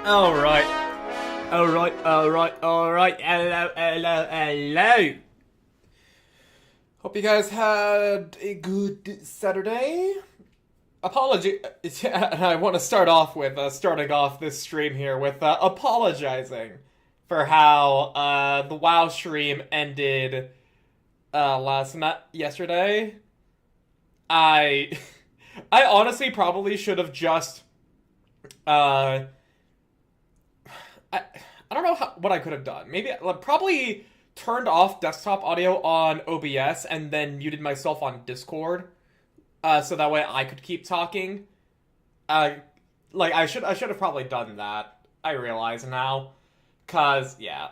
Alright. Alright. Hello. Hope you guys had a good Saturday. Apology. I want to start off with starting off this stream here with apologizing for how the WoW stream ended yesterday. I I honestly probably should have just I don't know what I could have done. Maybe probably turned off desktop audio on OBS and then muted myself on Discord, so that way I could keep talking. I should have probably done that. I realize now, cause yeah,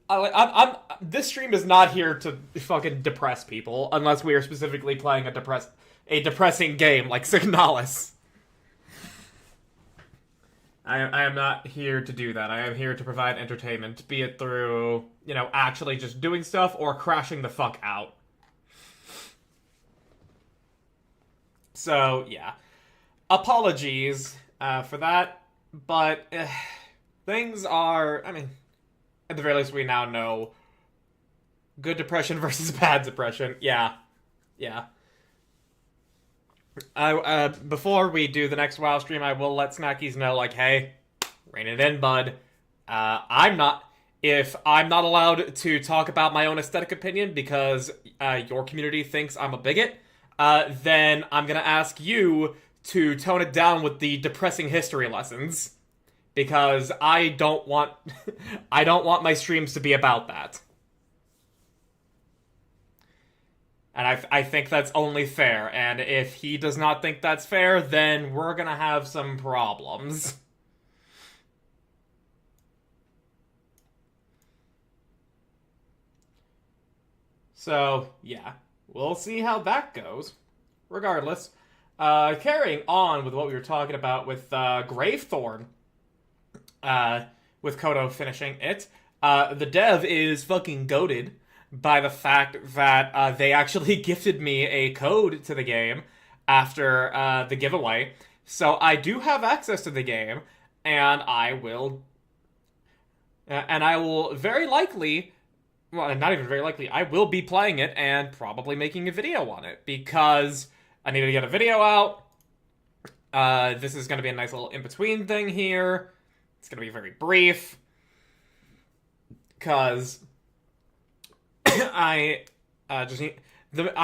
I'm this stream is not here to fucking depress people unless we are specifically playing a depressing game like Signalis. I am not here to do that. I am here to provide entertainment, be it through, actually just doing stuff or crashing the fuck out. So, yeah. Apologies for that, but things are, at the very least we now know good depression versus bad depression. Yeah. Before we do the next WoW stream, I will let Snackies know, hey, rein it in, bud. If I'm not allowed to talk about my own aesthetic opinion because your community thinks I'm a bigot, then I'm gonna ask you to tone it down with the depressing history lessons. Because I don't want my streams to be about that. And I think that's only fair, and if he does not think that's fair, then we're gonna have some problems. So, yeah. We'll see how that goes. Regardless. Carrying on with what we were talking about with Gravethorn. With Kodo finishing it. The dev is fucking goated by the fact that they actually gifted me a code to the game after the giveaway. So I do have access to the game, and I will very likely, well, not even very likely, I will be playing it and probably making a video on it, because I need to get a video out. This is going to be a nice little in-between thing here. It's going to be very brief, because I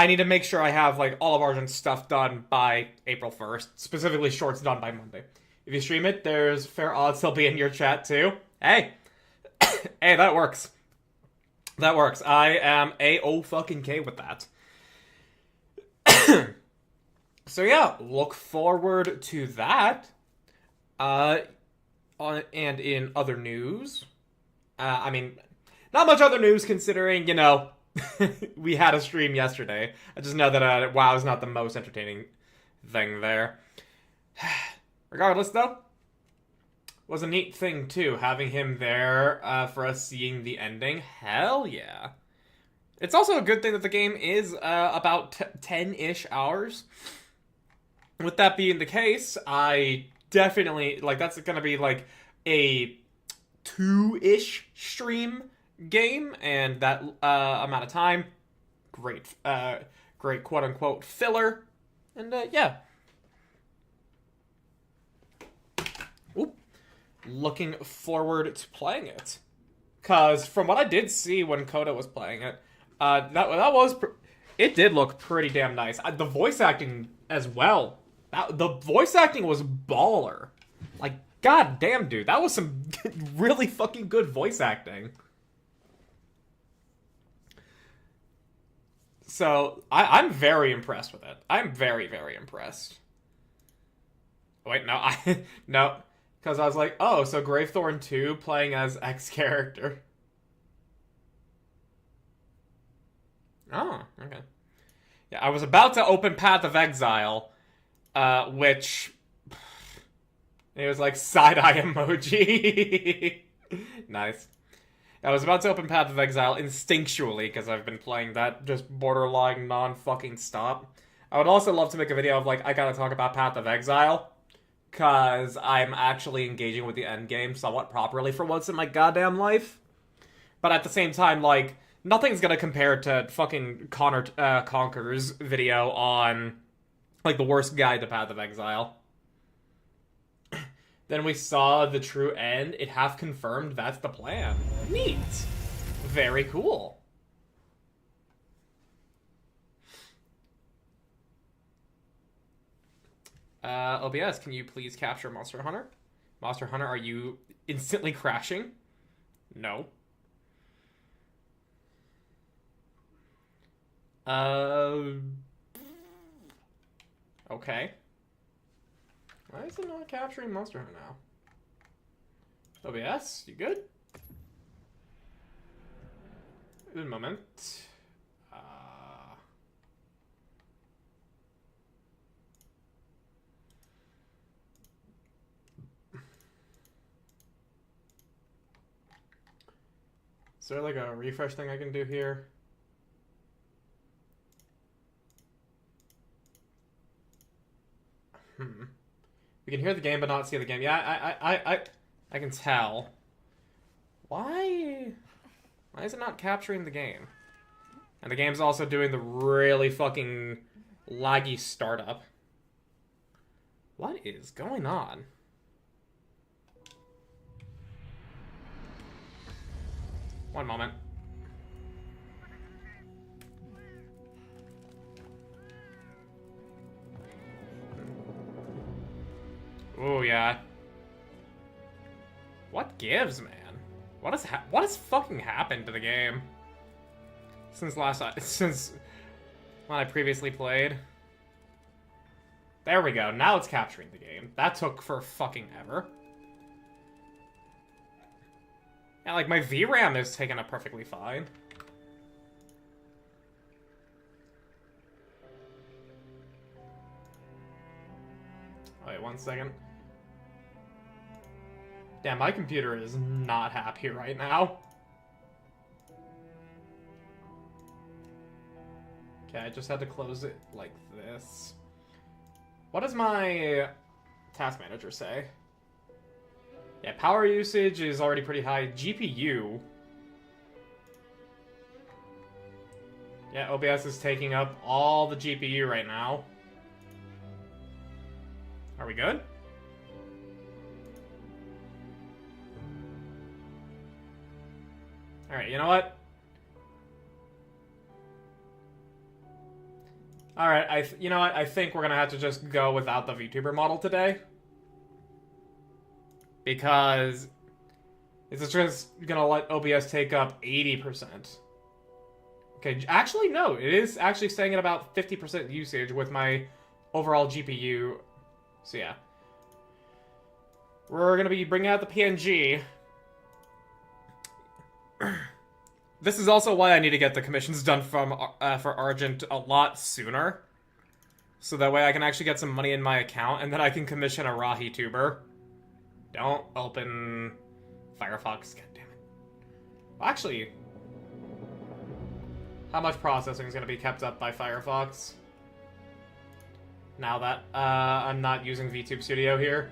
need to make sure I have all of Argent's stuff done by April 1st. Specifically, shorts done by Monday. If you stream it, there's fair odds he'll be in your chat too. Hey, hey, that works. That works. I am A-O-fucking-K with that. So yeah, look forward to that. And in other news, not much other news considering, we had a stream yesterday. I just know that WoW is not the most entertaining thing there. Regardless, though, was a neat thing, too, having him there for us seeing the ending. Hell yeah. It's also a good thing that the game is about 10-ish hours. With that being the case, I definitely, that's going to be, a 2-ish stream game, and that amount of time, great quote-unquote filler, and yeah. Oop. Looking forward to playing it, because from what I did see when Koda was playing it, it did look pretty damn nice. The voice acting as well, the voice acting was baller. God damn, dude, that was some really fucking good voice acting. So, I'm very impressed with it. I'm very, very impressed. Wait, no, no. Because I was like, oh, so Gravethorn 2 playing as X character. Oh, okay. Yeah, I was about to open Path of Exile, which... It was side-eye emoji. Nice. I was about to open Path of Exile instinctually, because I've been playing that just borderline non-fucking stop. I would also love to make a video of, I gotta talk about Path of Exile. because I'm actually engaging with the end game somewhat properly for once in my goddamn life. But at the same time, like, nothing's gonna compare to fucking Conker's video on, like, the worst guide to Path of Exile. Then we saw the true end. It hath confirmed that's the plan. Neat. Very cool. OBS, can you please capture Monster Hunter? Monster Hunter, are you instantly crashing? No. Okay. Why is it not capturing Monster Hunter now? OBS, you good? Un moment. Is there like a refresh thing I can do here? We can hear the game but not see the game. Yeah, I can tell. Why is it not capturing the game? And the game's also doing the really fucking laggy startup. What is going on? One moment. Oh yeah. What gives, man? What has fucking happened to the game since when I previously played? There we go. Now it's capturing the game. That took for fucking ever. Yeah, like my VRAM is taking up perfectly fine. Wait, 1 second. Damn, my computer is not happy right now. Okay, I just had to close it like this. What does my task manager say? Yeah, power usage is already pretty high. GPU. Yeah, OBS is taking up all the GPU right now. Are we good? Alright, you know what? Alright, you know what? I think we're gonna have to just go without the VTuber model today. Because it's just gonna let OBS take up 80%. Okay, actually, no. It is actually staying at about 50% usage with my overall GPU. So, yeah. We're gonna be bringing out the PNG. This is also why I need to get the commissions done for Argent a lot sooner. So that way I can actually get some money in my account, and then I can commission a Rahi tuber. Don't open Firefox, god damn it. Well, actually, how much processing is going to be kept up by Firefox? Now that I'm not using VTube Studio here.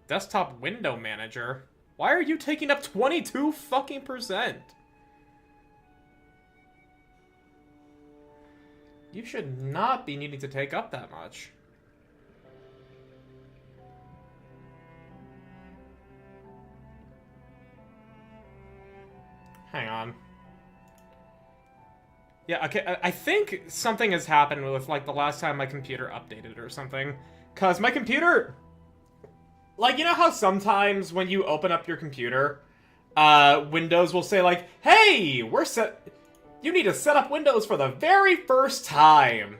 Desktop window manager? Why are you taking up 22 fucking %? You should not be needing to take up that much. Hang on. Yeah, okay, I think something has happened with, like, the last time my computer updated or something. Because my computer... Like, you know how sometimes when you open up your computer, Windows will say, like, hey, you need to set up Windows for the very first time.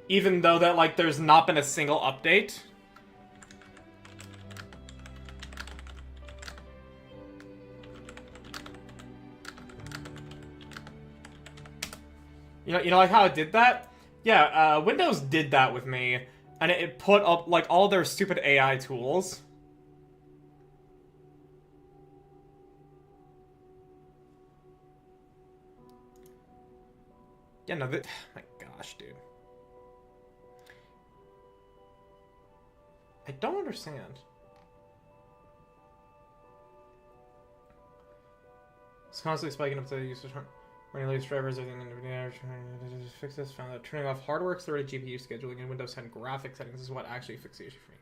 Even though that, like, there's not been a single update. You know, like how it did that? Yeah, Windows did that with me, and it put up, like, all their stupid AI tools. Yeah, no, my gosh, dude. I don't understand. It's constantly spiking up the usage. Running latest drivers, everything in the average. Fix this. Found that turning off hardware accelerated GPU scheduling and Windows 10 graphic settings is what actually fixed the issue for me.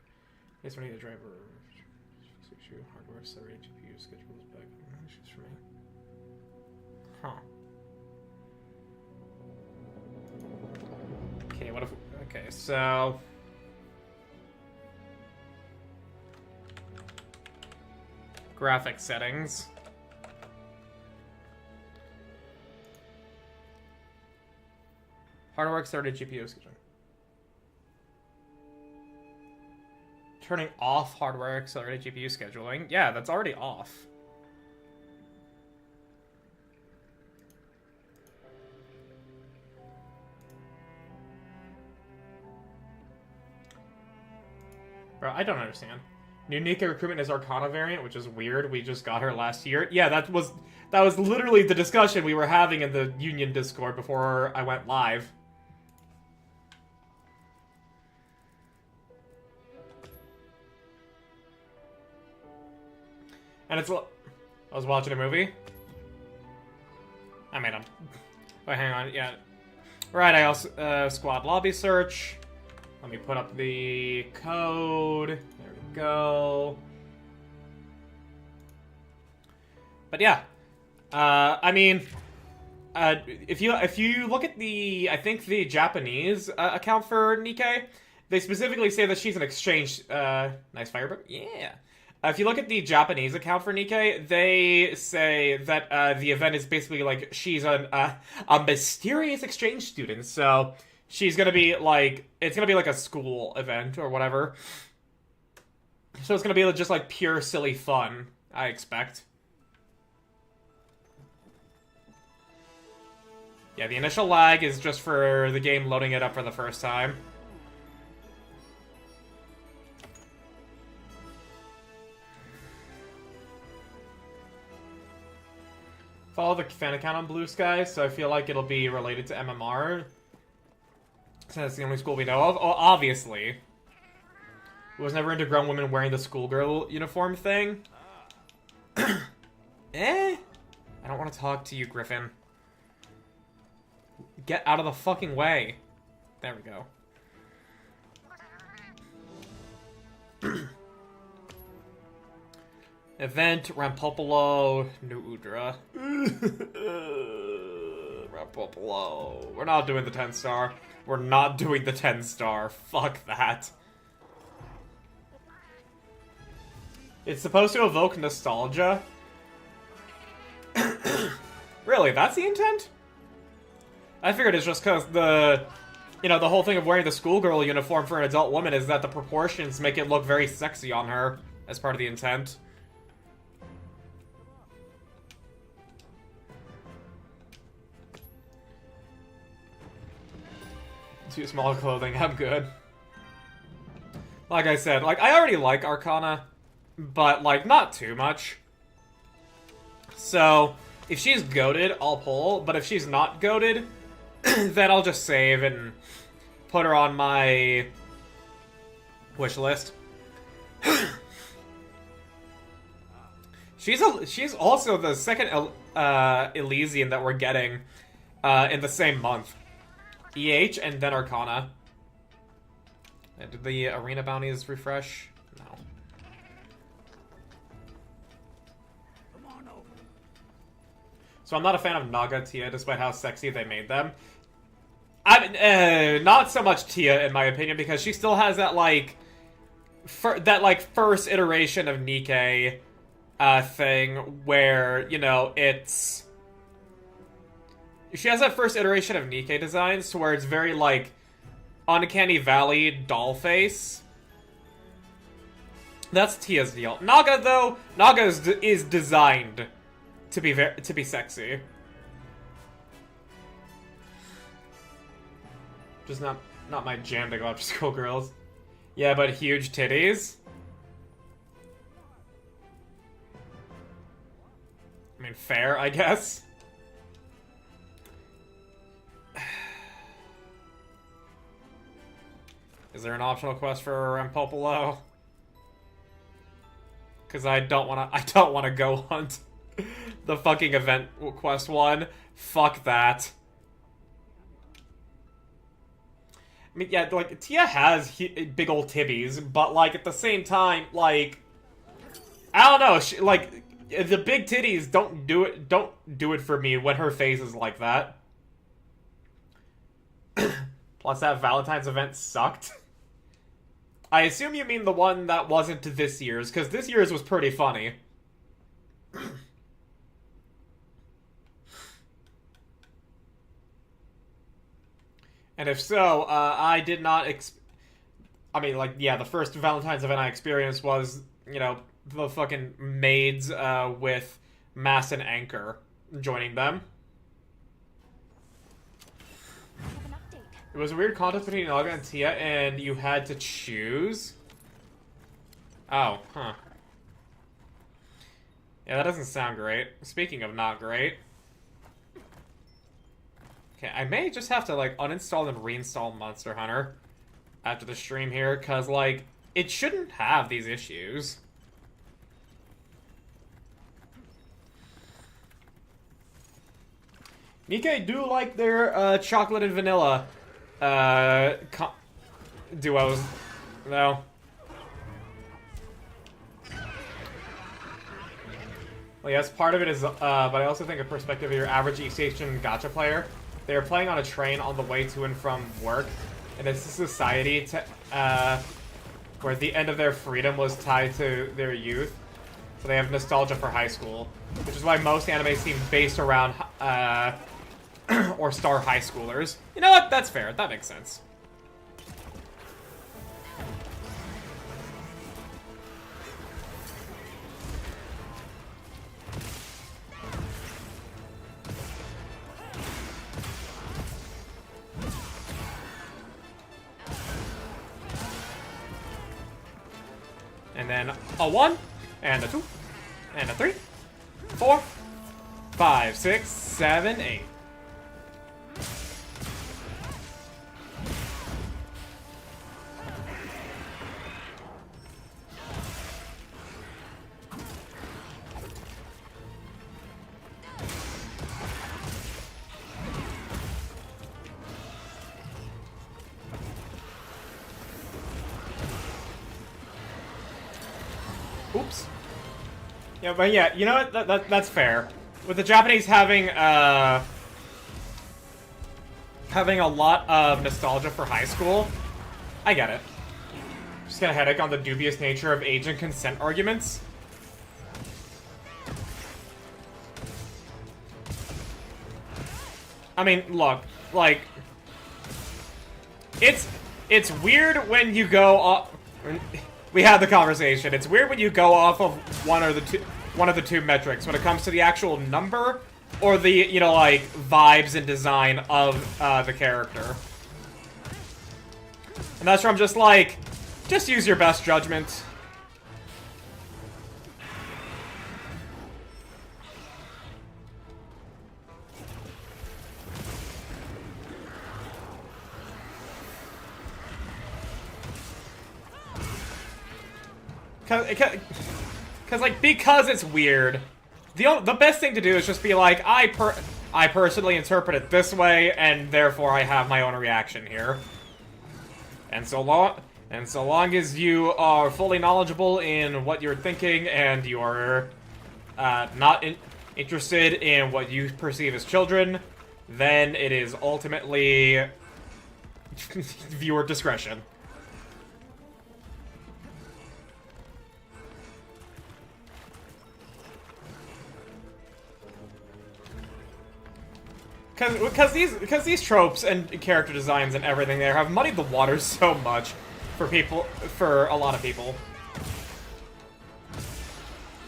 It's running the driver. Fix issue. Hardware accelerated GPU schedule is back. Issues for me. Huh. Okay, what if... Okay, so... Graphic settings. Hardware accelerated GPU scheduling. Turning off hardware accelerated GPU scheduling. Yeah, that's already off. Bro, I don't understand. New Nika recruitment is Arcana variant, which is weird. We just got her last year. Yeah, that was literally the discussion we were having in the Union Discord before I went live. And it's... I was watching a movie. I made them. Wait, hang on. Yeah. Right, I also... squad lobby search. Let me put up the code. There we go. But yeah. I mean... if you look at the... I think the Japanese account for Nikkei, they specifically say that she's an exchange... nice firebird? Yeah. If you look at the Japanese account for Nikkei, they say that the event is basically like she's a mysterious exchange student. So she's gonna be like, it's gonna be like a school event or whatever. So it's gonna be just like pure silly fun, I expect. Yeah, the initial lag is just for the game loading it up for the first time. Follow the fan account on Blue Sky, so I feel like it'll be related to MMR. Since that's the only school we know of. Oh, obviously. Was never into grown women wearing the schoolgirl uniform thing. I don't want to talk to you, Griffin. Get out of the fucking way. There we go. Event, Rampopolo, New Udra. Rampopolo. We're not doing the 10-star. We're not doing the 10-star. Fuck that. It's supposed to evoke nostalgia. Really, that's the intent? I figured it's just because the whole thing of wearing the schoolgirl uniform for an adult woman is that the proportions make it look very sexy on her as part of the intent. Too small clothing, I'm good. Like I said, like, I already like Arcana, but, like, not too much. So, if she's goated, I'll pull, but if she's not goated, then I'll just save and put her on my wish list. She's also the second Elysian that we're getting in the same month. EH and then Arcana. Did the arena bounties refresh? No. So I'm not a fan of Naga Tia, despite how sexy they made them. Not so much Tia, in my opinion, because she still has that, like... first iteration of Nikkei thing where, you know, it's... She has that first iteration of Nikkei designs to where it's very, like, Uncanny Valley doll face. That's Tia's deal. Naga, though, Naga is designed to be sexy. Just not my jam to go after schoolgirls. Yeah, but huge titties. I mean, fair, I guess. Is there an optional quest for Rampopolo? Because I don't wanna go hunt the fucking event quest one. Fuck that. I mean, yeah, like, Tia has big old tibbies, but, like, at the same time, like, I don't know, the big titties don't do it for me when her face is like that. Plus, that Valentine's event sucked. I assume you mean the one that wasn't this year's, because this year's was pretty funny. And if so, I did not I mean, like, yeah, the first Valentine's event I experienced was, you know, the fucking maids with Mass and Anchor joining them. It was a weird contest between Naga and Tia, and you had to choose? Oh, huh. Yeah, that doesn't sound great. Speaking of not great. Okay, I may just have to, like, uninstall and reinstall Monster Hunter after the stream here, because, like, it shouldn't have these issues. Nikkei do like their chocolate and vanilla duos, though. Well, yes, part of it is, but I also think a perspective of your average East Asian gacha player. They are playing on a train on the way to and from work, and it's a society where the end of their freedom was tied to their youth, so they have nostalgia for high school, which is why most anime seem based around or star high schoolers. You know what? That's fair. That makes sense. And then a 1, and a 2, and a 3, 4, 5, 6, 7, 8. Oops. Yeah, but yeah, you know what? That's fair. With the Japanese having a lot of nostalgia for high school, I get it. Just get a headache on the dubious nature of age and consent arguments. I mean, look, like, it's weird when you go off. We had the conversation. It's weird when you go off of one of the two metrics when it comes to the actual number or the, you know, like, vibes and design of the character. And that's where I'm just like, just use your best judgment. Because it's weird. The best thing to do is just be like, I personally interpret it this way, and therefore I have my own reaction here. And so long as you are fully knowledgeable in what you're thinking, and you are not interested in what you perceive as children, then it is ultimately viewer discretion. Because these tropes and character designs and everything there have muddied the waters so much for a lot of people.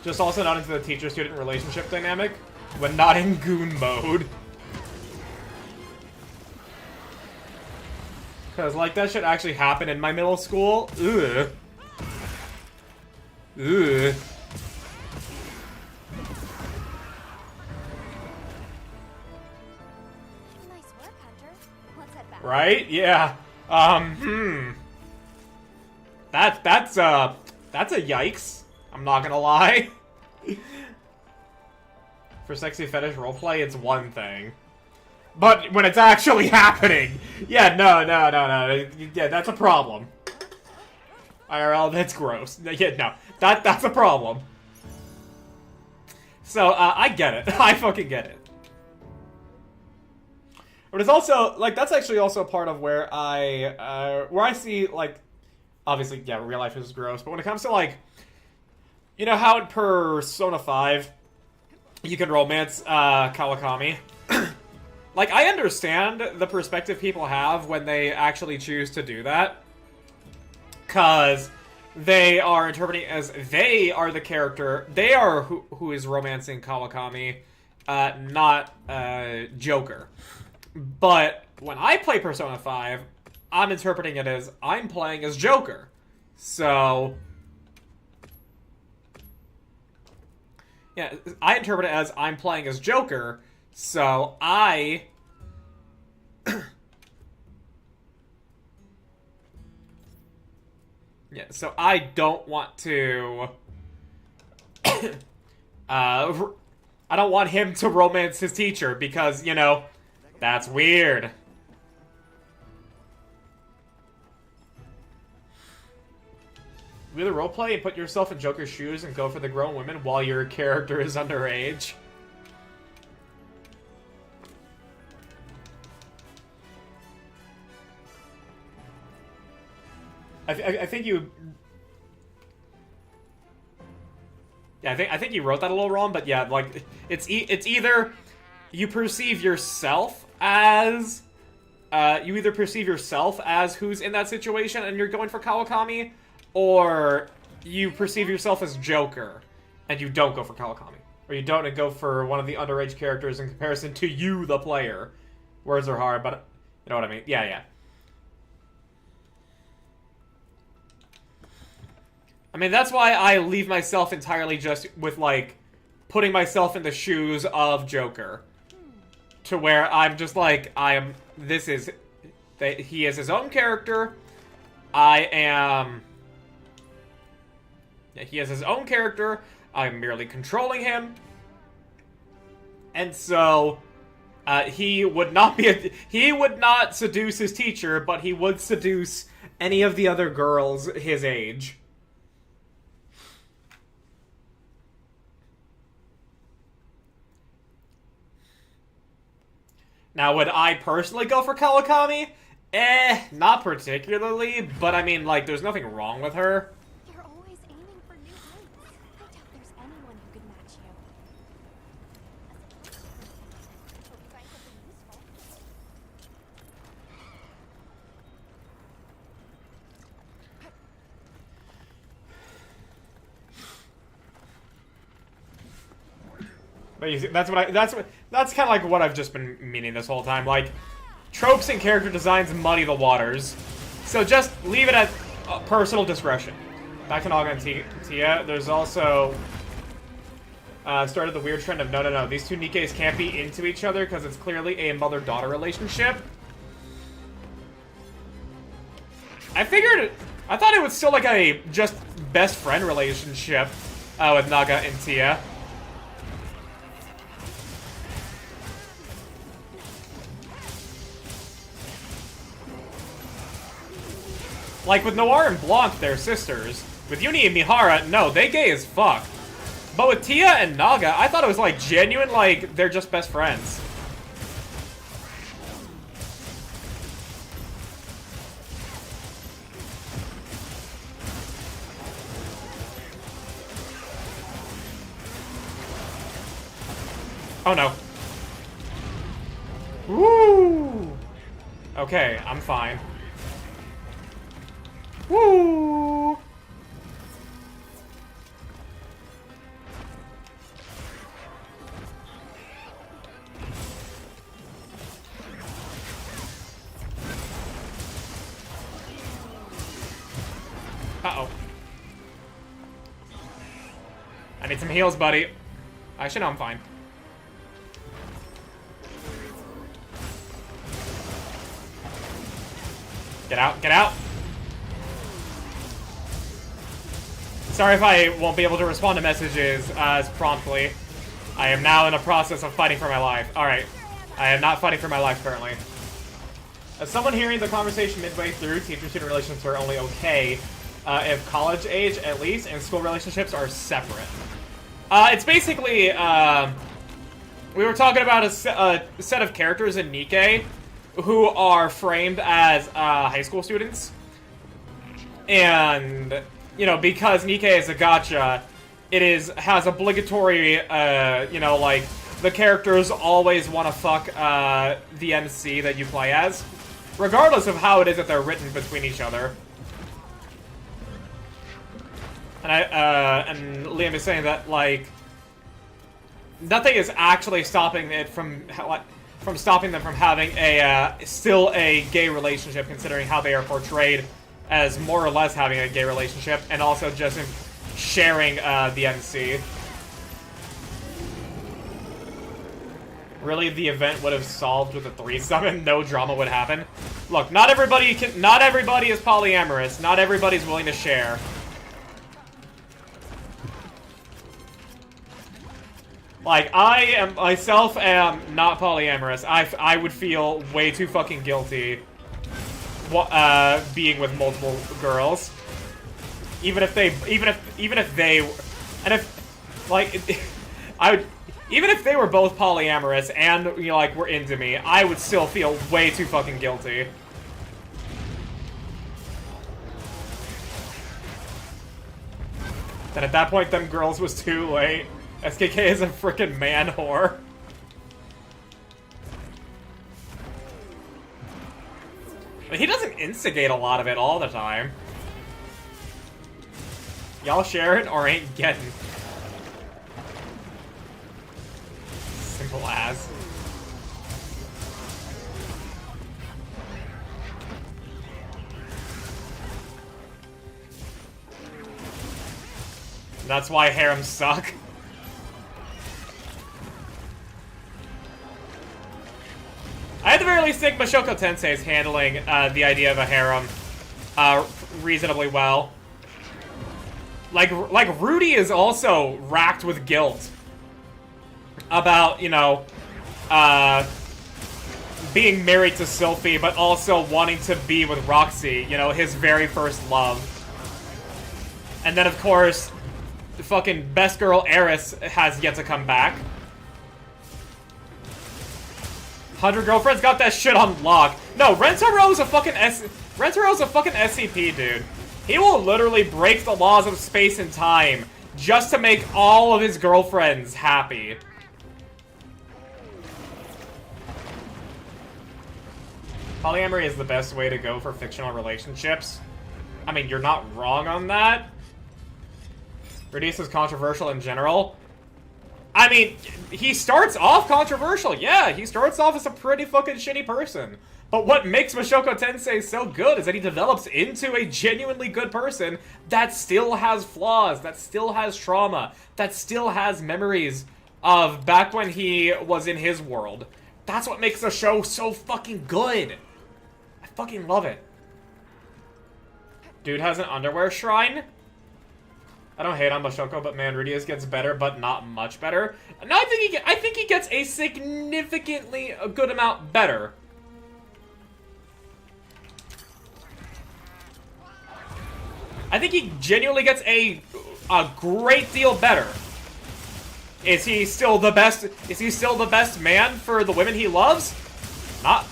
Just also not into the teacher-student relationship dynamic when not in goon mode. Because, like, that shit actually happened in my middle school. Ugh. Ugh. Right? Yeah. That's a yikes. I'm not gonna lie. For sexy fetish roleplay, it's one thing. But when it's actually happening, yeah, no. Yeah, that's a problem. IRL, that's gross. Yeah, no, that's a problem. So, I get it. I fucking get it. But it's also, like, that's actually also part of where I see, like, obviously, yeah, real life is gross, but when it comes to, like, you know how in Persona 5, you can romance, Kawakami? Like, I understand the perspective people have when they actually choose to do that. Because they are interpreting as they are the character, they are who is romancing Kawakami, not, Joker. But when I play Persona 5, I'm interpreting it as I'm playing as Joker. So, yeah, I interpret it as I'm playing as Joker, so I... yeah, so I don't want to... I don't want him to romance his teacher, because, you know, that's weird. You either roleplay and put yourself in Joker's shoes and go for the grown women while your character is underage. I think you... yeah, I think you wrote that a little wrong, but yeah, like, it's either you perceive yourself as... you either perceive yourself as who's in that situation and you're going for Kawakami, or you perceive yourself as Joker and you don't go for Kawakami. Or you don't go for one of the underage characters in comparison to you, the player. Words are hard, but you know what I mean. Yeah. I mean, that's why I leave myself entirely just with, like, putting myself in the shoes of Joker. To where I'm just like, he is his own character. He has his own character. I'm merely controlling him. And so, he would not seduce his teacher, but he would seduce any of the other girls his age. Now, would I personally go for Kawakami? Not particularly, but I mean, like, there's nothing wrong with her. You're always aiming for new heights. I doubt there's anyone who could match you. Hope you find something useful. But you see, that's kind of like what I've just been meaning this whole time. Like, tropes and character designs muddy the waters, so just leave it at personal discretion. Back to Naga and Tia, there's also started the weird trend of no, these two Nikkei's can't be into each other because it's clearly a mother-daughter relationship. I thought it was still like a just best friend relationship with Naga and Tia. Like, with Noir and Bonk, they're sisters. With Uni and Mihara, no, they gay as fuck. But with Tia and Naga, I thought it was, like, genuine, like, they're just best friends. Oh, no. Woo! Okay, I'm fine. Woo! Uh-oh. I need some heals, buddy. Actually, no, I'm fine. Get out, get out! Sorry if I won't be able to respond to messages as promptly. I am now in a process of fighting for my life. Alright. I am not fighting for my life currently. As someone hearing the conversation midway through, teacher-student relationships are only okay if college age, at least, and school relationships are separate. It's basically, we were talking about a set of characters in Nikke who are framed as high school students. And, you know, because Nikke is a gacha, it has obligatory, you know, like, the characters always want to fuck the MC that you play as, regardless of how it is that they're written between each other. And and Liam is saying that, like, nothing is actually stopping it from stopping them from having a still a gay relationship, considering how they are portrayed as more or less having a gay relationship, and also just sharing the MC. Really, the event would have solved with a threesome and no drama would happen. Look, not everybody is polyamorous. Not everybody's willing to share. Like, I myself am not polyamorous. I would feel way too fucking guilty being with multiple girls. Even if they were both polyamorous and, you know, like, were into me, I would still feel way too fucking guilty. Then at that point, them girls was too late. SKK is a frickin' man whore. But he doesn't instigate a lot of it all the time. Y'all share it or ain't getting. Simple as. That's why harems suck. I at the very least think Mashoko Tensei is handling the idea of a harem reasonably well. Like Rudy is also racked with guilt about, you know, being married to Sylphie, but also wanting to be with Roxy, you know, his very first love. And then, of course, the fucking best girl Eris has yet to come back. 100 Girlfriends got that shit on lock. No, Rentaro's a fucking SCP, dude. He will literally break the laws of space and time just to make all of his girlfriends happy. Polyamory is the best way to go for fictional relationships. I mean, you're not wrong on that. Radius is controversial in general. I mean, he starts off controversial, yeah, he starts off as a pretty fucking shitty person. But what makes Mashoko Tensei so good is that he develops into a genuinely good person that still has flaws, that still has trauma, that still has memories of back when he was in his world. That's what makes the show so fucking good. I fucking love it. Dude has an underwear shrine? I don't hate on Mashoko, but man, Rudius gets better, but not much better. No, I think he gets a significantly a good amount better. I think he genuinely gets a great deal better. Is he still the best? Is he still the best man for the women he loves? Not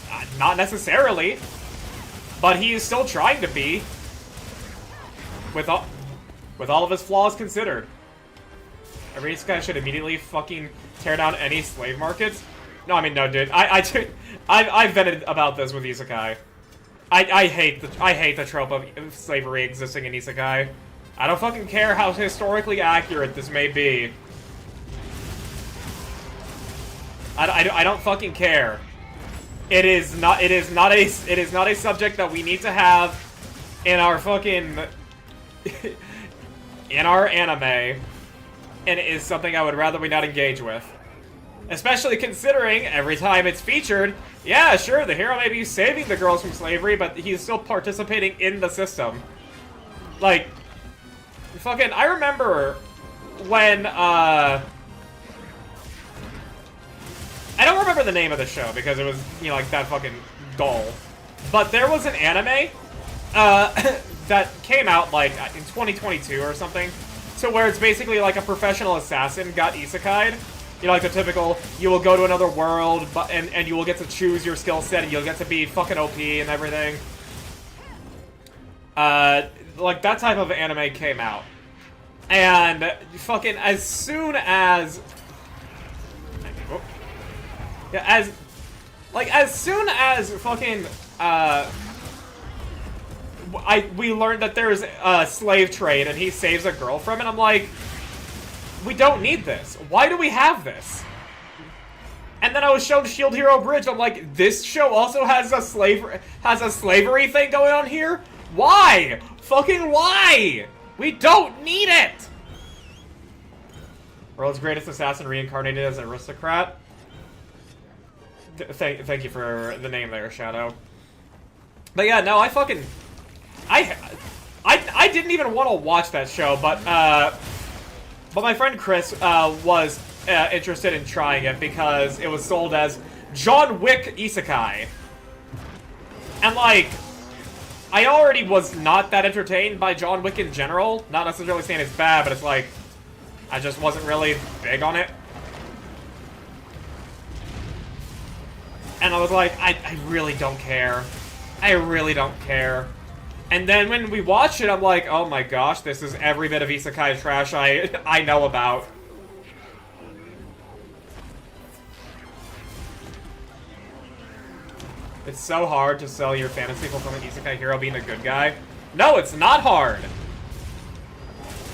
necessarily, but he is still trying to be. With all of his flaws considered. Every guy should immediately fucking tear down any slave markets. No, I mean, no, dude. I've vented about this with isekai. I hate the trope of slavery existing in isekai. I don't fucking care how historically accurate this may be. I don't fucking care. It is not a subject that we need to have in our fucking in our anime, and it is something I would rather we not engage with. Especially considering every time it's featured, yeah, sure, the hero may be saving the girls from slavery, but he's still participating in the system. Like, fucking, I remember when, I don't remember the name of the show because it was, you know, like, that fucking dull. But there was an anime, that came out, like, in 2022 or something, to where it's basically like a professional assassin got isekai'd. You know, like the typical, you will go to another world, and you will get to choose your skill set, and you'll get to be fucking OP and everything. Like, that type of anime came out. And fucking as soon as... Yeah, as soon as fucking, we learned that there's a slave trade and he saves a girl from it, I'm like, we don't need this. Why do we have this? And then I was shown Shield Hero Bridge, I'm like, this show also has a slavery thing going on here? Why? Fucking why? We don't need it! World's greatest assassin reincarnated as an aristocrat. Thank you for the name there, Shadow. But yeah, no, I didn't even want to watch that show, but my friend Chris was interested in trying it because it was sold as John Wick Isekai. And like, I already was not that entertained by John Wick in general. Not necessarily saying it's bad, but it's like, I just wasn't really big on it. And I was like, I really don't care. I really don't care. And then when we watched it, I'm like, oh my gosh, this is every bit of isekai trash I know about. It's so hard to sell your fantasy fulfillment isekai hero being a good guy. No, it's not hard.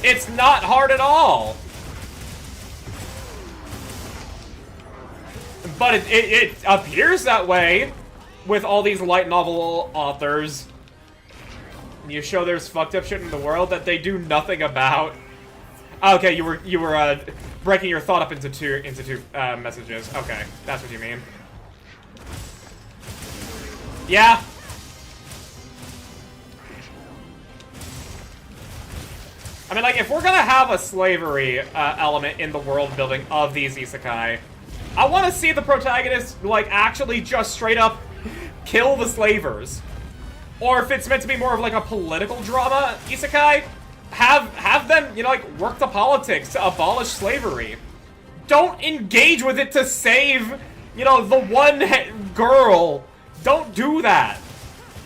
It's not hard at all. But it appears that way with all these light novel authors. You show there's fucked up shit in the world that they do nothing about. Okay, you were breaking your thought up into two messages. Okay, that's what you mean. Yeah. I mean, like, if we're gonna have a slavery element in the world building of these isekai, I want to see the protagonist, like, actually just straight up kill the slavers. Or if it's meant to be more of, like, a political drama isekai, have them, you know, like, work the politics to abolish slavery. Don't engage with it to save, you know, the one girl. Don't do that.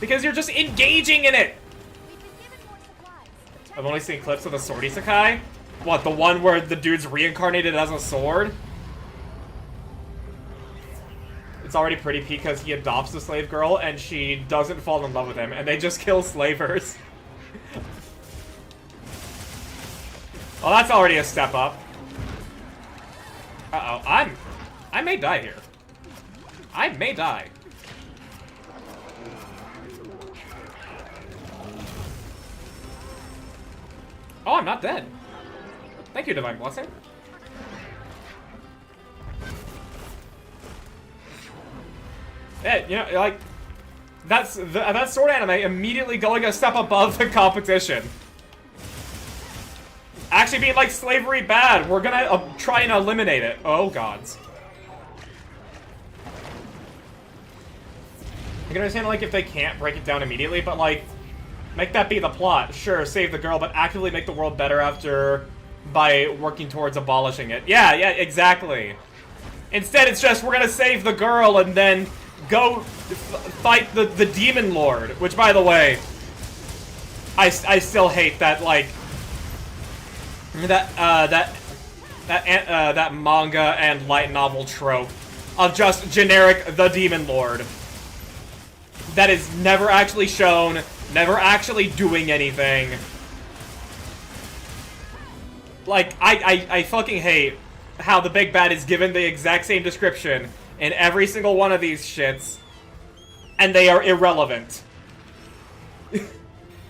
Because you're just engaging in it. I've only seen clips of the sword isekai. What, the one where the dude's reincarnated as a sword? It's already pretty because he adopts the slave girl and she doesn't fall in love with him and they just kill slavers. Well, that's already a step up. Uh-oh, I may die here. I may die. Oh, I'm not dead. Thank you, Divine Blessing. Yeah, you know, like, that sword anime immediately going a step above the competition. Actually being like, slavery bad, we're gonna try and eliminate it. Oh, gods. I can understand, like, if they can't break it down immediately, but, like, make that be the plot. Sure, save the girl, but actively make the world better by working towards abolishing it. Yeah, exactly. Instead, it's just, we're gonna save the girl and then go fight the demon lord, which, by the way, I still hate that, like, that manga and light novel trope of just generic the demon lord that is never actually shown, never actually doing anything. Like, I fucking hate how the big bad is given the exact same description in every single one of these shits, and they are irrelevant.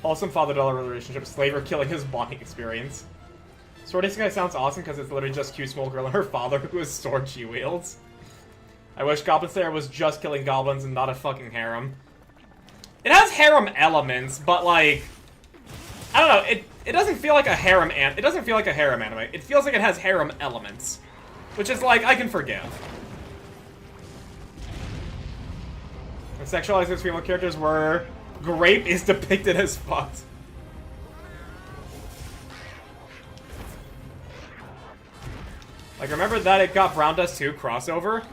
Awesome father-daughter relationship, slaver killing his bonding experience. Sword Isekai sounds awesome because it's literally just cute small girl and her father who is sword she wields. I wish Goblin Slayer was just killing goblins and not a fucking harem. It has harem elements, but like, I don't know. It doesn't feel like a harem it doesn't feel like a harem anime. It feels like it has harem elements, which is like I can forgive. And sexualized as female characters where Grape is depicted as fucked. Like, remember that it got Brown Dust 2 crossover?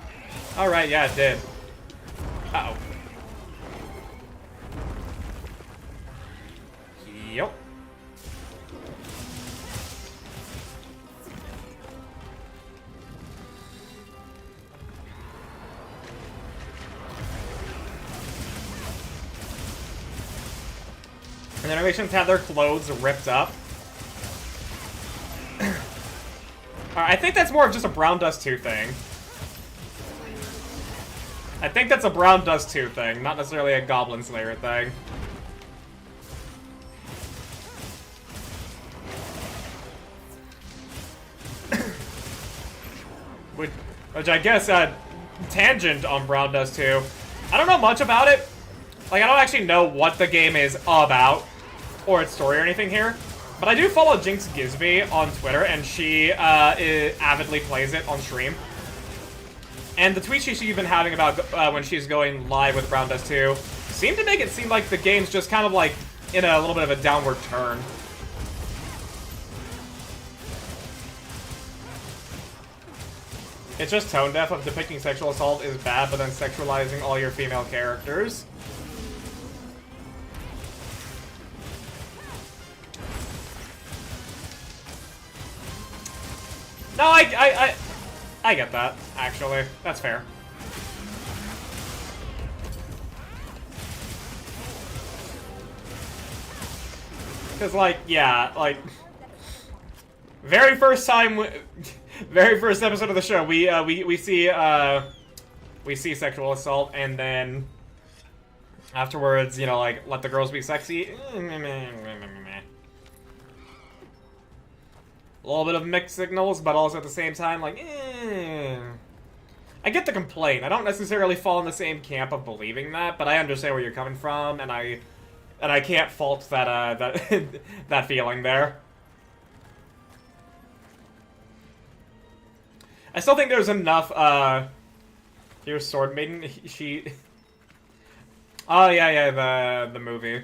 Alright, yeah, it did. Uh-oh. Yep. And the animations have their clothes ripped up. I think that's more of just a Brown Dust 2 thing. I think that's a Brown Dust 2 thing, not necessarily a Goblin Slayer thing. Which I guess, tangent on Brown Dust 2. I don't know much about it. Like, I don't actually know what the game is about, or its story or anything here. But I do follow Jinx Gisby on Twitter, and she avidly plays it on stream. And the tweets she's been having about when she's going live with Brown Dust 2 seem to make it seem like the game's just kind of like in a little bit of a downward turn. It's just tone deaf of depicting sexual assault is bad, but then sexualizing all your female characters. No, I get that, actually. That's fair. Because, like, yeah, like... Very first time... Very first episode of the show, we see sexual assault, and then... Afterwards, you know, like, let the girls be sexy. A little bit of mixed signals, but also at the same time, like, I get the complaint. I don't necessarily fall in the same camp of believing that, but I understand where you're coming from, and I can't fault that, that feeling there. I still think there's enough, here's Sword Maiden, she... Oh, yeah, the movie.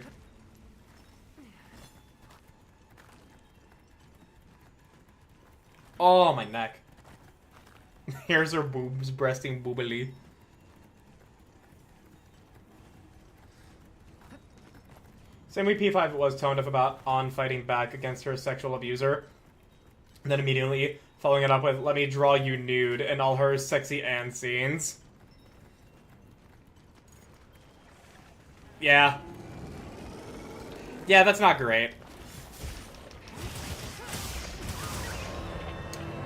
Oh, my neck. Here's her boobs, breasting boobily. Same way P5 was toned up about On fighting back against her sexual abuser. And then immediately following it up with, let me draw you nude, and all her sexy Anne scenes. Yeah. Yeah, that's not great.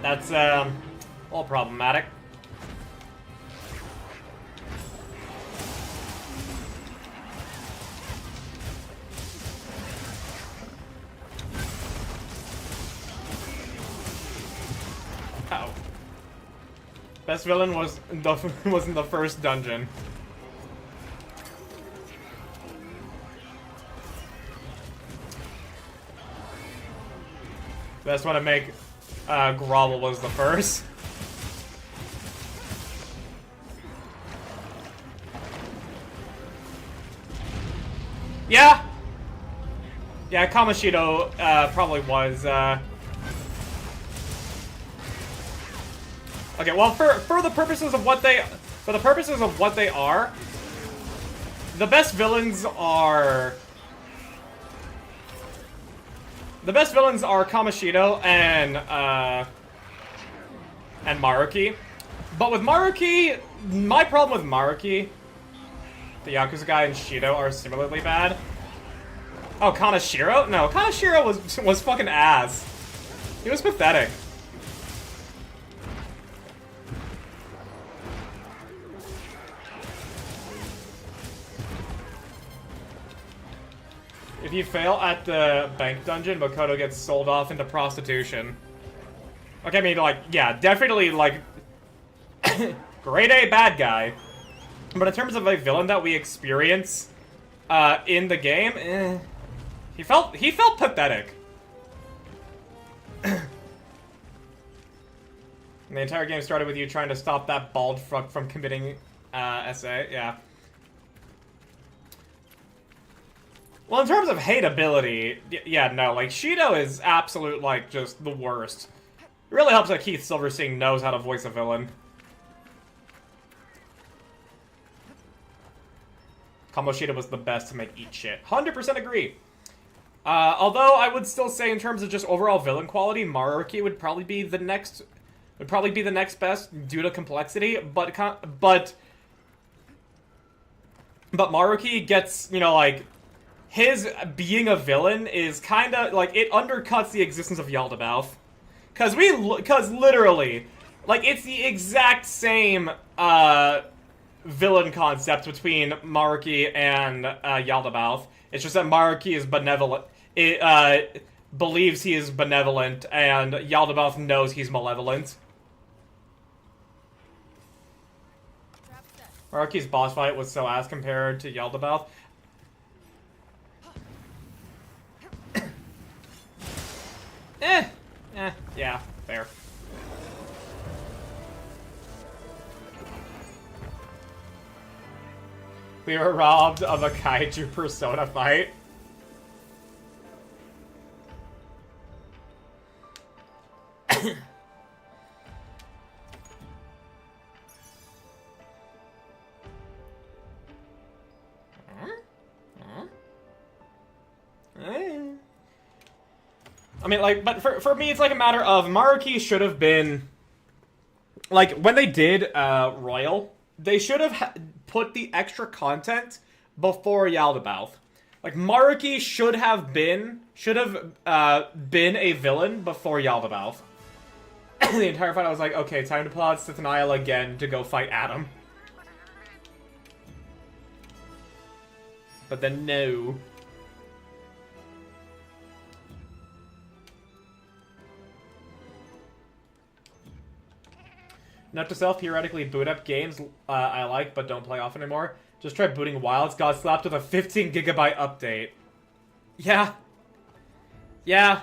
That's, a little problematic. Uh-oh. Best villain was in the first dungeon. Best one to make Grovel was the first. Yeah! Yeah, Kamoshida probably was, Okay, well, for the purposes of what they are, the best villains are Kamoshida and Maruki. But with Maruki, my problem with Maruki, the Yakuza guy, and Shido are similarly bad. Oh, Kanashiro? No, Kanashiro was fucking ass. He was pathetic. If you fail at the bank dungeon, Makoto gets sold off into prostitution. Okay, I mean, like, yeah, definitely, like, grade A bad guy. But in terms of a villain that we experience in the game, He felt pathetic. And the entire game started with you trying to stop that bald fuck from committing SA. Yeah. Well, in terms of hateability, yeah, no, like, Shido is absolute, like, just the worst. It really helps that Keith Silverstein knows how to voice a villain. Combo Shido was the best to make eat shit. 100% agree. Although I would still say, in terms of just overall villain quality, Maruki would probably be the next best due to complexity. But Maruki gets, you know, like, his being a villain is kind of like it undercuts the existence of Yaldabaoth, because literally, like, it's the exact same villain concept between Maruki and Yaldabaoth. It's just that Maruki is benevolent. It believes he is benevolent, and Yaldabaoth knows he's malevolent. Maruki's boss fight was so ass compared to Yaldabaoth. Yeah, fair. We were robbed of a kaiju persona fight. I mean, like, but for me, it's like a matter of Maruki should have been, like, when they did Royal, they should have put the extra content before Yaldabaoth. Like, Maruki should have been a villain before Yaldabaoth. The entire fight, I was like, okay, time to pull out Sithaniel again to go fight Adam. But then no. Note to self, periodically boot up games I like but don't play often anymore. Just try booting Wilds, got slapped with a 15 GB update. Yeah. Yeah.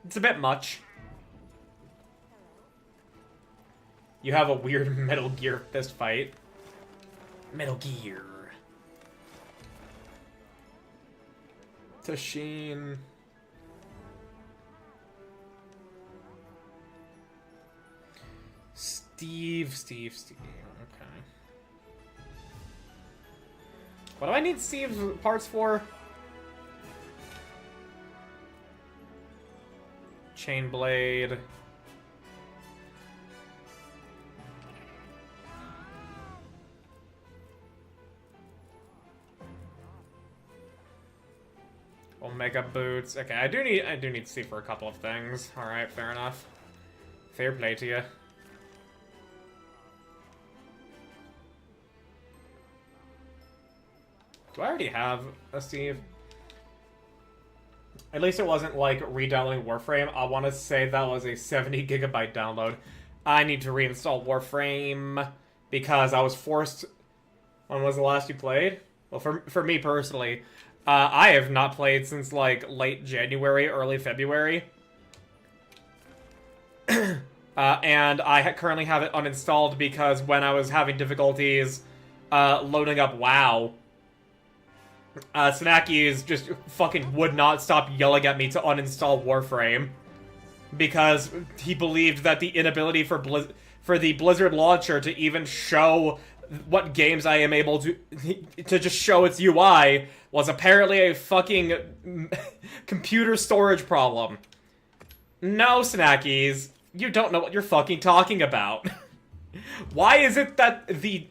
It's a bit much. You have a weird Metal Gear fist fight. Metal Gear. Tashin. Steve. Okay. What do I need Steve's parts for? Chain blade. Omega boots. Okay, I do need Steve for a couple of things. All right, fair enough. Fair play to you. Do I already have a Steve? At least it wasn't like re-downloading Warframe. I want to say that was a 70 GB download. I need to reinstall Warframe because I was forced. When was the last you played? Well, for me personally, I have not played since like late January, early February. And I currently have it uninstalled because when I was having difficulties loading up WoW, Snackies just fucking would not stop yelling at me to uninstall Warframe because he believed that the inability for the Blizzard launcher to even show what games I am able to just show its UI was apparently a fucking computer storage problem. No, Snackies, you don't know what you're fucking talking about. Why is it that the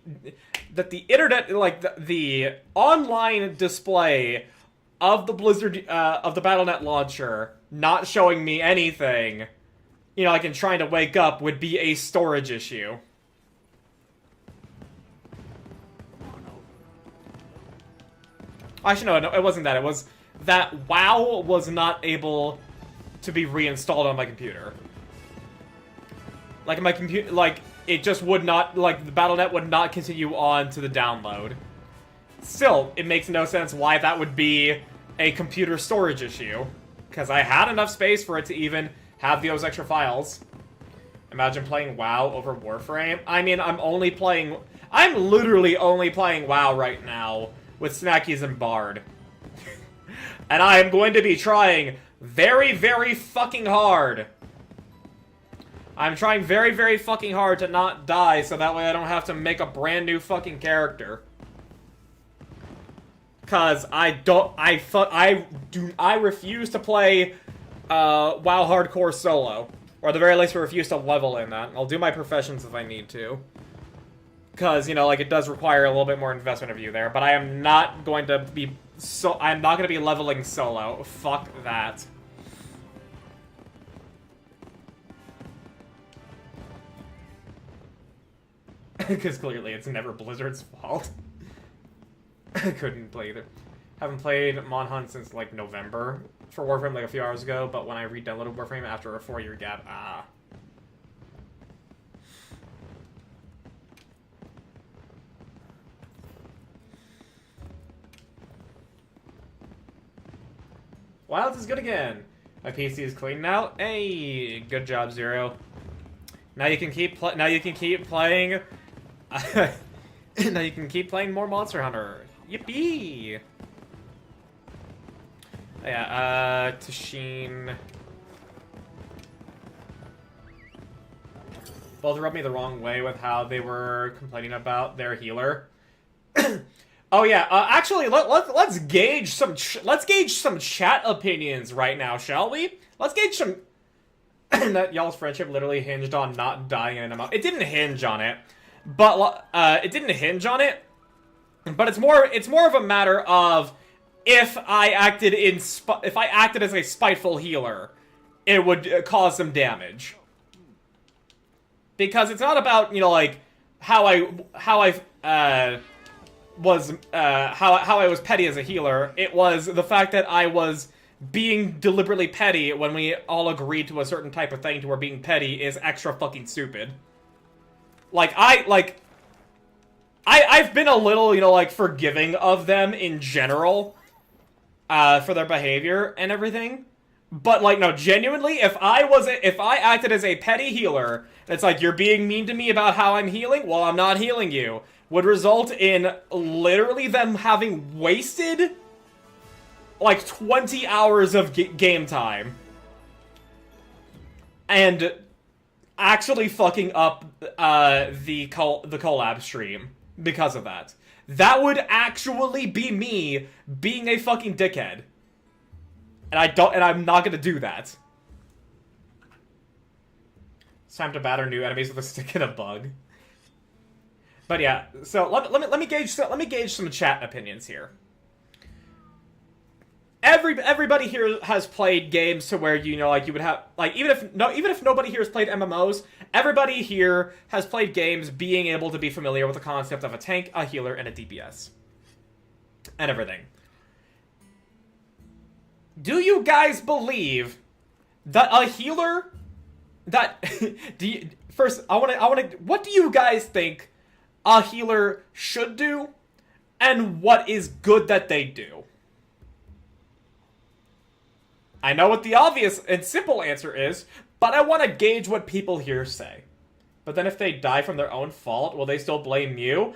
internet, like, the online display of the Blizzard, of the Battle.net launcher not showing me anything, you know, like in trying to wake up, would be a storage issue? Actually, no, it wasn't that. It was that WoW was not able to be reinstalled on my computer. Like, my computer, like, it just would not, like, the Battle.net would not continue on to the download. Still, it makes no sense why that would be a computer storage issue. Because I had enough space for it to even have those extra files. Imagine playing WoW over Warframe. I mean, I'm literally only playing WoW right now with Snackies and Bard. And I am going to be trying very, very fucking hard. I'm trying very, very fucking hard to not die so that way I don't have to make a brand new fucking character. Cause I refuse to play WoW Hardcore solo. Or at the very least I refuse to level in that. I'll do my professions if I need to. Cause, you know, like, it does require a little bit more investment of you there, but I am not going to be I'm not going to be leveling solo. Fuck that. Because clearly it's never Blizzard's fault. I couldn't play either. Haven't played Monhunt since, like, November for Warframe, like, a few hours ago, but when I re-downloaded Warframe after a 4-year gap, Wilds is good again. My PC is clean now. Hey, good job, Zero. Now you can keep playing. Now you can keep playing more Monster Hunter. Yippee! Yeah, Tashin. Both rubbed me the wrong way with how they were complaining about their healer. Oh yeah, actually, let's gauge some chat opinions right now, shall we? Let's gauge some. That y'all's friendship literally hinged on not dying in an MMO. It didn't hinge on it, but it's more of a matter of if I acted as a spiteful healer, it would cause some damage. Because it's not about, you know, like how I was petty as a healer. It was the fact that I was being deliberately petty when we all agreed to a certain type of thing to where being petty is extra fucking stupid. I've been a little, you know, like, forgiving of them in general, for their behavior and everything. But, like, no, genuinely, if I acted as a petty healer, it's like, you're being mean to me about how I'm healing? Well, I'm not healing you. Would result in literally them having wasted, like, 20 hours of game time. And actually fucking up, the collab stream because of that. That would actually be me being a fucking dickhead. And I'm not gonna do that. It's time to batter new enemies with a stick and a bug. But yeah, so let me gauge some chat opinions here. Everybody here has played games to where, you know, like, you would have, like, even if nobody here has played MMOs, everybody here has played games being able to be familiar with the concept of a tank, a healer, and a DPS. And everything. Do you guys believe that a healer that first I want to what do you guys think a healer should do and what is good that they do? I know what the obvious and simple answer is, but I want to gauge what people here say. But then if they die from their own fault, will they still blame you?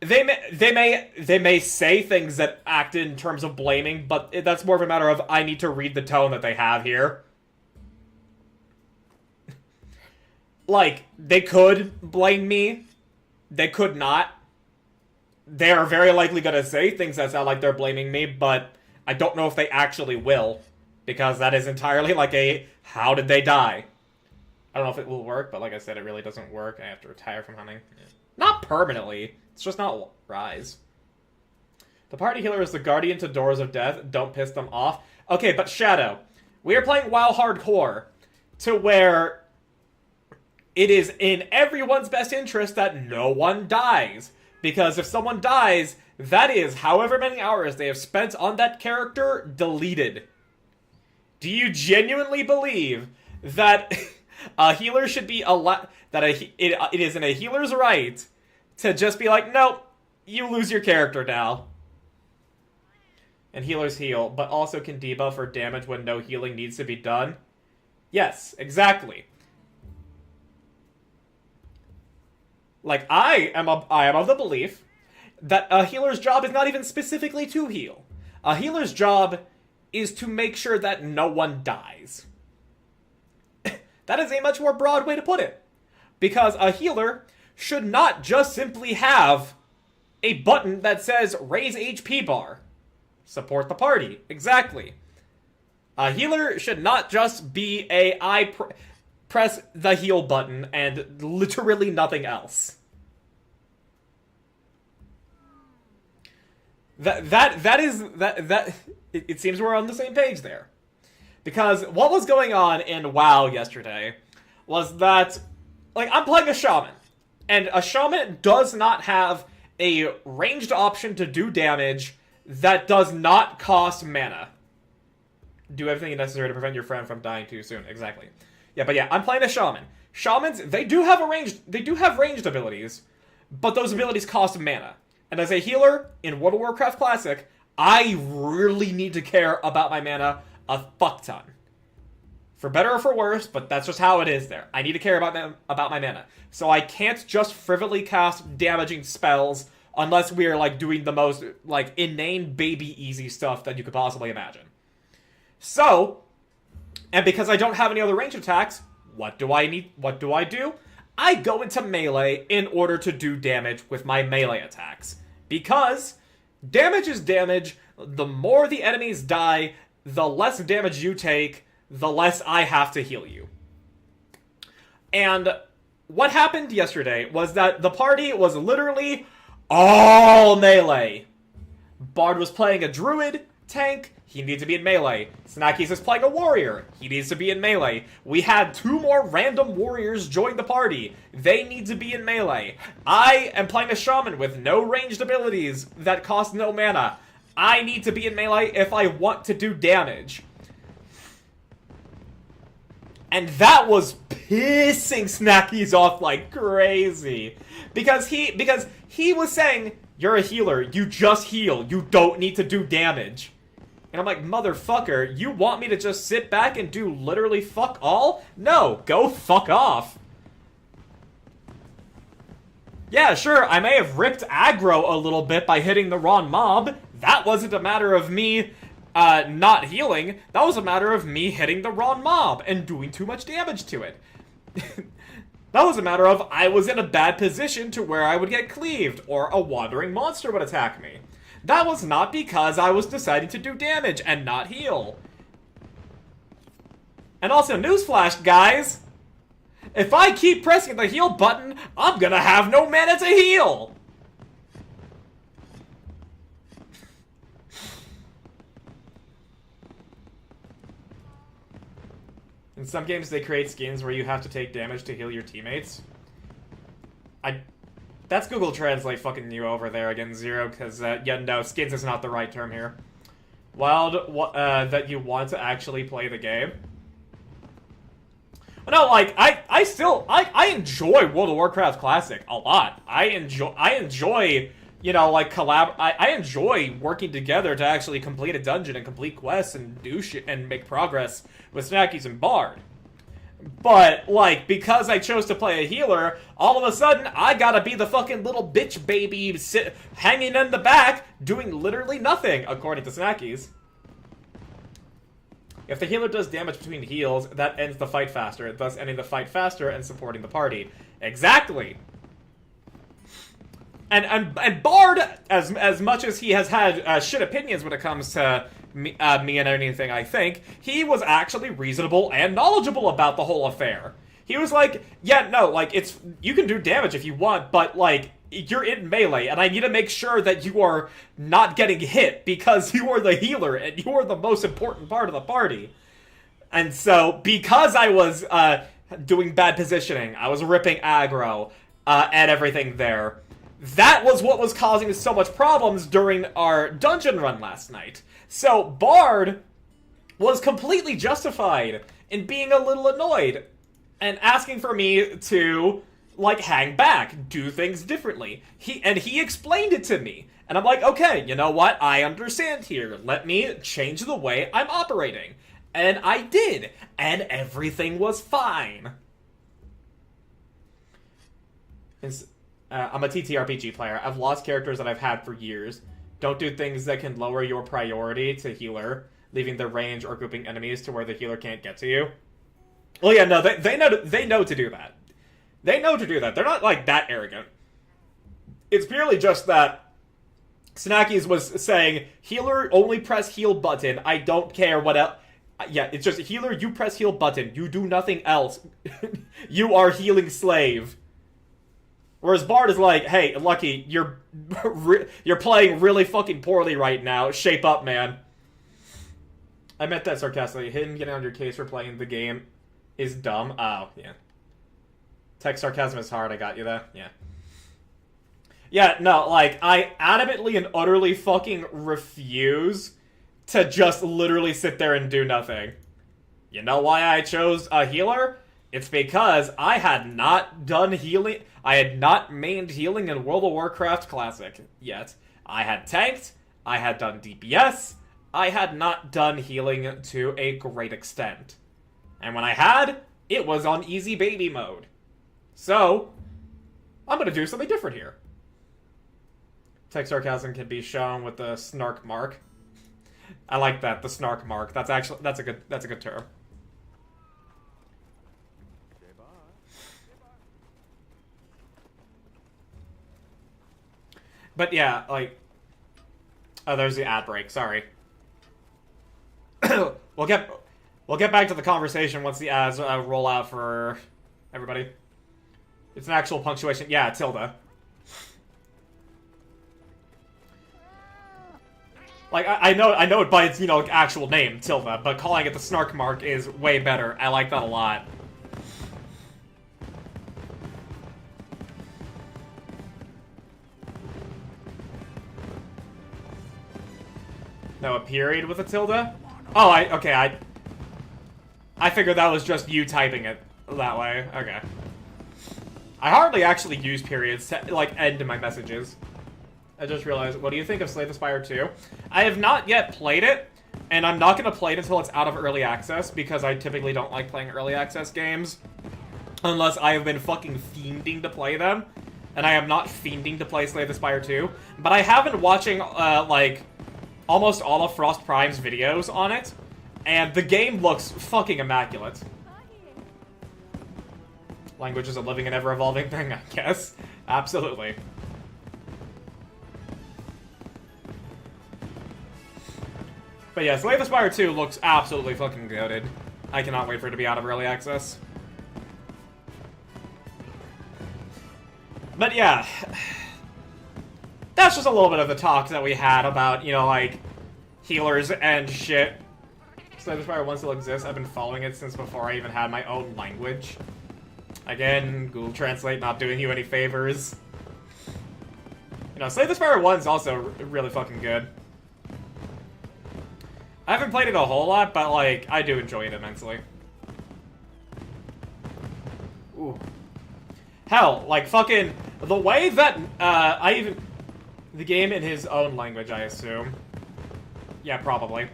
They may say things that act in terms of blaming, but that's more of a matter of I need to read the tone that they have here. Like, they could blame me. They could not. They are very likely going to say things that sound like they're blaming me, but I don't know if they actually will. Because that is entirely like a, how did they die? I don't know if it will work, but like I said, it really doesn't work. I have to retire from hunting. Yeah. Not permanently. It's just not Rise. The party healer is the guardian to Doors of Death. Don't piss them off. Okay, but Shadow. We are playing WoW Hardcore to where it is in everyone's best interest that no one dies. Because if someone dies, that is however many hours they have spent on that character deleted. Do you genuinely believe that a healer should be that it is in a healer's right to just be like, nope, you lose your character now. and healers heal, but also can debuff or damage when no healing needs to be done? Yes, exactly. Like, I am of the belief that a healer's job is not even specifically to heal. A healer's job is to make sure that no one dies. That is a much more broad way to put it. Because a healer should not just simply have a button that says raise HP bar. Support the party. Exactly. A healer should not just be press the heal button and literally nothing else. It seems we're on the same page there. Because what was going on in WoW yesterday was that, like, I'm playing a shaman, and a shaman does not have a ranged option to do damage that does not cost mana. Do everything necessary to prevent your friend from dying too soon. Exactly. Yeah, but yeah, I'm playing a shaman. Shamans, they do have ranged abilities, but those abilities cost mana. And as a healer in World of Warcraft Classic, I really need to care about my mana a fuck ton. For better or for worse, but that's just how it is there. I need to care about my mana. So I can't just frivolous cast damaging spells unless we're, like, doing the most, like, inane baby easy stuff that you could possibly imagine. So, and because I don't have any other ranged attacks, what do I do? I go into melee in order to do damage with my melee attacks. Because damage is damage. The more the enemies die, the less damage you take, the less I have to heal you. And what happened yesterday was that the party was literally all melee. Bard was playing a druid, tank, he needs to be in melee. Snackies is playing a warrior, he needs to be in melee. We had 2 more random warriors join the party, they need to be in melee. I am playing a shaman with no ranged abilities that cost no mana. I need to be in melee if I want to do damage. And that was pissing Snackies off like crazy. Because he was saying, you're a healer, you just heal, you don't need to do damage. And I'm like, motherfucker, you want me to just sit back and do literally fuck all? No, go fuck off. Yeah, sure, I may have ripped aggro a little bit by hitting the wrong mob. That wasn't a matter of me not healing. That was a matter of me hitting the wrong mob and doing too much damage to it. That was a matter of I was in a bad position to where I would get cleaved, or a wandering monster would attack me. That was not because I was deciding to do damage and not heal. And also, newsflash, guys! If I keep pressing the heal button, I'm gonna have no mana to heal! In some games, they create skins where you have to take damage to heal your teammates. That's Google Translate fucking you over there again, Zero, because, yeah, no, skins is not the right term here. Wild, that you want to actually play the game. No, like, I enjoy World of Warcraft Classic a lot. I enjoy, you know, like, I enjoy working together to actually complete a dungeon and complete quests and do shit and make progress with Snackies and Bard. But, like, because I chose to play a healer, all of a sudden, I gotta be the fucking little bitch baby hanging in the back, doing literally nothing, according to Snackies. If the healer does damage between heals, that ends the fight faster, thus ending the fight faster and supporting the party. Exactly! And Bard, as much as he has had shit opinions when it comes to me and anything, I think, he was actually reasonable and knowledgeable about the whole affair. He was like, yeah, no, like, you can do damage if you want, but, like, you're in melee, and I need to make sure that you are not getting hit, because you are the healer, and you are the most important part of the party. And so, because I was, doing bad positioning, I was ripping aggro, and everything there, that was what was causing so much problems during our dungeon run last night. So, Bard was completely justified in being a little annoyed and asking for me to, like, hang back, do things differently. He explained it to me. And I'm like, okay, you know what? I understand here. Let me change the way I'm operating. And I did. And everything was fine. I'm a TTRPG player. I've lost characters that I've had for years. Don't do things that can lower your priority to healer, leaving the range or grouping enemies to where the healer can't get to you. Well, yeah, no, they know to do that. They know to do that. They're not, like, that arrogant. It's purely just that Snackies was saying, healer, only press heal button. I don't care what else. Yeah, it's just, healer, you press heal button. You do nothing else. You are healing slave. Whereas Bard is like, hey, Lucky, you're playing really fucking poorly right now. Shape up, man. I meant that sarcastically. Him getting on your case for playing the game is dumb. Oh, yeah. Tech sarcasm is hard. I got you there. Yeah. Yeah, no, like, I adamantly and utterly fucking refuse to just literally sit there and do nothing. You know why I chose a healer? It's because I had not done healing. I had not mained healing in World of Warcraft Classic yet. I had tanked. I had done DPS. I had not done healing to a great extent. And when I had, it was on easy baby mode. So, I'm gonna do something different here. Tech sarcasm can be shown with the snark mark. I like that, the snark mark. That's a good term. But yeah, like, oh, there's the ad break. Sorry. We'll get back to the conversation once the ads roll out for everybody. It's an actual punctuation. Yeah, tilde. Like, I know it by its, you know, like, actual name, tilde, but calling it the snark mark is way better. I like that a lot. No, a period with a tilde? Oh, I figured that was just you typing it that way. Okay. I hardly actually use periods to, like, end my messages. I just realized, what do you think of Slay the Spire 2? I have not yet played it, and I'm not going to play it until it's out of early access, because I typically don't like playing early access games, unless I have been fucking fiending to play them, and I am not fiending to play Slay the Spire 2, but I have been watching, like, almost all of Frost Prime's videos on it, and the game looks fucking immaculate. Language is a living and ever-evolving thing, I guess. Absolutely. But yeah, Slay the Spire 2 looks absolutely fucking goated. I cannot wait for it to be out of early access. But yeah, that's just a little bit of the talk that we had about, you know, like, healers and shit. Slay the Spire 1 still exists. I've been following it since before I even had my own language. Again, Google Translate not doing you any favors. You know, Slay the Spire 1's also really fucking good. I haven't played it a whole lot, but, like, I do enjoy it immensely. Ooh. Hell, like, fucking, the way that, the game in his own language, I assume. Yeah, probably.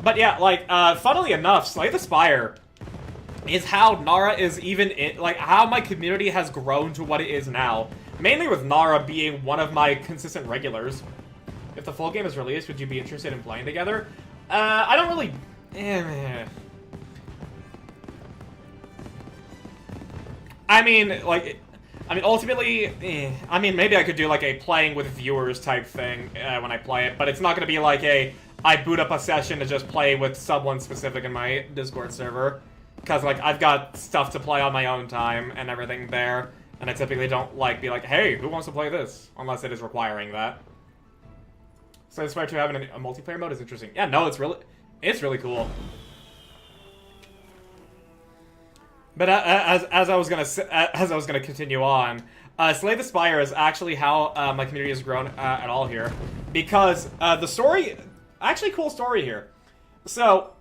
But yeah, like, funnily enough, Slay the Spire is how Nara is even in, like, how my community has grown to what it is now. Mainly with Nara being one of my consistent regulars. If the full game is released, would you be interested in playing together? I don't really... I mean, like... ultimately... I mean, maybe I could do, like, a playing with viewers type thing when I play it, but it's not gonna be like a... I boot up a session to just play with someone specific in my Discord server. Because, like, I've got stuff to play on my own time and everything there, and I typically don't, like, be like, hey, who wants to play this? Unless it is requiring that. So this Spire 2 having a multiplayer mode is interesting. Yeah, no, it's really cool. But as I was gonna continue on, Slay the Spire is actually how my community has grown at all here, because the story, actually cool story here. So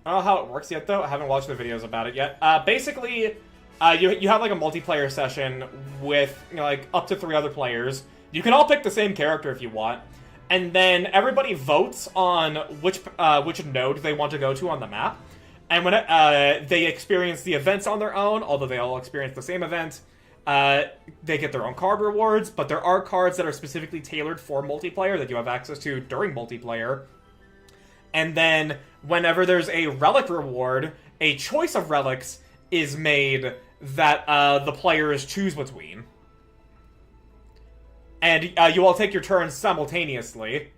I don't know how it works yet though. I haven't watched the videos about it yet. Basically, you have like a multiplayer session with like up to 3 other players. You can all pick the same character if you want, and then everybody votes on which node they want to go to on the map. And when they experience the events on their own, although they all experience the same event, they get their own card rewards. But there are cards that are specifically tailored for multiplayer that you have access to during multiplayer. And then whenever there's a relic reward, a choice of relics is made that the players choose between. And you all take your turns simultaneously.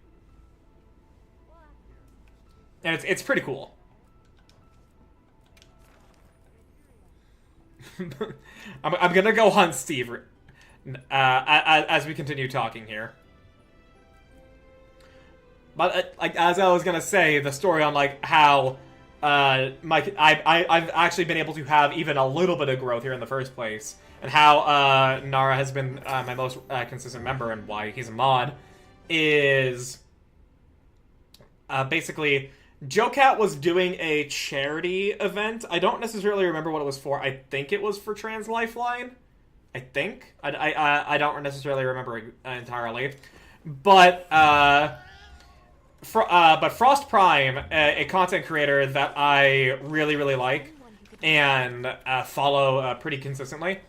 And it's pretty cool. I'm gonna go hunt Steve as we continue talking here. But like as I was gonna say, the story on like how I've actually been able to have even a little bit of growth here in the first place, and how Nara has been my most consistent member and why he's a mod is basically JoeCat was doing a charity event. I don't necessarily remember what it was for. I think it was for Trans Lifeline. I think I don't necessarily remember entirely, but Frost Prime, a content creator that I really, really like and follow pretty consistently,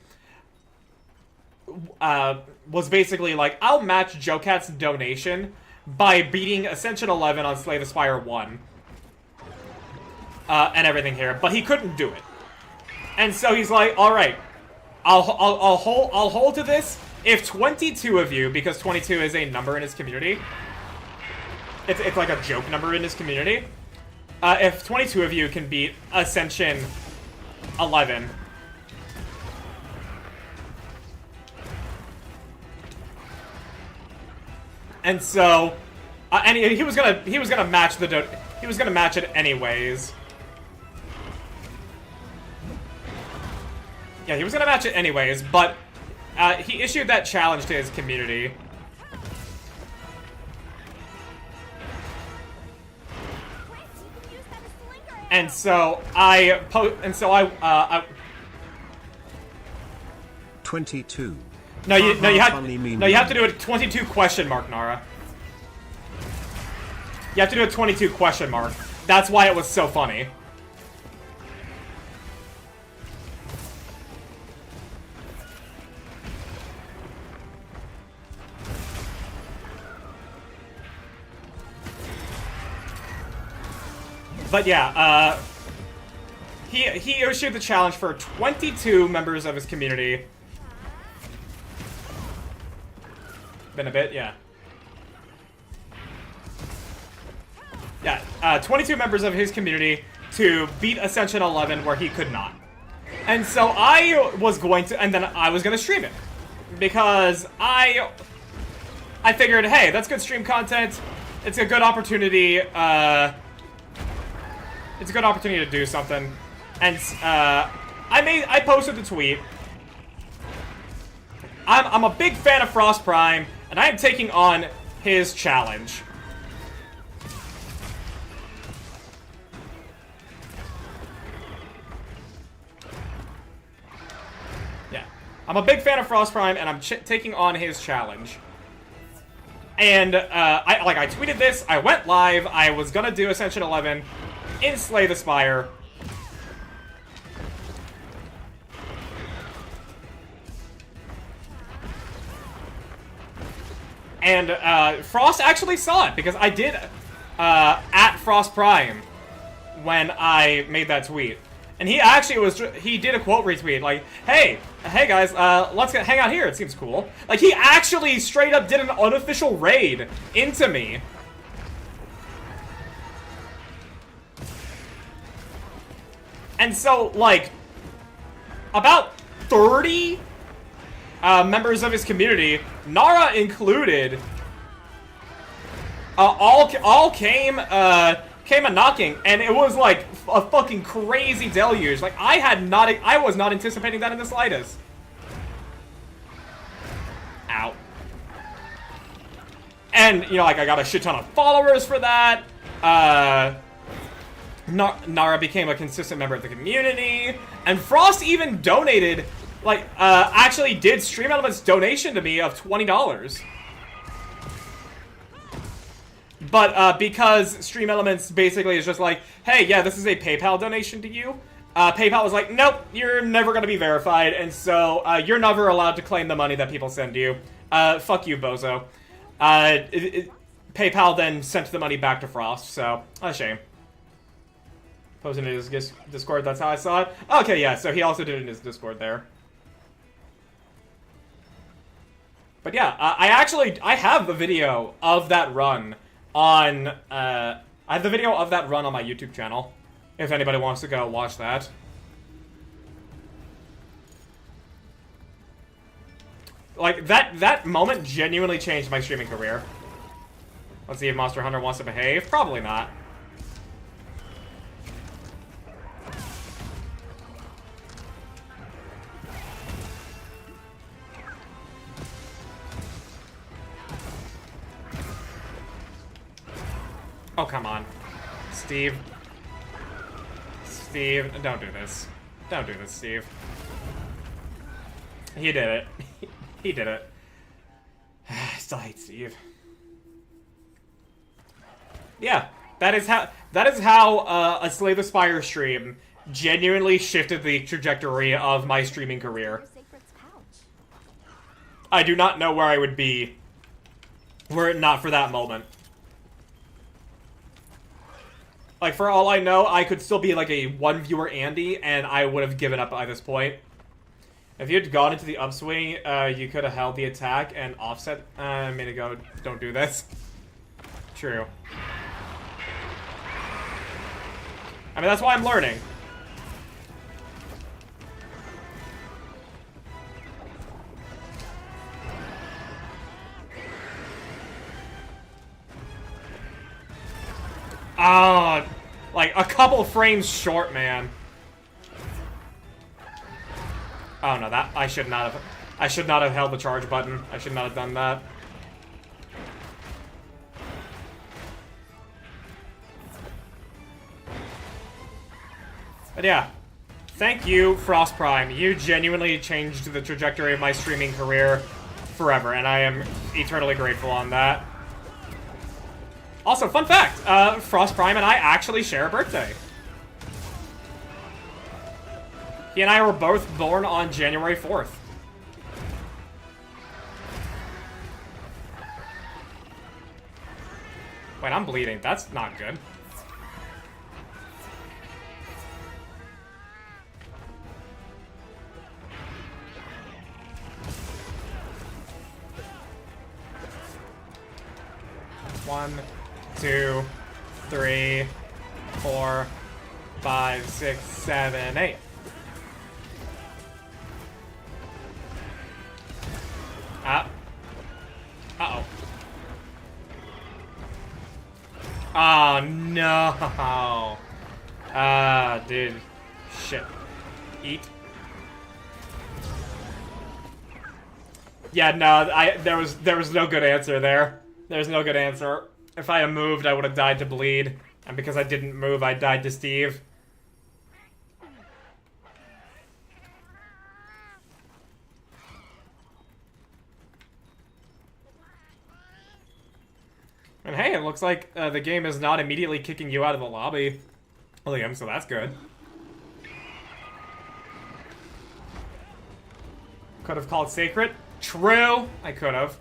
was basically like, I'll match JoeCat's donation by beating Ascension 11 on Slay the Spire 1 and everything here, but he couldn't do it. And so he's like, all right, I'll hold to this if 22 of you, because 22 is a number in his community. It's like a joke number in his community. If 22 of you can beat Ascension 11, and so, and he was gonna match he was gonna match it anyways. Yeah, he was gonna match it anyways, but he issued that challenge to his community. And so I 22. No, you have to do a 22 question mark, Nara. You have to do a 22 question mark. That's why it was so funny. But yeah, he issued the challenge for 22 members of his community. Been a bit, yeah. Yeah, 22 members of his community to beat Ascension 11 where he could not. And so I was going to, and then I was going to stream it. Because I figured, hey, that's good stream content. It's a good opportunity, it's a good opportunity to do something. And I posted the tweet. I'm a big fan of Frost Prime, and I am taking on his challenge. Yeah. I'm a big fan of Frost Prime, and I'm taking on his challenge. And I tweeted this, I went live, I was gonna do Ascension 11 in Slay the Spire. And Frost actually saw it, because I did at Frost Prime when I made that tweet. And he actually he did a quote retweet, like, hey guys, let's hang out here, it seems cool. Like, he actually straight up did an unofficial raid into me. And so, like, about 30 members of his community, Nara included, all came a knocking, and it was like a fucking crazy deluge. Like, I was not anticipating that in the slightest. Ow. And, you know, like, I got a shit ton of followers for that. Nara became a consistent member of the community, and Frost even donated, like, actually did Stream Elements donation to me of $20. But, because Stream Elements basically is just like, hey, yeah, this is a PayPal donation to you, PayPal was like, nope, you're never gonna be verified, and so, you're never allowed to claim the money that people send you. Fuck you, bozo. PayPal then sent the money back to Frost, so, a shame. Posted in his Discord, that's how I saw it. Okay, yeah, so he also did it in his Discord there. But yeah, I have the video of that run on, I have the video of that run on my YouTube channel, if anybody wants to go watch that. Like, that moment genuinely changed my streaming career. Let's see if Monster Hunter wants to behave. Probably not. Oh, come on. Steve. Steve, don't do this. Don't do this, Steve. He did it. He did it. I still hate Steve. Yeah, that is how a Slay the Spire stream genuinely shifted the trajectory of my streaming career. I do not know where I would be were it not for that moment. Like, for all I know, I could still be like a one-viewer Andy, and I would have given up by this point. If you had gone into the upswing, you could have held the attack and offset a minute ago. Don't do this. True. I mean, that's why I'm learning. Ah, like a couple frames short, man. Oh no, that I should not have held the charge button. I should not have done that. But yeah, thank you, Frost Prime. You genuinely changed the trajectory of my streaming career forever, and I am eternally grateful on that. Also, fun fact, Frost Prime and I actually share a birthday. He and I were both born on January 4th. Wait, I'm bleeding. That's not good. One, 2, 3, 4, 5, 6, 7, 8. Uh-oh. Oh, no. Dude. Shit. Eat. Yeah, no, there was no good answer there. There's no good answer. If I had moved, I would have died to bleed. And because I didn't move, I died to Steve. And hey, it looks like the game is not immediately kicking you out of the lobby, Liam, so that's good. Could have called Sacred. True! I could have.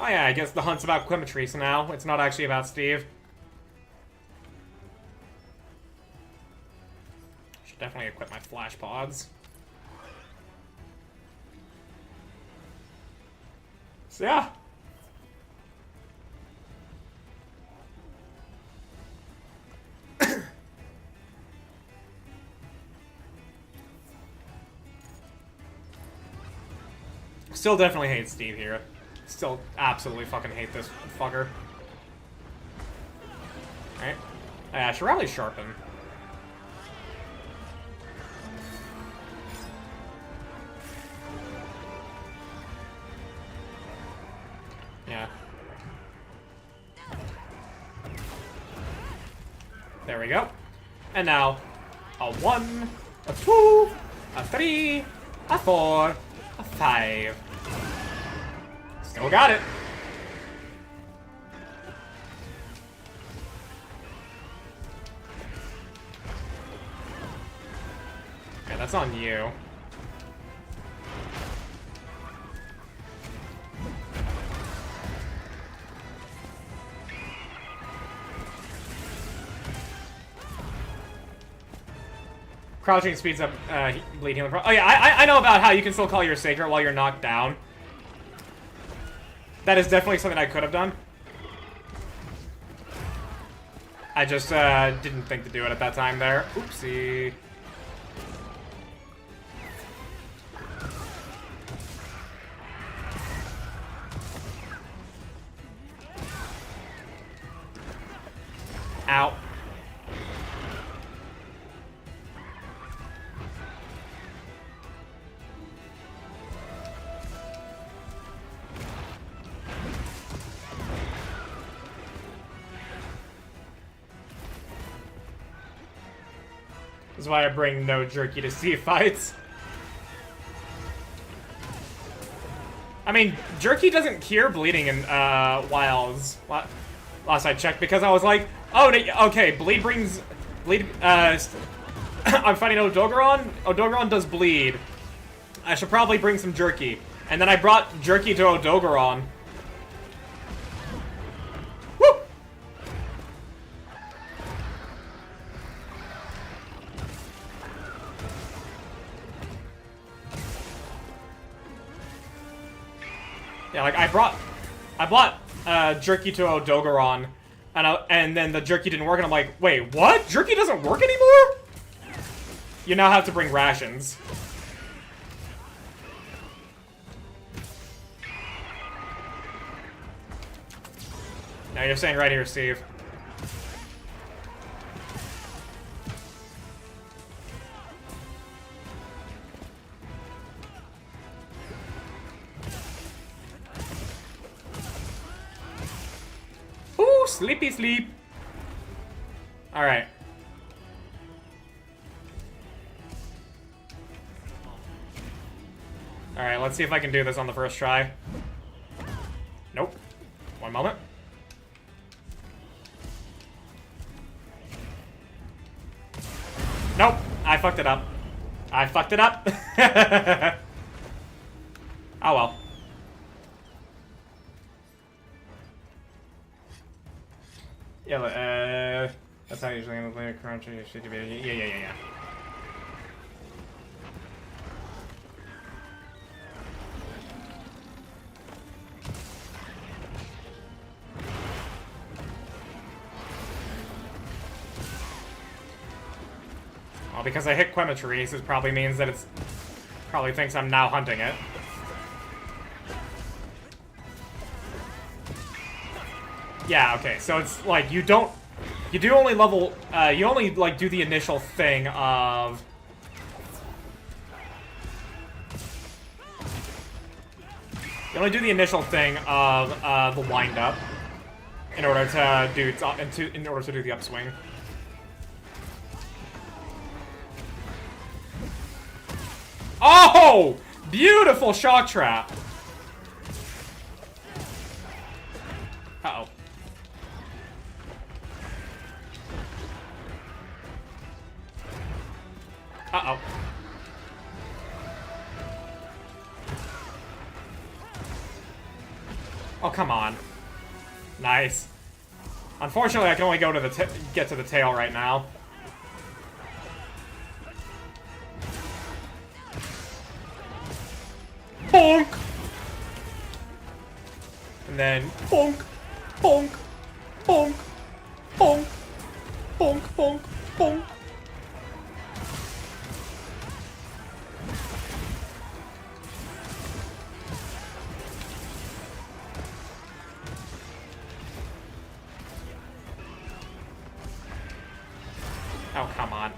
Oh yeah, I guess the hunt's about Quimatrice now. It's not actually about Steve. Should definitely equip my flash pods. So yeah. Still definitely hate Steve here. Still absolutely fucking hate this fucker. Alright. I should probably sharpen. Yeah. There we go. And now, a 1, a 2, a 3, a 4, a 5. Still got it. Okay, that's on you. Crouching speeds up bleed healing. Oh yeah, I know about how you can still call your Sacred while you're knocked down. That is definitely something I could have done. I just didn't think to do it at that time there. Oopsie. Ow. This is why I bring no jerky to sea fights. I mean, jerky doesn't cure bleeding in wilds. Last I checked, because I was like, oh, okay, bleed brings bleed. I'm fighting Odogaron. Odogaron does bleed. I should probably bring some jerky. And then I brought jerky to Odogaron. Woo! Yeah, like I brought jerky to Odogaron, and then the jerky didn't work, and I'm like, wait, what? Jerky doesn't work anymore? You now have to bring rations. Now you're saying right here, Steve. Ooh, sleepy sleep. All right. All right, let's see if I can do this on the first try. Nope. One moment. Nope, I fucked it up. I fucked it up. Oh well. Yeah, that's how usually I'm playing a crunch. Yeah. Well, because I hit Quematrice, this probably means that it's probably thinks I'm now hunting it. Yeah, okay, so it's like you do only level, you only like do the initial thing of the wind up in order to do the upswing. Oh! Beautiful shock trap! Uh-oh. Uh-oh. Oh, come on. Nice. Unfortunately, I can only go to get to the tail right now. Bonk! And then bonk, bonk, bonk, bonk, bonk, bonk, bonk. Oh, come on.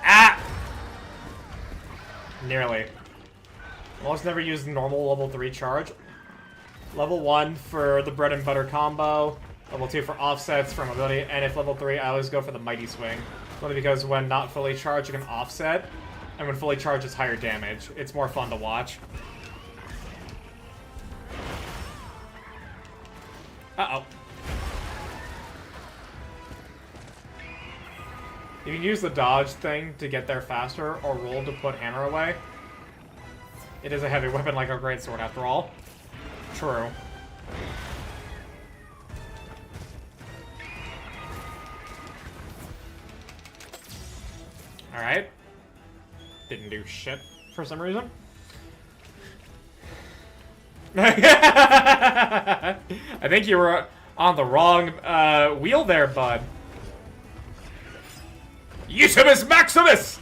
Ah! Nearly. Almost never used normal level 3 charge. Level 1 for the bread and butter combo. Level 2 for offsets from ability. And if level 3, I always go for the mighty swing. Only because when not fully charged, you can offset. And when fully charged, it's higher damage. It's more fun to watch. Uh-oh. You can use the dodge thing to get there faster, or roll to put hammer away. It is a heavy weapon like a greatsword after all. True. Alright. Didn't do shit for some reason. I think you were on the wrong wheel there, bud. Utimus Maximus!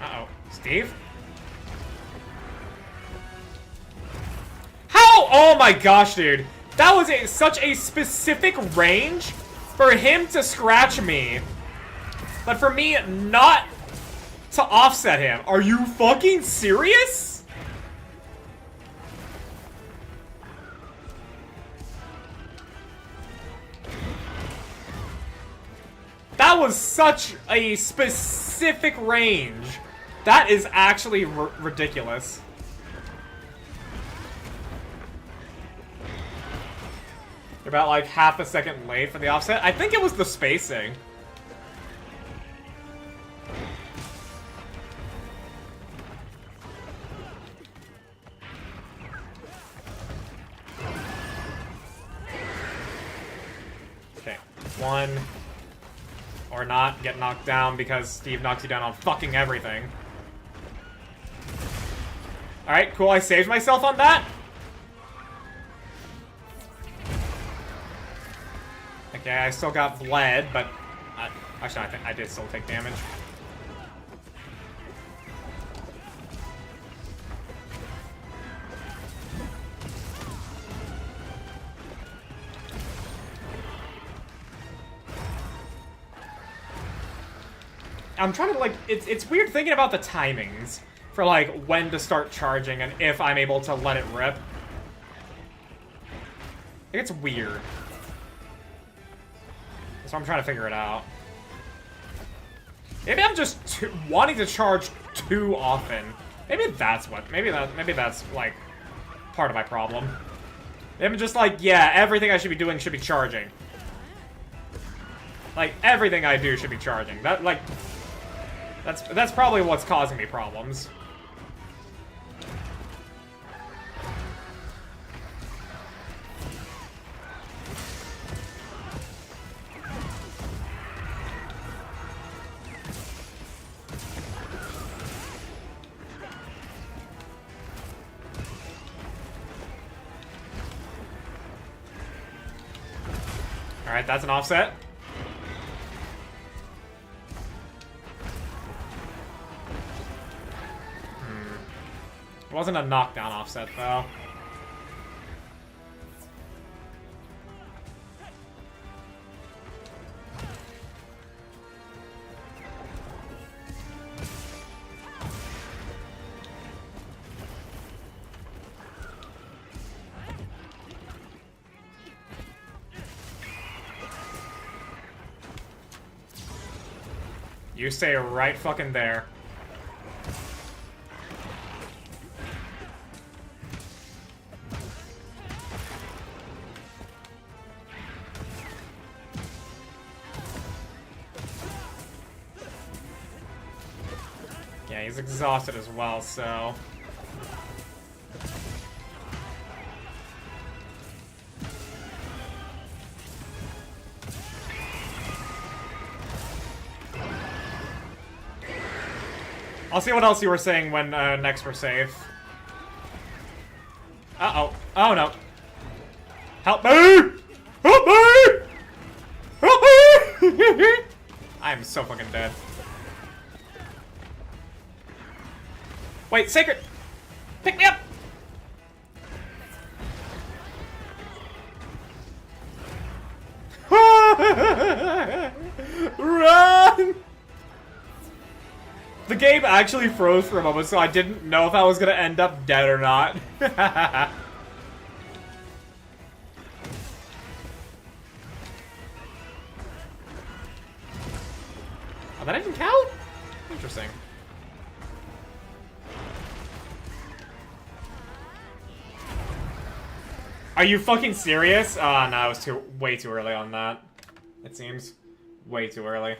Uh-oh. Steve? How? Oh my gosh, dude. That was such a specific range for him to scratch me. But for me not to offset him. Are you fucking serious? That was such a specific range. That is actually ridiculous. You're about like half a second late for the offset. I think it was the spacing. Okay, one. Or not get knocked down because Steve knocks you down on fucking everything. Alright, cool. I saved myself on that. Okay, I still got bled, but... actually, I think I did still take damage. I'm trying to, like, it's weird thinking about the timings for, like, when to start charging and if I'm able to let it rip. I think it's weird. So I'm trying to figure it out. Maybe I'm just wanting to charge too often. Maybe that's what, maybe that's, like, part of my problem. Maybe I'm just like, yeah, everything I should be doing should be charging. Like, everything I do should be charging. That, like... That's probably what's causing me problems. Alright, that's an offset. It wasn't a knockdown offset, though. You stay right fucking there. Yeah, he's exhausted as well, so... I'll see what else you were saying when next we're safe. Uh-oh. Oh, no. Help me! Help me! Help me! I am so fucking dead. Wait, Sacred! Pick me up! Run! The game actually froze for a moment, so I didn't know if I was gonna end up dead or not. Oh, that didn't count? Interesting. Are you fucking serious? Oh, no, I was way too early on that. It seems. Way too early.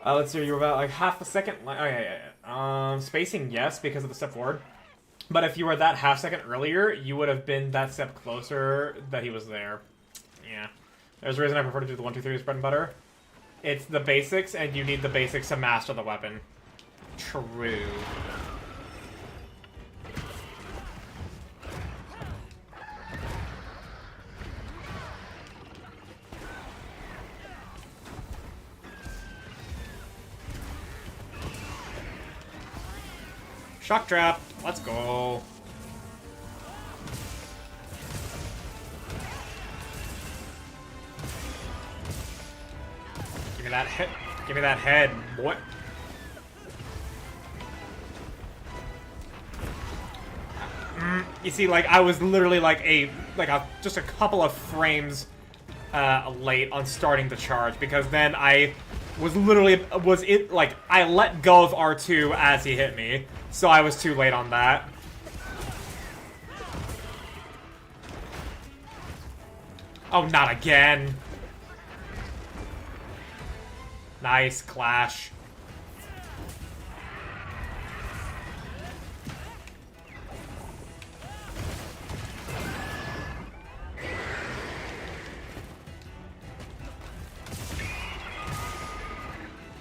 Let's see, you were about like half a second. Oh, yeah. Spacing, yes, because of the step forward. But if you were that half second earlier, you would have been that step closer that he was there. Yeah. There's a reason I prefer to do the 1, 2, 3 bread and butter. It's the basics, and you need the basics to master the weapon. True. Shock trap. Let's go. Give me that head. Give me that head. What? You see, like, I was literally like just a couple of frames late on starting the charge, because then I was literally I let go of R2 as he hit me, so I was too late on that. Oh, not again. Nice clash.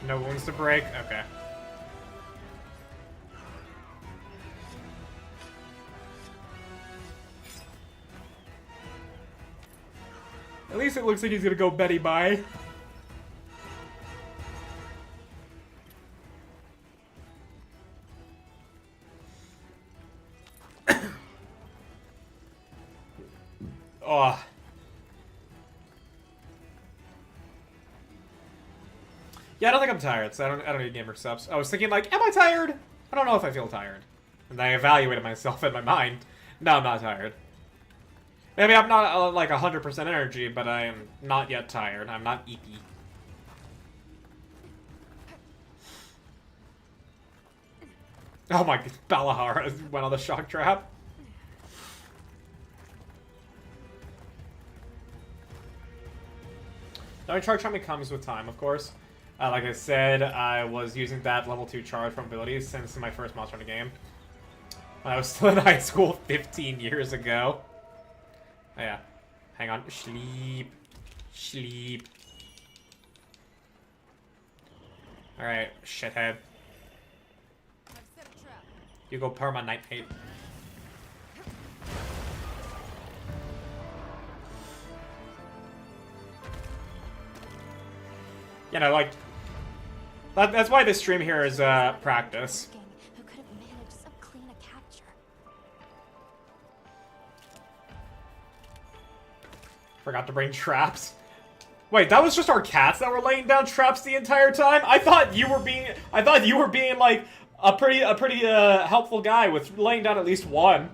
No wounds to break? Okay. At least it looks like he's gonna go Betty bye. Oh. Yeah, I don't think I'm tired, so I don't need gamer subs. I was thinking, like, am I tired? I don't know if I feel tired. And I evaluated myself in my mind. No, I'm not tired. Maybe I'm not, like, 100% energy, but I am not yet tired. I'm not EP. Oh my god, Balahar went on the shock trap. The charge timing comes with time, of course. Like I said, I was using that level 2 charge from abilities since my first Monster Hunter game. When I was still in high school 15 years ago. Oh yeah. Hang on. Sleep. Sleep. Alright, shithead. You go perma night mate. You know, like, that's why this stream here is practice. Who could have managed so clean a capture? Forgot to bring traps. Wait, that was just our cats that were laying down traps the entire time? I thought you were being like a pretty helpful guy with laying down at least one.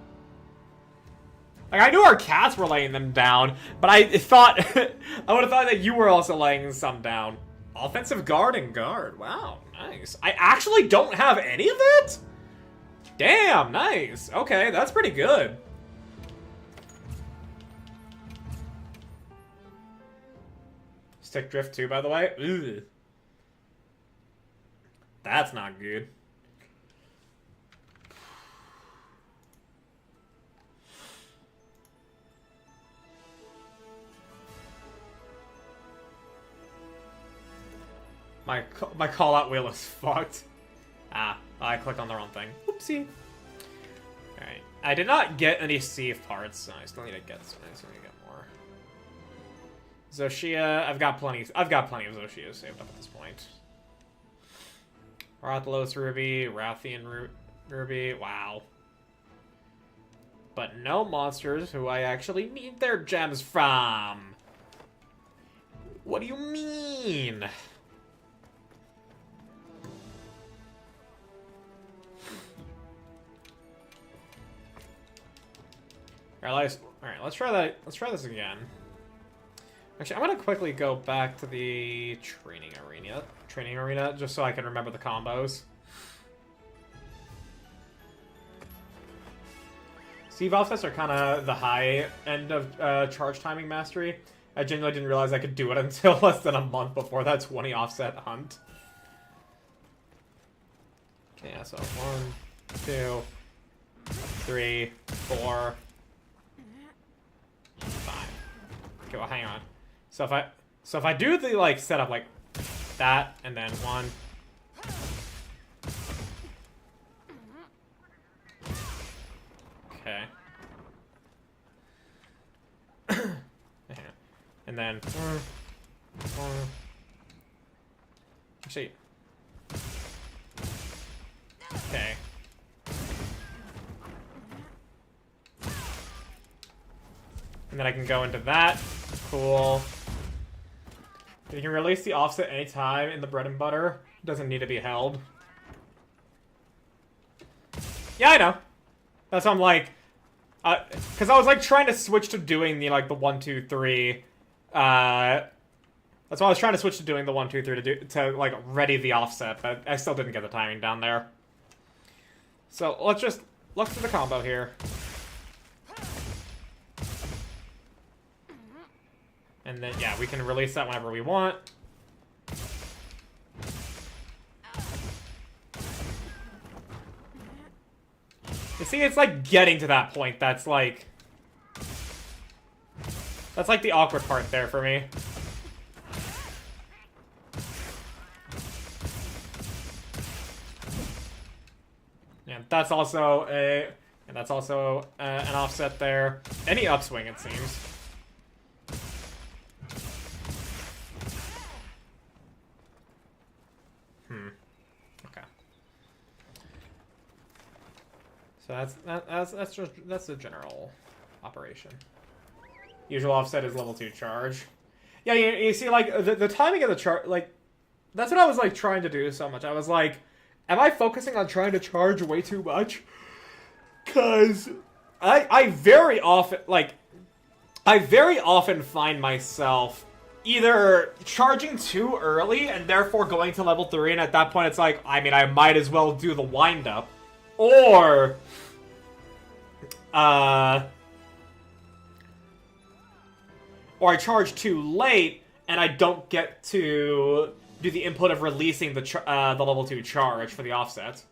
Like, I knew our cats were laying them down, but I thought I would have thought that you were also laying some down. Offensive guard and guard. Wow, nice. I actually don't have any of it? Damn, nice. Okay, that's pretty good. Stick drift too, by the way. Ugh. That's not good. My call-out wheel is fucked. Ah, I clicked on the wrong thing. Oopsie. Alright. I did not get any Steve parts, so I still need to get some. I still need to get more. Zoshia, I've got plenty of Zoshia saved up at this point. Rathalos Ruby, Rathian Ruby, wow. But no monsters who I actually need their gems from. What do you mean? Let's try that. Let's try this again. Actually, I'm gonna quickly go back to the training arena, just so I can remember the combos. Steve offsets are kind of the high end of charge timing mastery. I genuinely didn't realize I could do it until less than a month before that 20 offset hunt. Yeah, so 1, 2, 3, 4, 5. Okay, well, hang on. So if I do the like setup like that and then 1. Okay. And then actually. Okay. And then I can go into that. Cool. You can release the offset anytime in the bread and butter. Doesn't need to be held. Yeah, I know. That's why I'm like, because I was like trying to switch to doing the like the 1, 2, 3. That's why I was trying to switch to doing the 1, 2, 3 to like ready the offset, but I still didn't get the timing down there. So let's just look for the combo here. And then, yeah, we can release that whenever we want. You see, it's like getting to that point that's like the awkward part there for me. And that's also an offset there. Any upswing, it seems. Okay. So that's the general operation. Usual offset is level 2 charge. Yeah, you see, like the timing of the charge, like that's what I was like trying to do so much. I was like, am I focusing on trying to charge way too much? Cause I very often find myself either charging too early and therefore going to level 3, and at that point it's like, I mean, I might as well do the wind-up. Or I charge too late and I don't get to do the input of releasing the level 2 charge for the offset.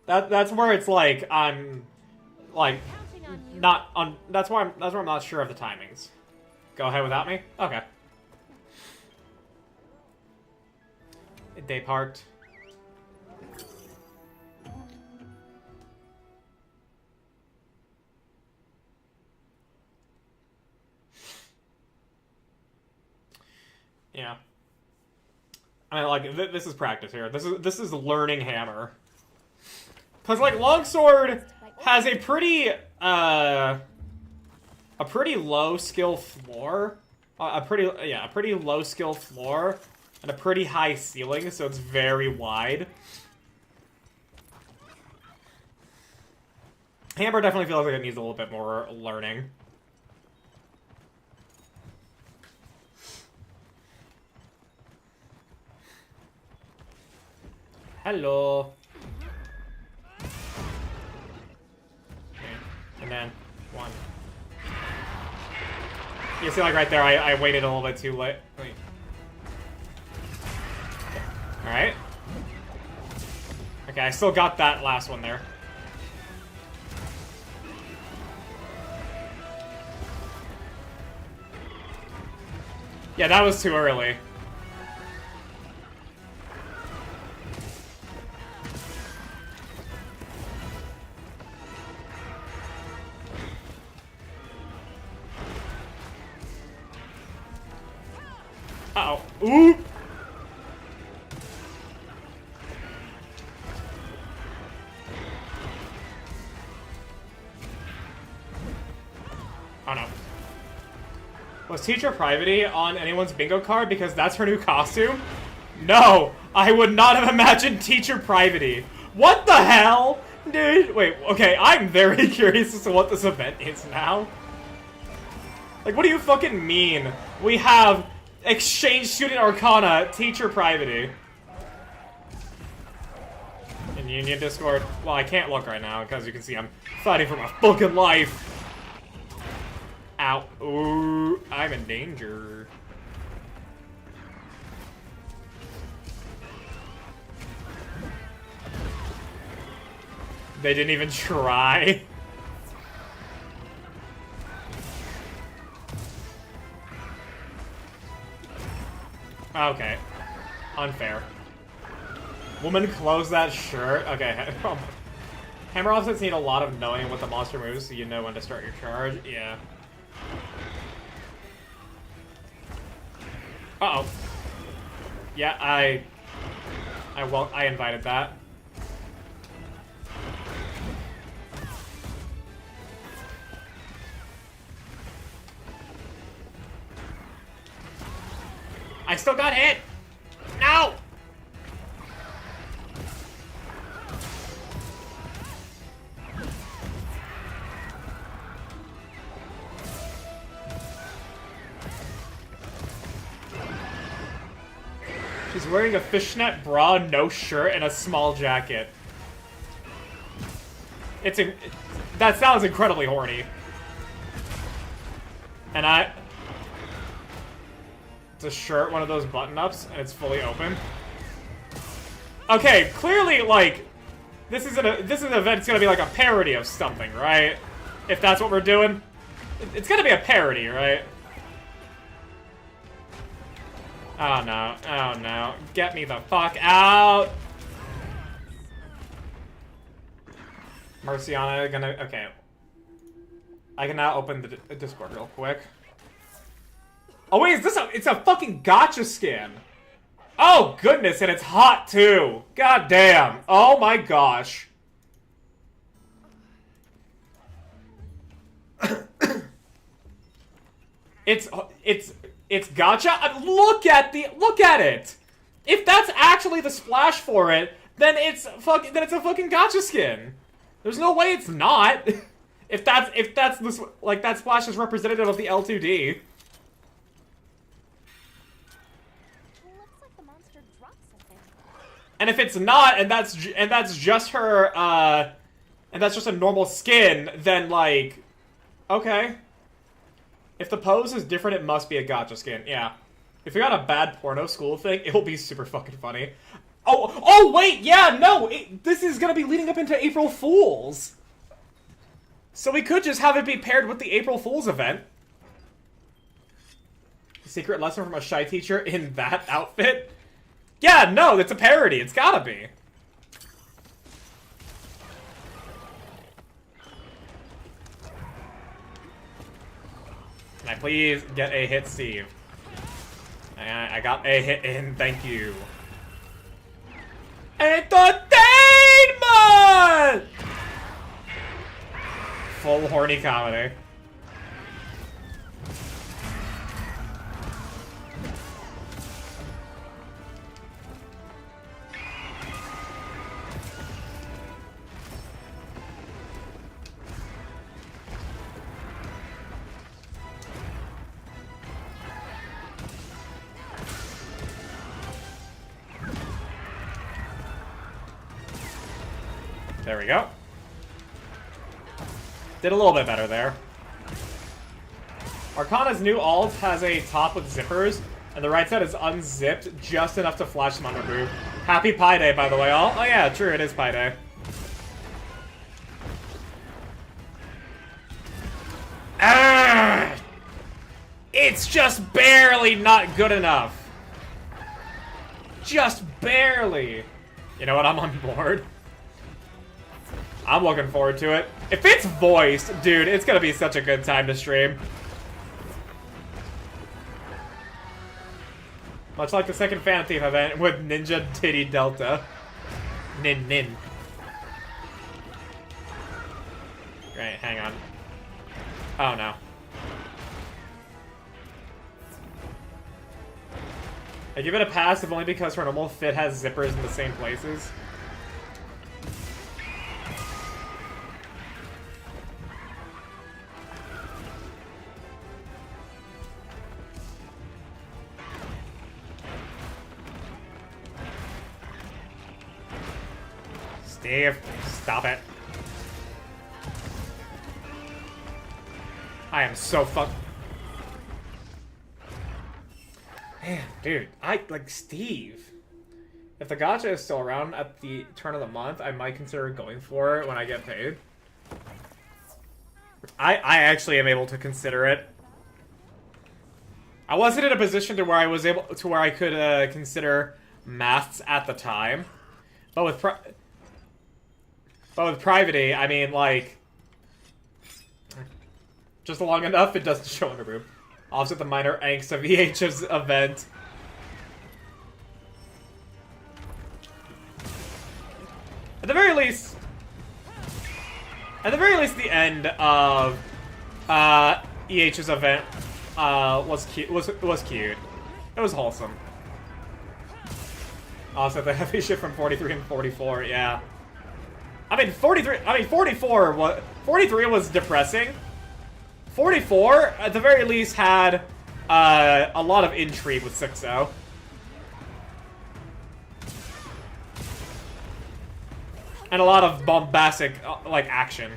That's where it's like I'm like not on. That's where I'm not sure of the timings. Go ahead without me. Okay. Day part. Yeah. I mean, like this is practice here. This is learning hammer. Cause like longsword has a pretty low skill floor, a pretty low skill floor, and a pretty high ceiling, so it's very wide. Hammer definitely feels like it needs a little bit more learning. Hello. And then 1. You see, like right there, I waited a little bit too late. Wait. Alright. Okay, I still got that last one there. Yeah, that was too early. Uh-oh. Ooh! Oh no. Was Teacher Private on anyone's bingo card because that's her new costume? No, I would not have imagined Teacher Private. What the hell? Dude, wait, okay, I'm very curious as to what this event is now. Like, what do you fucking mean? We have Exchange Student Arcana, Teacher Private. In Union Discord? Well, I can't look right now, because you can see I'm fighting for my fucking life. Ow. Ooh, I'm in danger. They didn't even try. Okay. Unfair. Woman, close that shirt. Okay. Hammer offsets need a lot of knowing what the monster moves so you know when to start your charge. Yeah. Uh-oh. Yeah, I invited that. I still got hit! No! She's wearing a fishnet bra, no shirt, and a small jacket. That sounds incredibly horny. And it's a shirt, one of those button-ups, and it's fully open. Okay, clearly, like, this is an event that's gonna be like a parody of something, right? If that's what we're doing. It's gonna be a parody, right? Oh no, oh no. Get me the fuck out! Marciana gonna, okay. I can now open the Discord real quick. Oh wait, is this it's a fucking gacha skin! Oh goodness, and it's hot too! God damn! Oh my gosh. It's gacha? Look at it! If that's actually the splash for it, then it's a fucking gacha skin. There's no way it's not. if that's this, like, that splash is representative of the L2D. And if it's not, and that's just her, and that's just a normal skin, then, like, okay. If the pose is different, it must be a gacha skin, yeah. If you got a bad porno school thing, it'll be super fucking funny. Oh wait, yeah, no, this is gonna be leading up into April Fools. So we could just have it be paired with the April Fools event. Secret lesson from a shy teacher in that outfit? Yeah, no, it's a parody. It's gotta be. Can I please get a hit, Steve? I got a hit in, thank you. Entertainment! Full horny comedy. There we go. Did a little bit better there. Arcana's new alt has a top with zippers, and the right side is unzipped just enough to flash them under boob. Happy Pi Day, by the way. Oh yeah, true, it is Pi Day. Ah! It's just barely not good enough. Just barely. You know what? I'm on board. I'm looking forward to it. If it's voiced, dude, it's gonna be such a good time to stream. Much like the second Fan Thief event with Ninja Titty Delta. Nin. Right, hang on. Oh no. I give it a pass if only because her normal fit has zippers in the same places. Steve, stop it. I am so fucked. Man, dude, Steve. If the gacha is still around at the turn of the month, I might consider going for it when I get paid. I actually am able to consider it. I wasn't in a position to where I was able to where I could consider maths at the time, but with Privity, I mean, like, just long enough it doesn't show in the room. Offset the minor angst of EH's event. At the very least, the end of EH's event was cute. Was cute. It was wholesome. Offset the heavy shit from 43 and 44. Yeah. I mean 44 was 43 was depressing. 44 at the very least had a lot of intrigue with 6-0. And a lot of bombastic, like, action.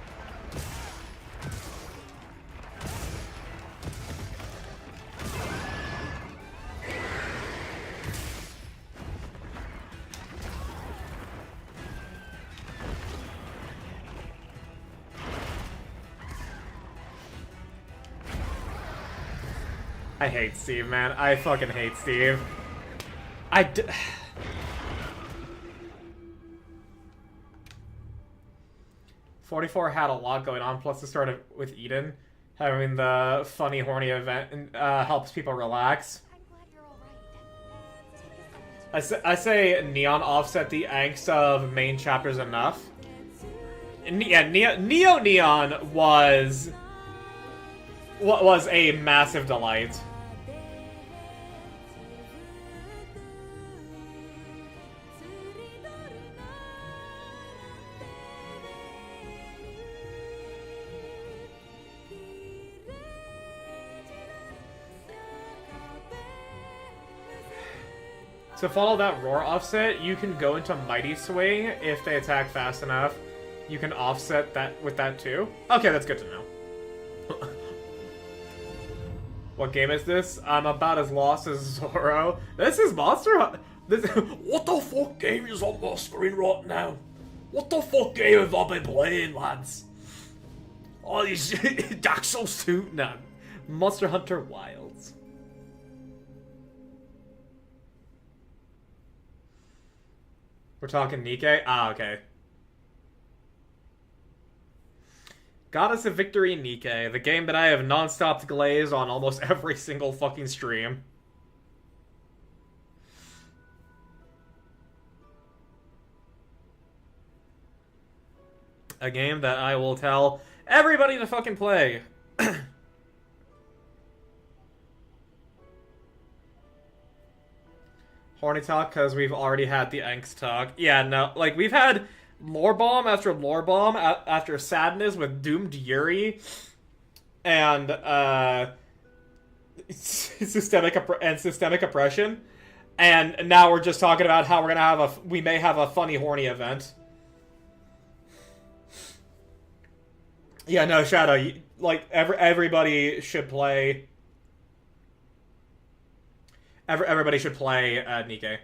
I hate Steve, man. I fucking hate Steve. 44 had a lot going on, plus the start of, with Eden. Having the funny, horny event helps people relax. I'm glad you're alright. I say Neon offset the angst of main chapters enough. Yeah, Neo Neon was a massive delight. To follow that roar offset, you can go into Mighty Swing if they attack fast enough. You can offset that with that too. Okay, that's good to know. What game is this? I'm about as lost as Zoro. This is Monster Hunter. What the fuck game is on my screen right now? What the fuck game have I been playing, lads? Oh, these Dark Souls 2? No. Monster Hunter Wilds. We're talking Nikke? Ah, okay. Goddess of Victory Nikke, the game that I have non-stop glaze on almost every single fucking stream. A game that I will tell everybody to fucking play. Horny talk, because we've already had the angst talk. Yeah, no, like, we've had lore bomb after lore bomb after sadness with doomed Yuri and systemic oppression, and now we're just talking about how we may have a funny horny event. Yeah, no, Shadow, like, everybody should play. Everybody should play Nikke.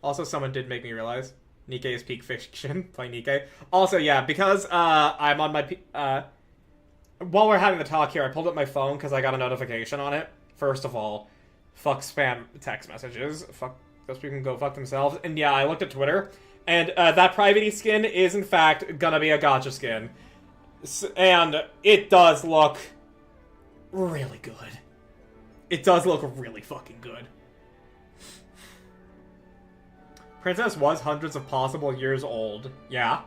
Also, someone did make me realize Nikke is peak fiction. Play Nikke. Also, yeah, because I'm on my while we're having the talk here, I pulled up my phone because I got a notification on it. First of all, fuck spam text messages. Fuck, those people can go fuck themselves. And yeah, I looked at Twitter, and that Privity skin is in fact gonna be a gacha skin, and it does look really good. It does look really fucking good. Princess was hundreds of possible years old. Yeah.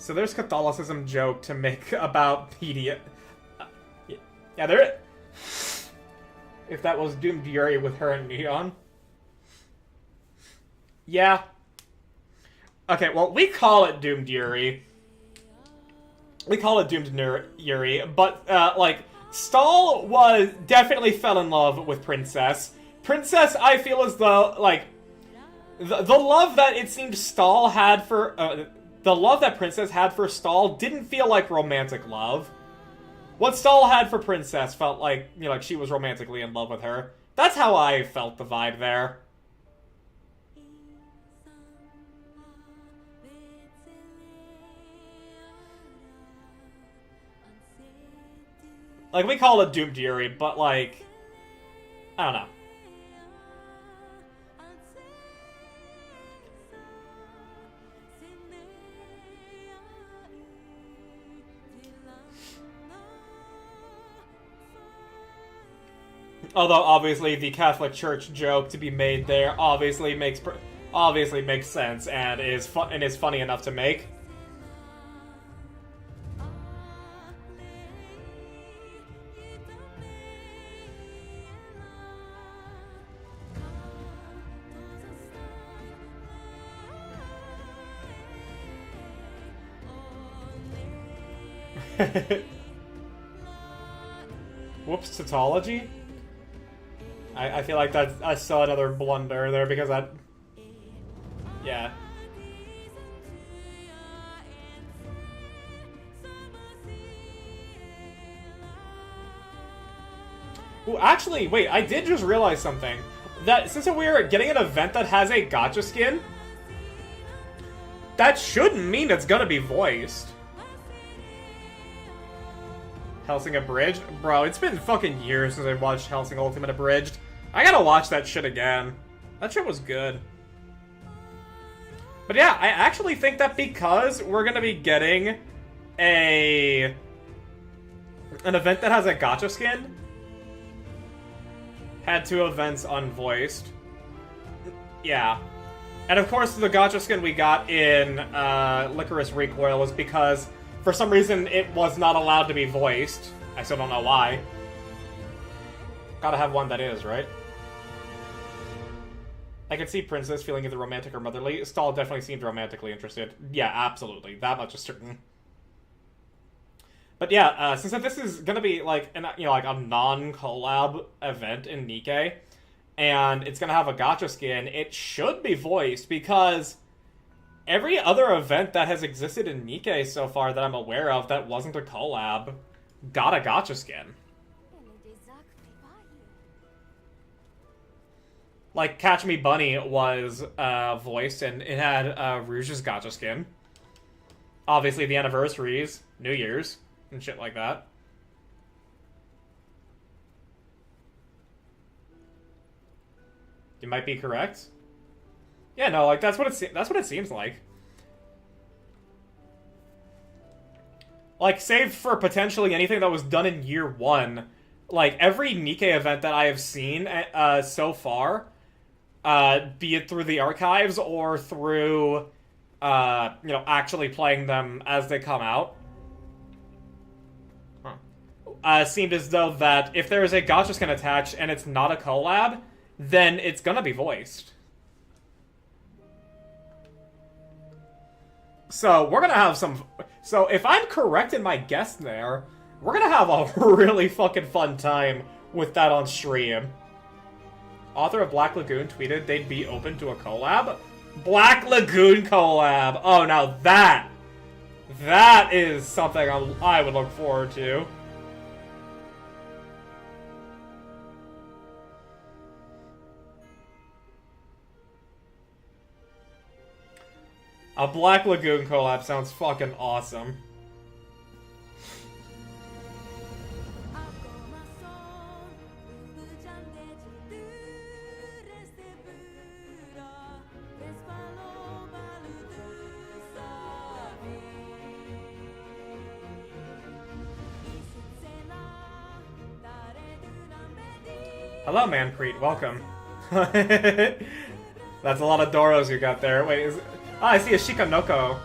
So there's Catholicism joke to make about pedia. Yeah, there. If that was Doomed Yuri with her and Neon. Yeah. Okay, well, we call it Doomed Yuri. We call it Doomed Yuri, but, like, Stahl definitely fell in love with Princess. Princess, I feel as though, like, the love that it seemed Stahl had for, the love that Princess had for Stahl didn't feel like romantic love. What Stahl had for Princess felt like, you know, like she was romantically in love with her. That's how I felt the vibe there. Like, we call it Doomed Yuri, but, like, I don't know. Although, obviously, the Catholic Church joke to be made there obviously makes sense and is funny enough to make. Whoops, tautology? I feel like I saw another blunder there because I... Yeah. Ooh, actually, wait, I did just realize something. That since we're getting an event that has a gacha skin, that shouldn't mean it's gonna be voiced. Hellsing Abridged? Bro, it's been fucking years since I watched Hellsing Ultimate Abridged. I gotta watch that shit again. That shit was good. But yeah, I actually think that because we're gonna be getting an event that has a gacha skin, had 2 events unvoiced. Yeah. And of course, the gacha skin we got in Licorice Recoil was because for some reason, it was not allowed to be voiced. I still don't know why. Gotta have one that is, right? I could see Princess feeling either romantic or motherly. Stahl definitely seemed romantically interested. Yeah, absolutely. That much is certain. But yeah, since this is gonna be like like a non-collab event in Nikkei, and it's gonna have a gacha skin, it should be voiced because every other event that has existed in Nikkei so far that I'm aware of that wasn't a collab got a gacha skin. Like, Catch Me Bunny was voiced, and it had Rouge's gacha skin. Obviously, the anniversaries, New Year's, and shit like that. You might be correct. Yeah, no, like, that's what it seems like. Like, save for potentially anything that was done in year 1, like, every Nikkei event that I have seen so far, be it through the archives or through, actually playing them as they come out, seemed as though that if there is a gacha skin attached and it's not a collab, then it's gonna be voiced. So, we're gonna have some... So, if I'm correct in my guess there, we're gonna have a really fucking fun time with that on stream. Author of Black Lagoon tweeted they'd be open to a collab. Black Lagoon collab! Oh, now that is something I would look forward to. A Black Lagoon collab sounds fucking awesome. Hello, Mancrete. Welcome. That's a lot of Doros you got there. Wait, I see a Shikanoko.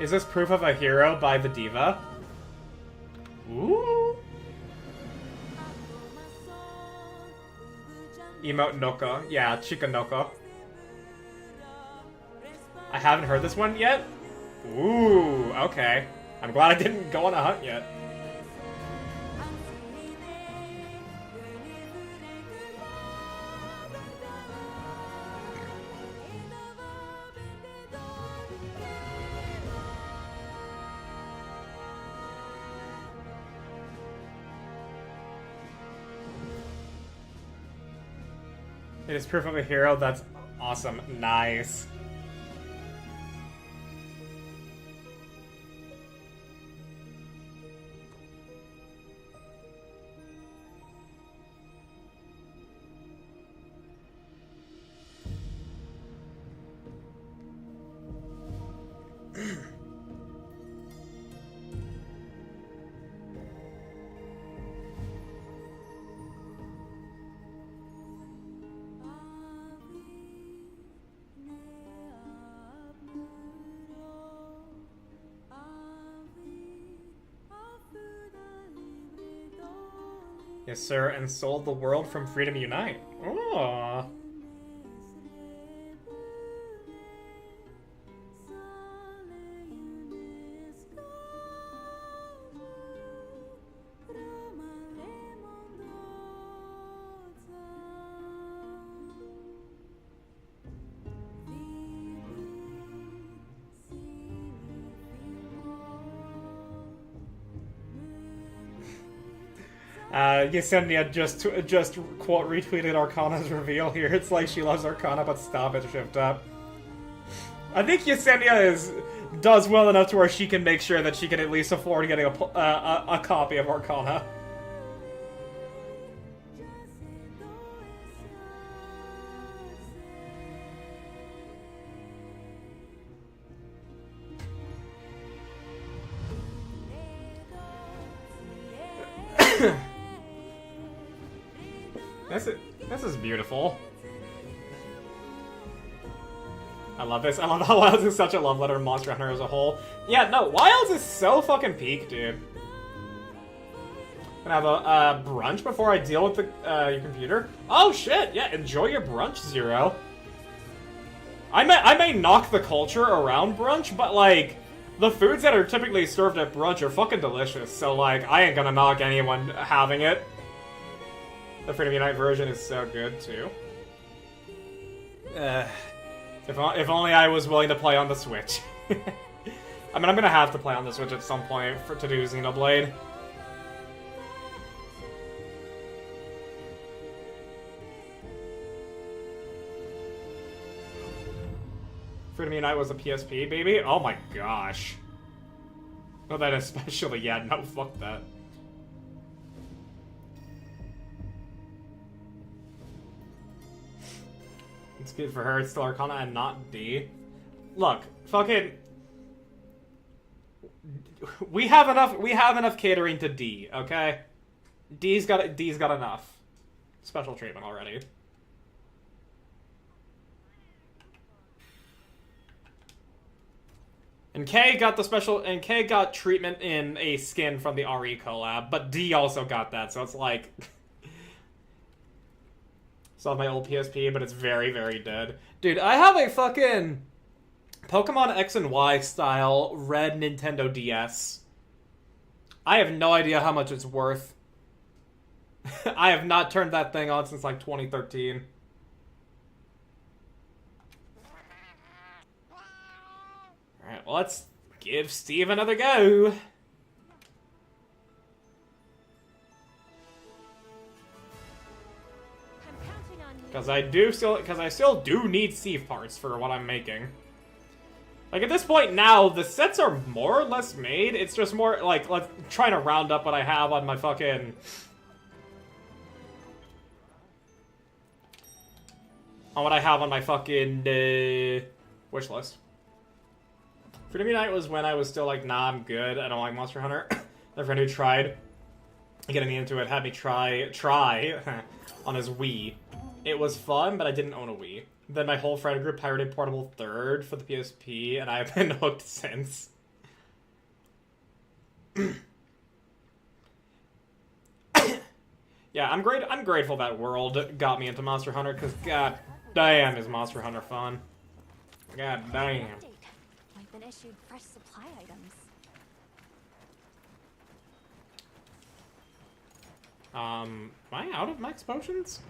Is this proof of a hero by the diva? Ooh. Emote Noko. Yeah, Chica Noko. I haven't heard this one yet? Ooh, okay. I'm glad I didn't go on a hunt yet. It is proof of a hero. That's awesome. Nice. Yes, sir, and sold the world from Freedom Unite. Oh. Yesenia just quote retweeted Arcana's reveal here. It's like she loves Arcana, but stop it, shift up. I think Yesenia does well enough to where she can make sure that she can at least afford getting a copy of Arcana. This is beautiful. I love this. I love how Wilds is such a love letter to Monster Hunter as a whole. Yeah, no, Wilds is so fucking peak, dude. Gonna have a brunch before I deal with your computer. Oh shit! Yeah, enjoy your brunch, Zero. I may knock the culture around brunch, but like the foods that are typically served at brunch are fucking delicious. So like, I ain't gonna knock anyone having it. The Freedom Unite version is so good, too. If only I was willing to play on the Switch. I mean, I'm gonna have to play on the Switch at some point to do Xenoblade. Freedom Unite was a PSP, baby? Oh my gosh. Oh, that especially, yeah, no, fuck that. It's good for her, it's still Arcana and not D. Look, fucking... We have enough catering to D, okay? D's got enough special treatment already. And K got treatment in a skin from the RE collab, but D also got that, so it's like... Still my old PSP, but it's very, very dead. Dude, I have a fucking Pokemon X and Y style red Nintendo DS. I have no idea how much it's worth. I have not turned that thing on since like 2013. Alright, well, let's give Steve another go. Because I still do need Steve parts for what I'm making. Like, at this point now, the sets are more or less made. It's just more, like, trying to round up what I have on my fucking... On what I have on my fucking, wish list. Freedom Unite was when I was still like, nah, I'm good. I don't like Monster Hunter. The friend who tried getting me into it had me try on his Wii. It was fun, but I didn't own a Wii. Then my whole friend group pirated Portable 3rd for the PSP, and I've been hooked since. Yeah, I'm grateful that World got me into Monster Hunter, because god damn is Monster Hunter fun. God damn. Update. I've been issued fresh supply items. Am I out of max potions?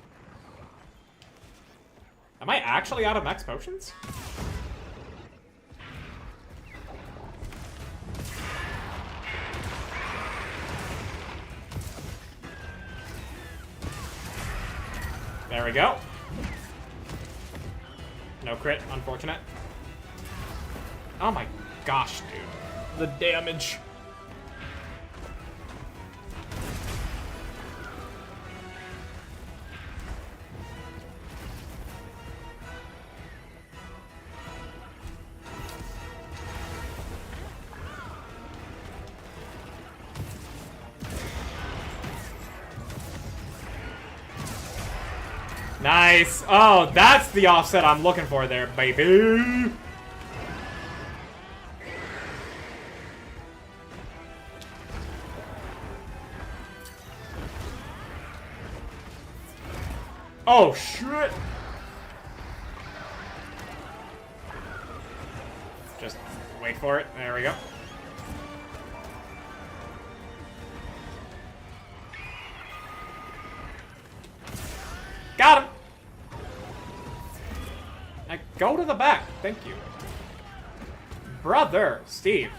Am I actually out of max potions? There we go. No crit, unfortunate. Oh my gosh, dude. The damage. Nice. Oh, that's the offset I'm looking for there, baby. Oh, shit. Just wait for it. There we go. Got him. Now go to the back. Thank you. Brother, Steve.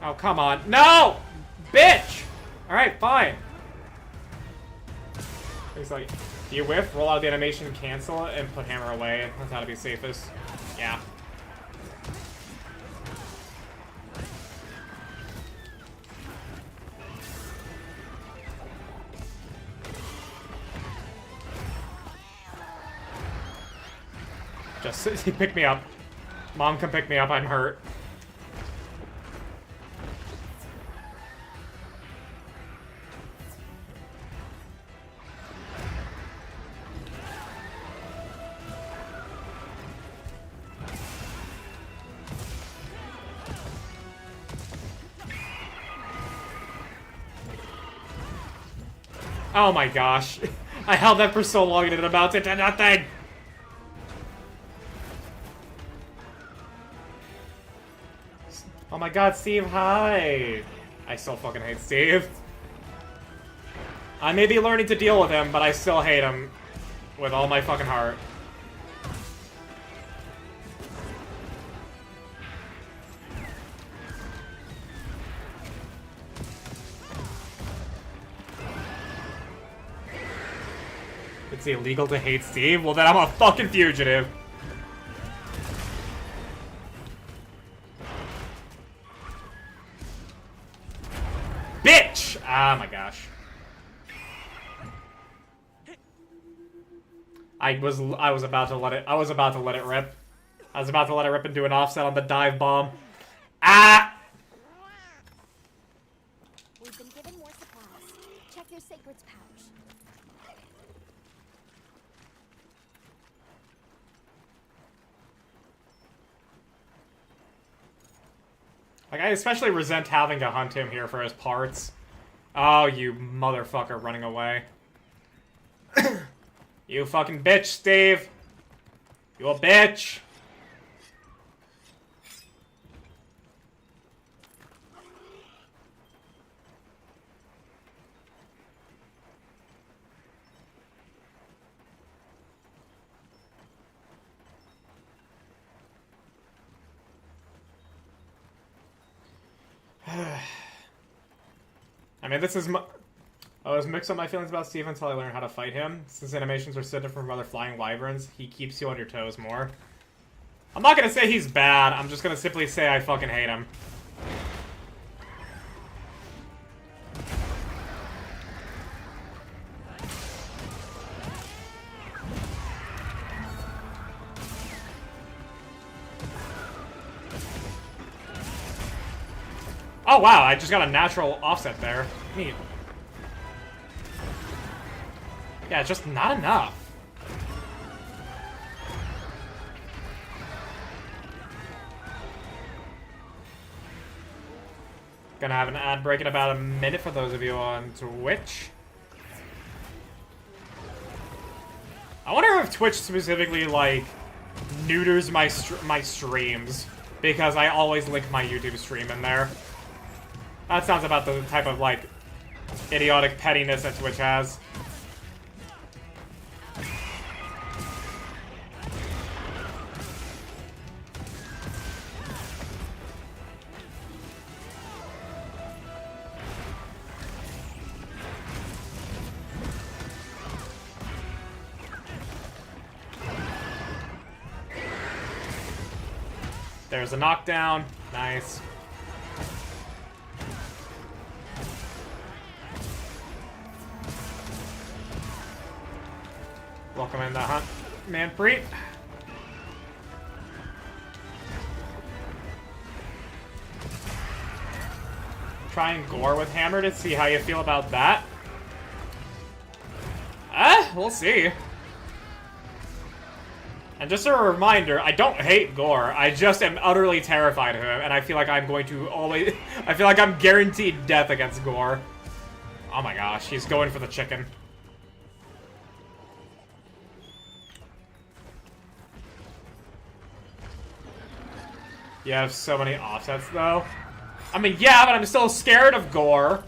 Oh, come on. No! Bitch! Alright, fine. He's like, do you whiff, roll out the animation, cancel it, and put hammer away? That's how to be safest. Yeah. Just, he picked me up. Mom, come pick me up, I'm hurt. Oh my gosh. I held that for so long and it amounted to nothing! Oh my god, Steve, hi! I still fucking hate Steve. I may be learning to deal with him, but I still hate him with all my fucking heart. It's illegal to hate Steve? Well, then I'm a fucking fugitive. Bitch! Ah, my gosh. I was about to let it rip. I was about to let it rip and do an offset on the dive bomb. Ah! We've been given more supplies. Check your sacred's pouch. Like, I especially resent having to hunt him here for his parts. Oh, you motherfucker running away. You fucking bitch, Steve. You a bitch. I mean, this is I was mixed up my feelings about Steve until I learned how to fight him. Since animations are so different from other flying wyverns, he keeps you on your toes more. I'm not gonna say he's bad, I'm just gonna simply say I fucking hate him. Oh wow, I just got a natural offset there. Neat. Yeah, just not enough. Gonna have an ad break in about a minute for those of you on Twitch. I wonder if Twitch specifically, like, neuters my streams, because I always link my YouTube stream in there. That sounds about the type of, like, idiotic pettiness that Twitch has. There's a knockdown. Nice. Welcome in the hunt, Manpreet. Try and gore with hammer to see how you feel about that. We'll see. And just a reminder, I don't hate gore, I just am utterly terrified of him, and I feel like I'm going to always... I feel like I'm guaranteed death against gore. Oh my gosh, he's going for the chicken. You have so many offsets, though. I mean, yeah, but I'm still scared of gore.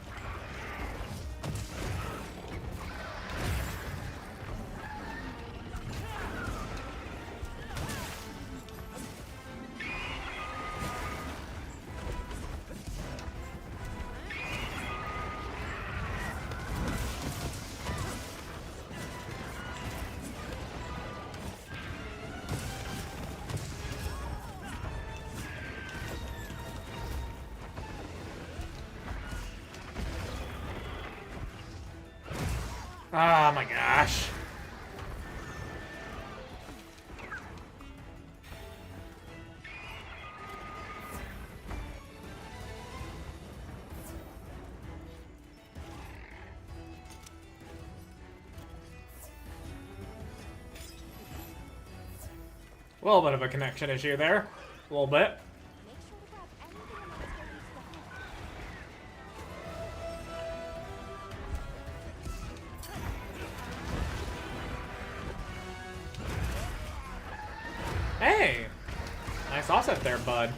Oh my gosh. A little bit of a connection issue there. A little bit. Make sure to grab anything in those goodies Hey! Nice offset there, bud.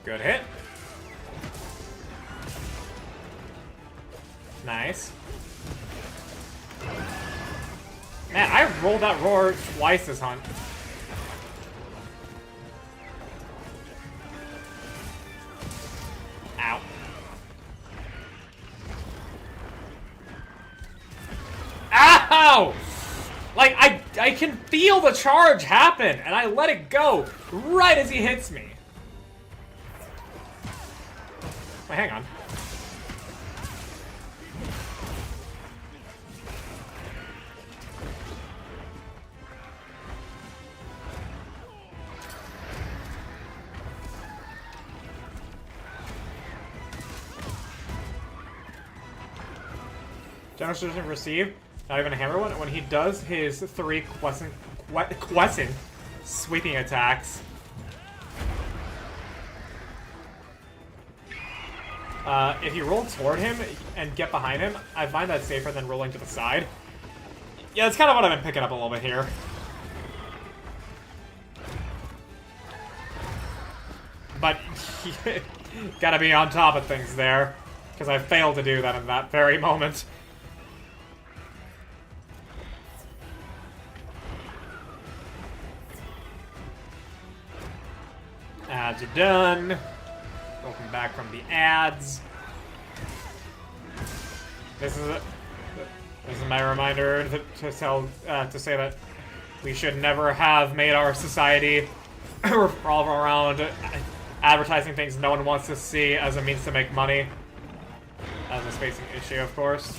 Good hit. Nice. Man, I rolled that roar twice this hunt. Ow. Ow! Like, I can feel the charge happen, and I let it go right as he hits me. Wait, hang on. General doesn't receive, not even a hammer one. When he does his 3 quiescent sweeping attacks, if you roll toward him and get behind him, I find that safer than rolling to the side. Yeah, that's kind of what I've been picking up a little bit here. But gotta be on top of things there, because I failed to do that in that very moment. Ads are done. Welcome back from the ads. This is my reminder to say that we should never have made our society revolve around advertising things no one wants to see as a means to make money. As a spacing issue, of course.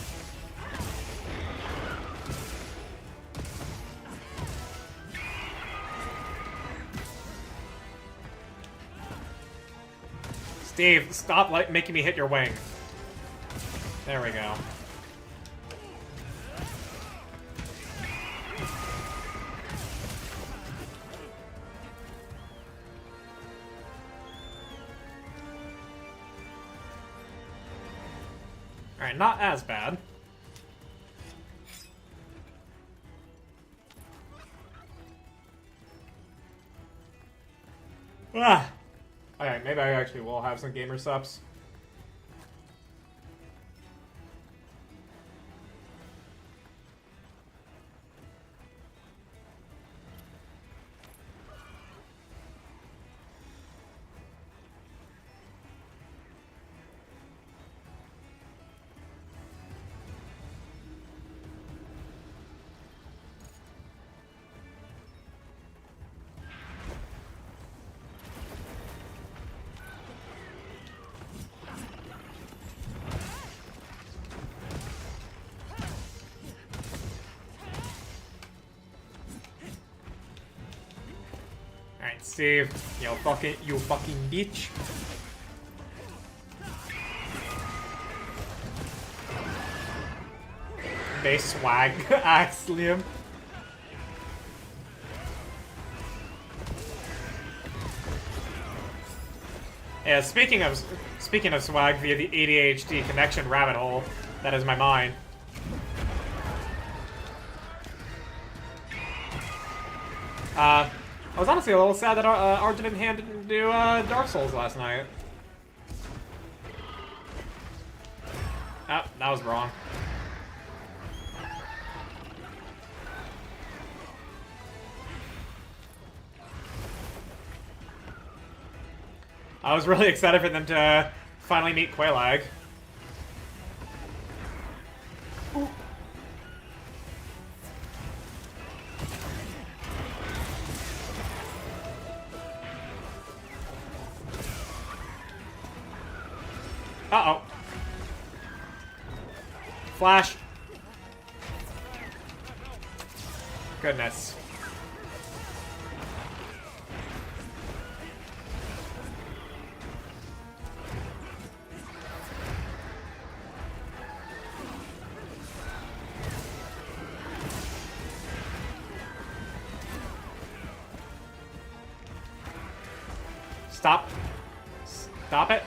Steve, stop making me hit your wing. There we go. Alright, not as bad. Ah! Alright, maybe I actually will have some gamer subs. Alright, Steve, you fucking bitch. They swag axe Liam. Yeah, speaking of swag via the ADHD connection rabbit hole, that is my mind. I was honestly a little sad that Arjun and Han didn't do Dark Souls last night. Ah, that was wrong. I was really excited for them to finally meet Quelaag. Uh-oh. Flash. Goodness. Stop. Stop it.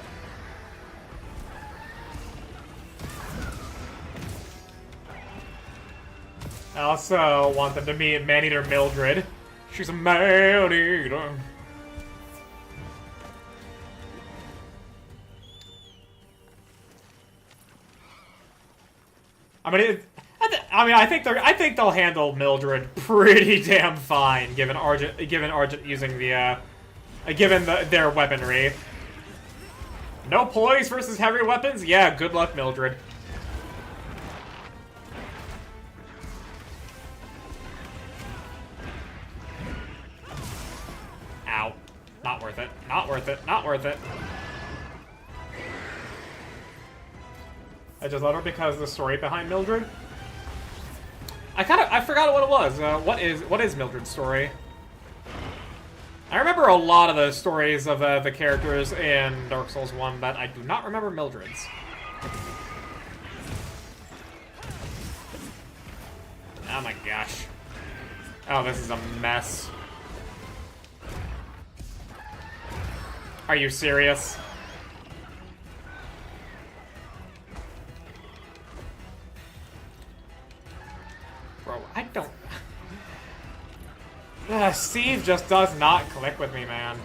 I also want them to meet Maneater Mildred. She's a man-eater. I think they'll handle Mildred pretty damn fine, given Argent using the their weaponry. No poise versus heavy weapons? Yeah, good luck, Mildred. Ow. Not worth it. Not worth it. Not worth it. I just love her because of the story behind Mildred. I forgot what it was. What is Mildred's story? I remember a lot of the stories of the characters in Dark Souls 1, but I do not remember Mildred's. Oh my gosh. Oh, this is a mess. Are you serious? Bro, I don't... Steve just does not click with me, man.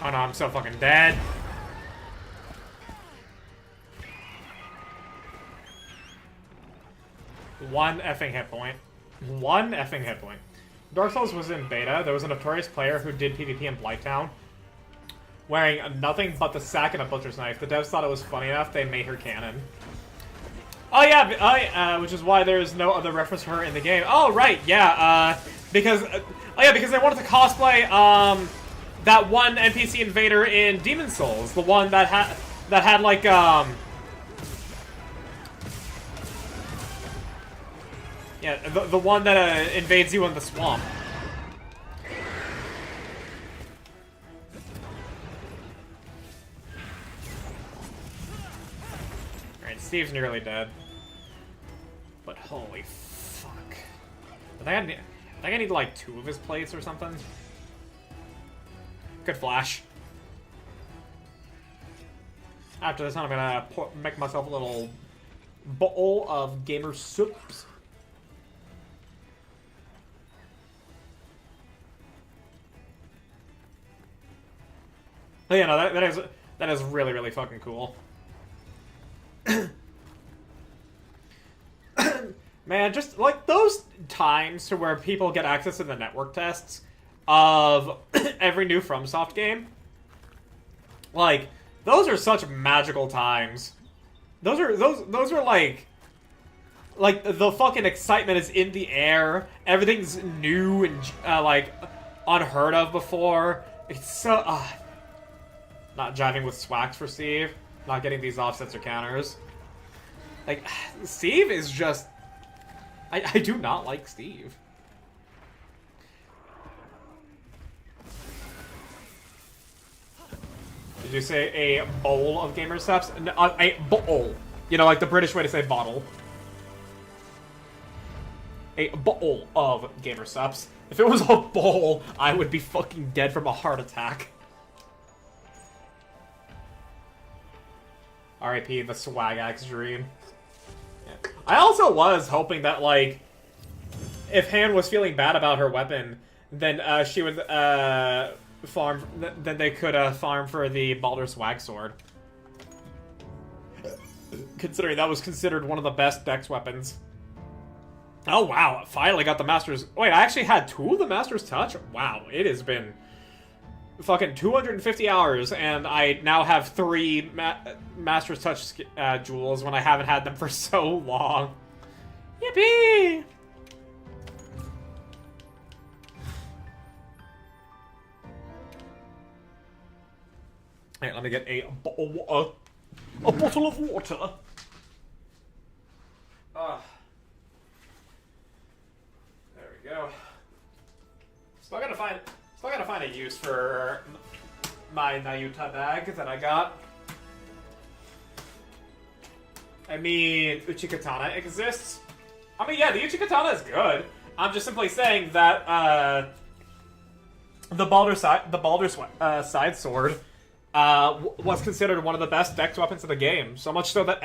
Oh no, I'm so fucking dead. One effing hit point. One effing hit point. Dark Souls was in beta. There was a notorious player who did PvP in Blighttown, wearing nothing but the sack and a butcher's knife. The devs thought it was funny enough, they made her canon. Oh yeah, which is why there's no other reference to her in the game. Oh right, yeah, because they wanted to cosplay that one NPC invader in Demon Souls, the one that had like yeah, the one that invades you in the swamp. Alright, Steve's nearly dead. But holy fuck. I think I need like 2 of his plates or something. Good flash. After this, I'm gonna make myself a little bowl of gamer soups. But yeah, no, that is really, really fucking cool. Man, just like those times to where people get access to the network tests of every new FromSoft game. Like, those are such magical times. Those are like the fucking excitement is in the air. Everything's new and like unheard of before. It's so not jiving with swags for Steve. Not getting these offsets or counters. Like, Steve is just... I do not like Steve. Did you say a bowl of gamer subs? No, a bowl. You know, like the British way to say bottle. A bowl of gamer subs. If it was a bowl, I would be fucking dead from a heart attack. R.I.P. the swag axe dream. Yeah. I also was hoping that, like, if Han was feeling bad about her weapon, then she would farm. Then they could farm for the Baldur swag sword. Considering that was considered one of the best dex weapons. Oh wow! Finally got the Master's. Wait, I actually had 2 of the Master's Touch. Wow, it has been fucking 250 hours, and I now have 3 Master's Touch jewels when I haven't had them for so long. Yippee! Hey, let me get a bottle of water. There we go. Still gotta find a use for my Nayuta bag that I got. I mean, Uchikatana exists. I mean, yeah, the Uchikatana is good. I'm just simply saying that the Baldur side sword was considered one of the best dex weapons in the game. So much so that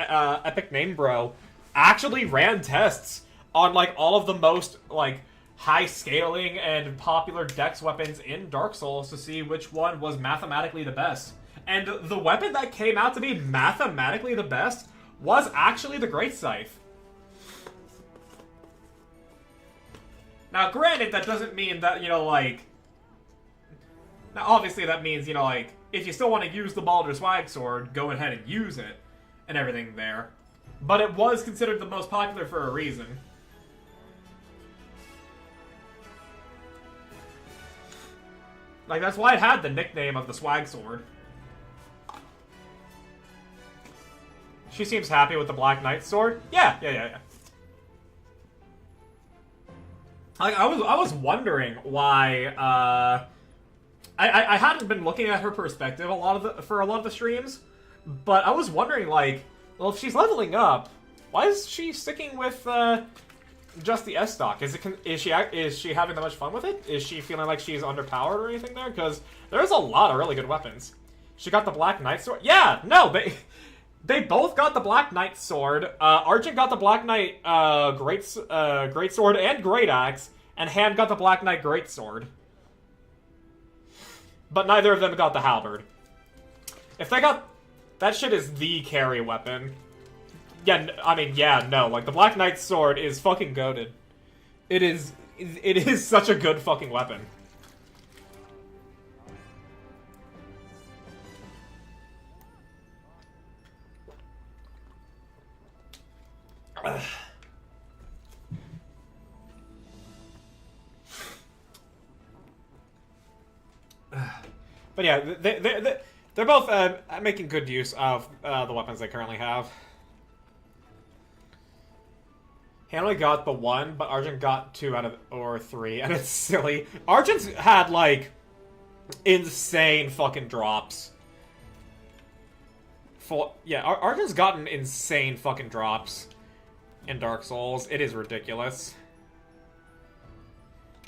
Epic Name Bro actually ran tests on like all of the most like high scaling and popular dex weapons in Dark Souls to see which one was mathematically the best. And the weapon that came out to be mathematically the best was actually the Great Scythe. Now, granted, that doesn't mean that, you know, like... Now, obviously that means, you know, like, if you still want to use the Baldur Swag Sword, go ahead and use it, and everything there. But it was considered the most popular for a reason. Like, that's why it had the nickname of the Swag Sword. She seems happy with the Black Knight sword. Yeah. Like, I was wondering why, I hadn't been looking at her perspective for a lot of the streams, but I was wondering, like, well, if she's leveling up, why is she sticking with, just the S stock? Is she having that much fun with it? Is she feeling like she's underpowered or anything there? Because there's a lot of really good weapons. She got the Black Knight sword. Yeah, no, they both got the Black Knight sword. Argent got the Black Knight great sword and great axe, and Han got the Black Knight great sword. but neither of them got the halberd. If they got... That shit is the carry weapon. Yeah, I mean, yeah, no. Like, the Black Knight's sword is fucking goated. It is such a good fucking weapon. But yeah, they're both making good use of the weapons they currently have. He only got the one, but Argent got 2 out of or 3, and it's silly. Argent's had like insane fucking drops. Argent's gotten insane fucking drops in Dark Souls. It is ridiculous.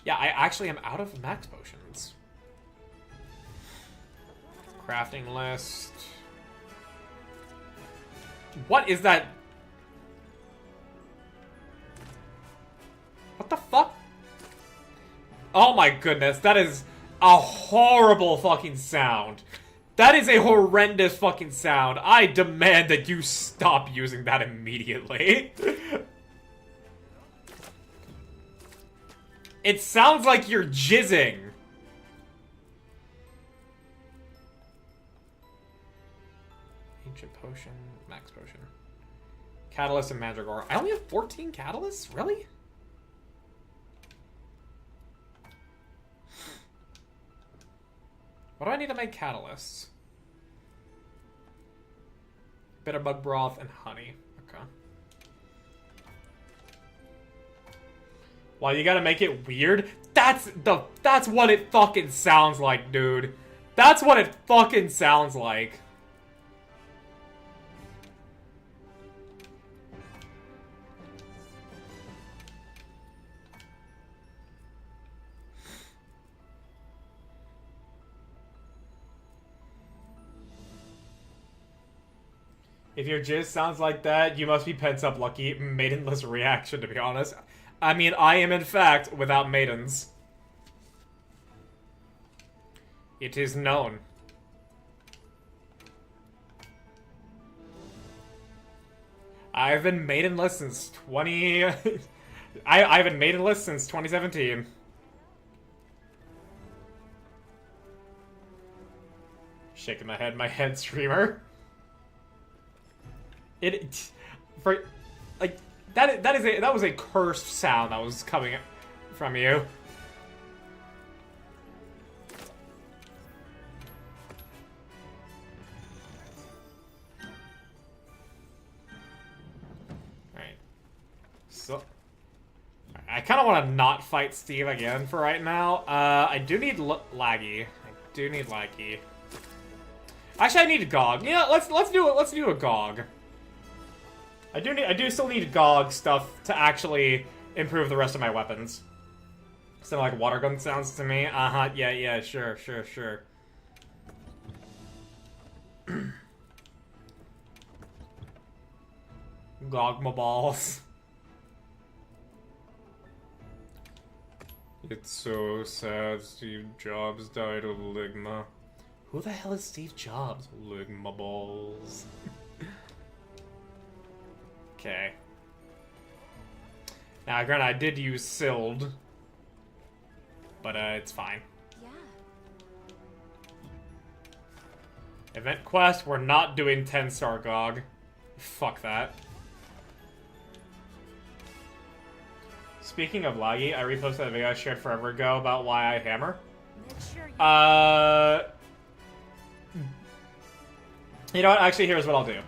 Yeah, I actually am out of max potions. Crafting list. What is that? What the fuck? Oh my goodness, that is a horrible fucking sound. That is a horrendous fucking sound. I demand that you stop using that immediately. It sounds like you're jizzing. Ancient potion, max potion. Catalyst and Mandragora. I only have 14 catalysts? Really? What do I need to make catalysts? Bitter bug broth and honey. Okay. Well, you gotta make it weird? That's what it fucking sounds like, dude. That's what it fucking sounds like. If your jizz sounds like that, you must be pent-up lucky. Maidenless reaction, to be honest. I mean, I am in fact without maidens. It is known. I've been maidenless since 20... I've been maidenless since 2017. Shaking my head, streamer. That was a cursed sound that was coming from you. Alright. So I kind of want to not fight Steve again for right now. I do need laggy. Actually, I need a Gog. Yeah, let's do it. Let's do a Gog. I do still need GOG stuff to actually improve the rest of my weapons. Sound like water gun sounds to me. Uh-huh, yeah, sure. GOG my balls. It's so sad Steve Jobs died of Ligma. Who the hell is Steve Jobs? Ligma balls. Okay. Now, granted, I did use Sild, but it's fine. Yeah. Event quest, we're not doing 10-star GOG. Fuck that. Speaking of laggy, I reposted a video I shared forever ago about why I hammer. Make sure you You know what? Actually, here's what I'll do.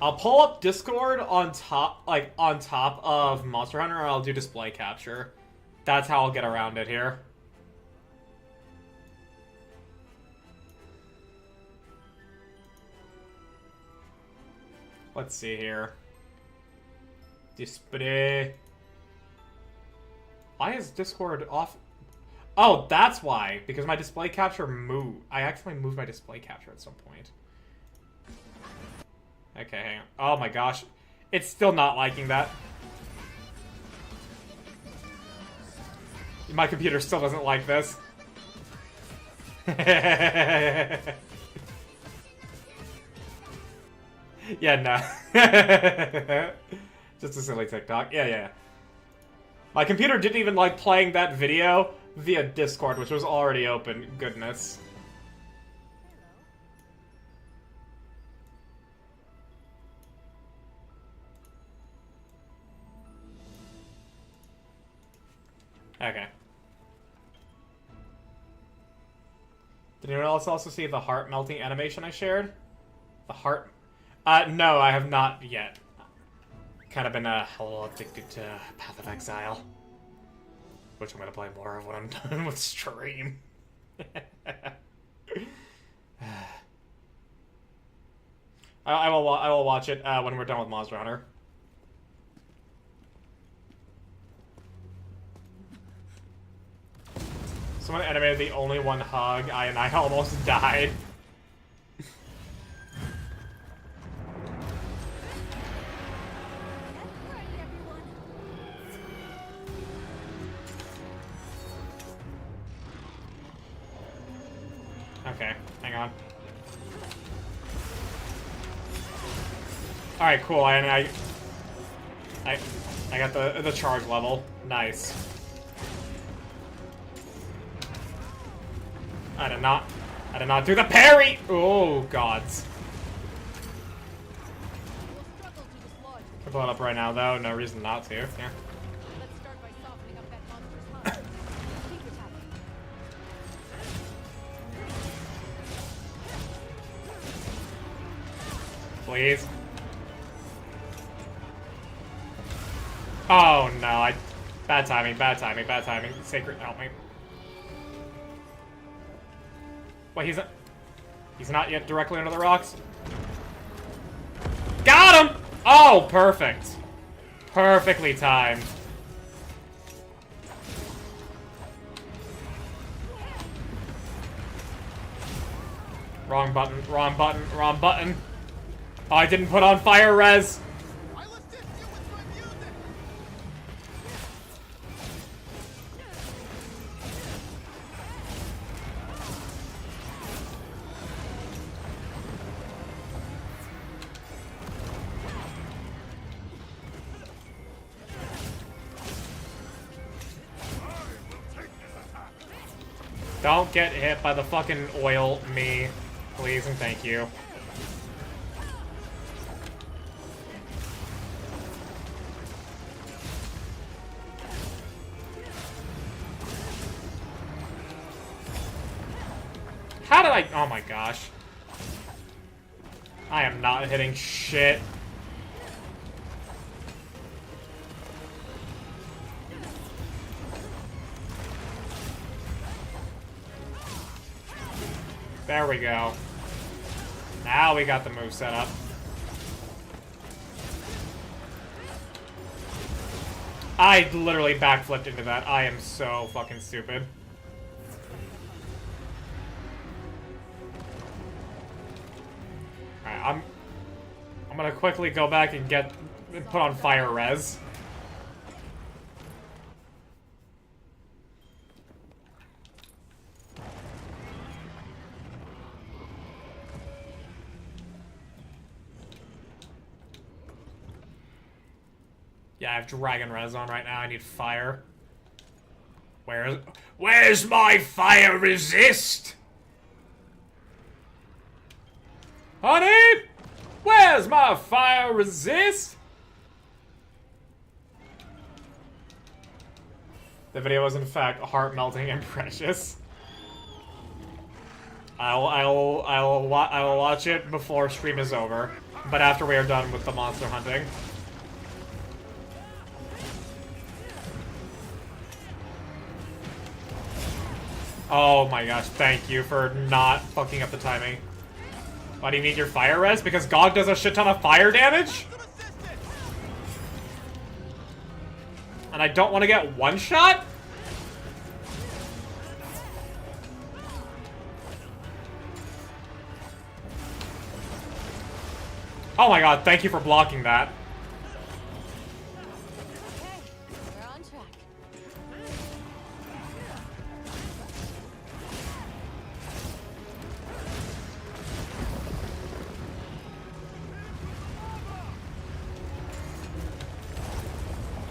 I'll pull up Discord on top of Monster Hunter, and I'll do display capture. That's how I'll get around it here. Let's see here. Display. Why is Discord off? Oh, that's why. Because my display capture moved. I actually moved my display capture at some point. Okay, hang on. Oh my gosh. It's still not liking that. My computer still doesn't like this. Yeah, no. Just a silly TikTok. Yeah, yeah. My computer didn't even like playing that video via Discord, which was already open. Goodness. Okay. Did anyone else also see the heart melting animation I shared? The heart... no, I have not yet. Kind of been a little addicted to Path of Exile. Which I'm gonna play more of when I'm done with stream. I will watch it when we're done with Monster Hunter. Someone animated the only one hug, and I almost died. Okay, hang on. Alright, cool, I got the charge level. Nice. I did not do the parry! Oh, gods. I'll blow it up right now, though. No reason not to. Yeah. Let's start by softening up that monster's heart. Keep attacking. Please. Oh, no. Bad timing, bad timing, bad timing. Sacred, help me. Wait, he's not yet directly under the rocks? Got him! Oh, perfect. Perfectly timed. Wrong button, wrong button, wrong button. Oh, I didn't put on fire res. Don't get hit by the fucking oil me, please and thank you. How did I... Oh my gosh. I am not hitting shit. There we go. Now we got the move set up. I literally backflipped into that. I am so fucking stupid. Alright, I'm gonna quickly go back and put on fire res. Yeah, I have Dragon Res on right now. I need fire. Where's my fire resist? Honey! Where's my fire resist? The video was in fact heart-melting and precious. I'll watch it before stream is over, but after we are done with the monster hunting. Oh my gosh, thank you for not fucking up the timing. Why do you need your fire res? Because Gog does a shit ton of fire damage? And I don't want to get one shot? Oh my god, thank you for blocking that. We're on track.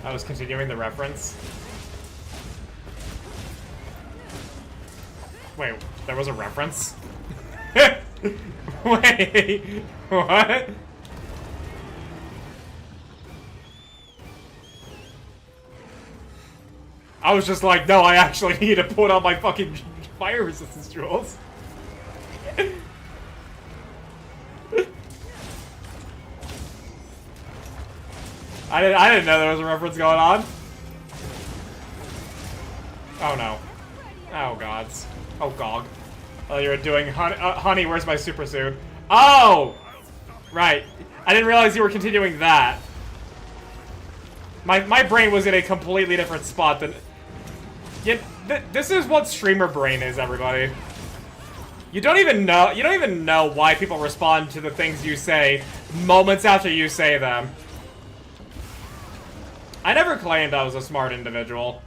I was continuing the reference. Wait, there was a reference? Wait, what? I was just like, no, I actually need to put on my fucking fire resistance jewels. I didn't know there was a reference going on. Oh no. Oh gods. Oh gog. Oh, you were doing honey, where's my super suit? Oh! Right. I didn't realize you were continuing that. My brain was in a completely different spot than... Yeah, this is what streamer brain is, everybody. You don't even know why people respond to the things you say moments after you say them. I never claimed I was a smart individual.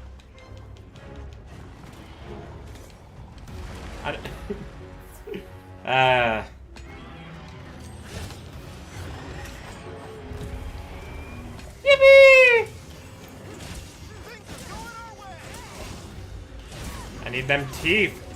Yippee! I need them teeth.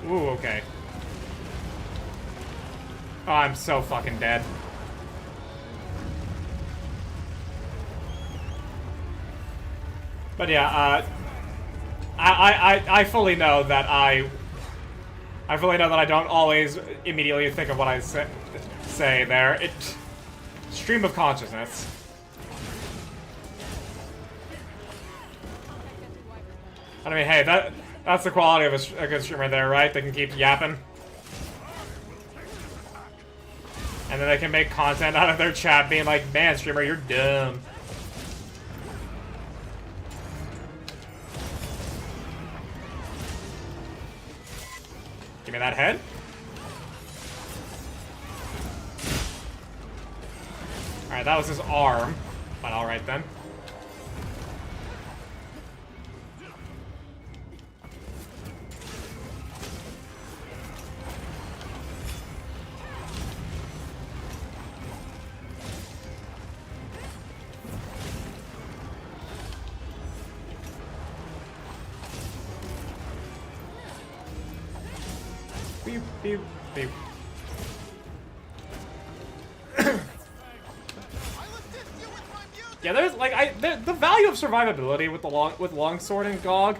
Ooh, okay. Oh, I'm so fucking dead. But yeah, I fully know that I fully know that I don't always immediately think of what I say there. Stream of consciousness. I mean, hey, that's the quality of a good streamer there, right? They can keep yapping. And then they can make content out of their chat being like, man, streamer, you're dumb. Give me that head. Alright, that was his arm. But alright then. Beep, beep, beep. Yeah, there's like the value of survivability with the longsword and Gog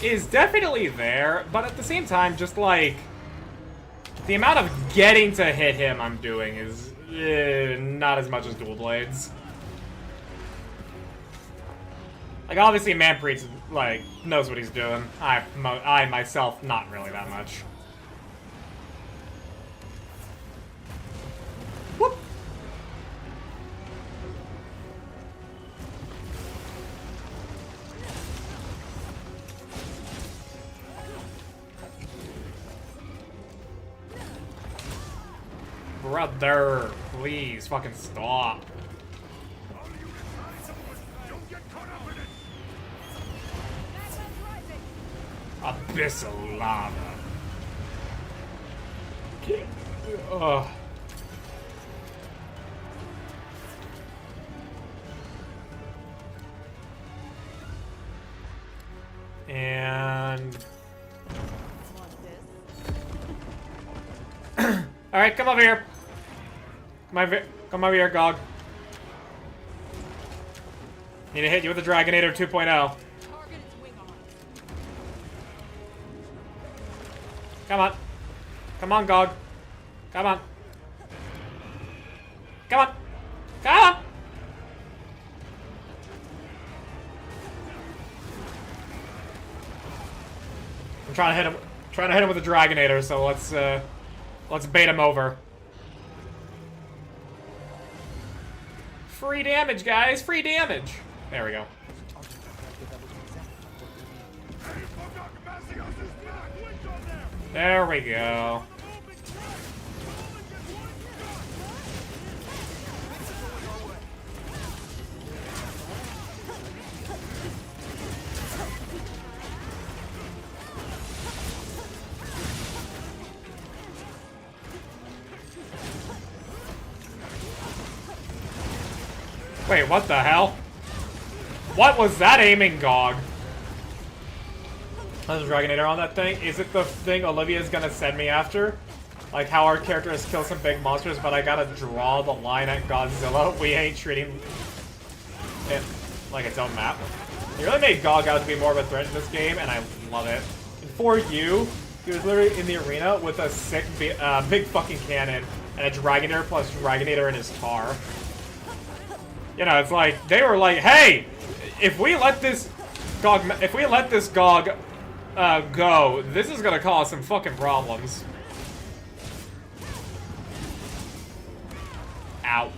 is definitely there, but at the same time, just like the amount of getting to hit him I'm doing is not as much as dual blades. Like obviously, Manpreet like knows what he's doing. I myself not really that much. Whoop. Brother, please fucking stop. Abyssal lava. Ugh. And all right, come over here. Come over here, Gog. Need to hit you with the Dragonator 2.0. Come on. Come on, Gog. Come on. Come on. Come on. I'm trying to hit him with a Dragonator, so let's bait him over. Free damage, guys. Free damage. There we go. There we go. Wait, what the hell? What was that aiming, Gog? There's a Dragonator on that thing. Is it the thing Olivia's gonna send me after? Like how our character has killed some big monsters, but I gotta draw the line at Godzilla. We ain't treating it like its own map. You really made Gog out to be more of a threat in this game, and I love it. And for you, he was literally in the arena with a sick, big fucking cannon and a Dragonator plus Dragonator in his tar. You know, it's like they were like, "Hey, if we let this Gog go, this is gonna cause some fucking problems." Ow.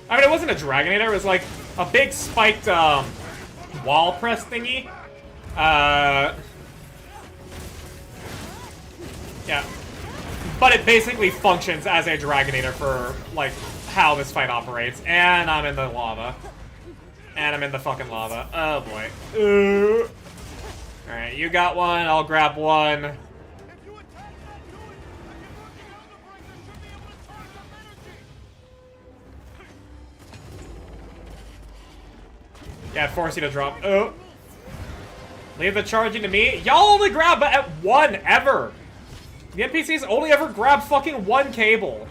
I mean, it wasn't a Dragonator, it was like a big spiked, wall press thingy. Yeah. But it basically functions as a Dragonator for, like, how this fight operates. And I'm in the lava. And I'm in the fucking lava. Oh, boy. Alright, you got one, I'll grab one. Yeah, force you to drop. Oh. Leave the charging to me. Y'all only grab at one, ever. The NPCs only ever grab fucking one cable.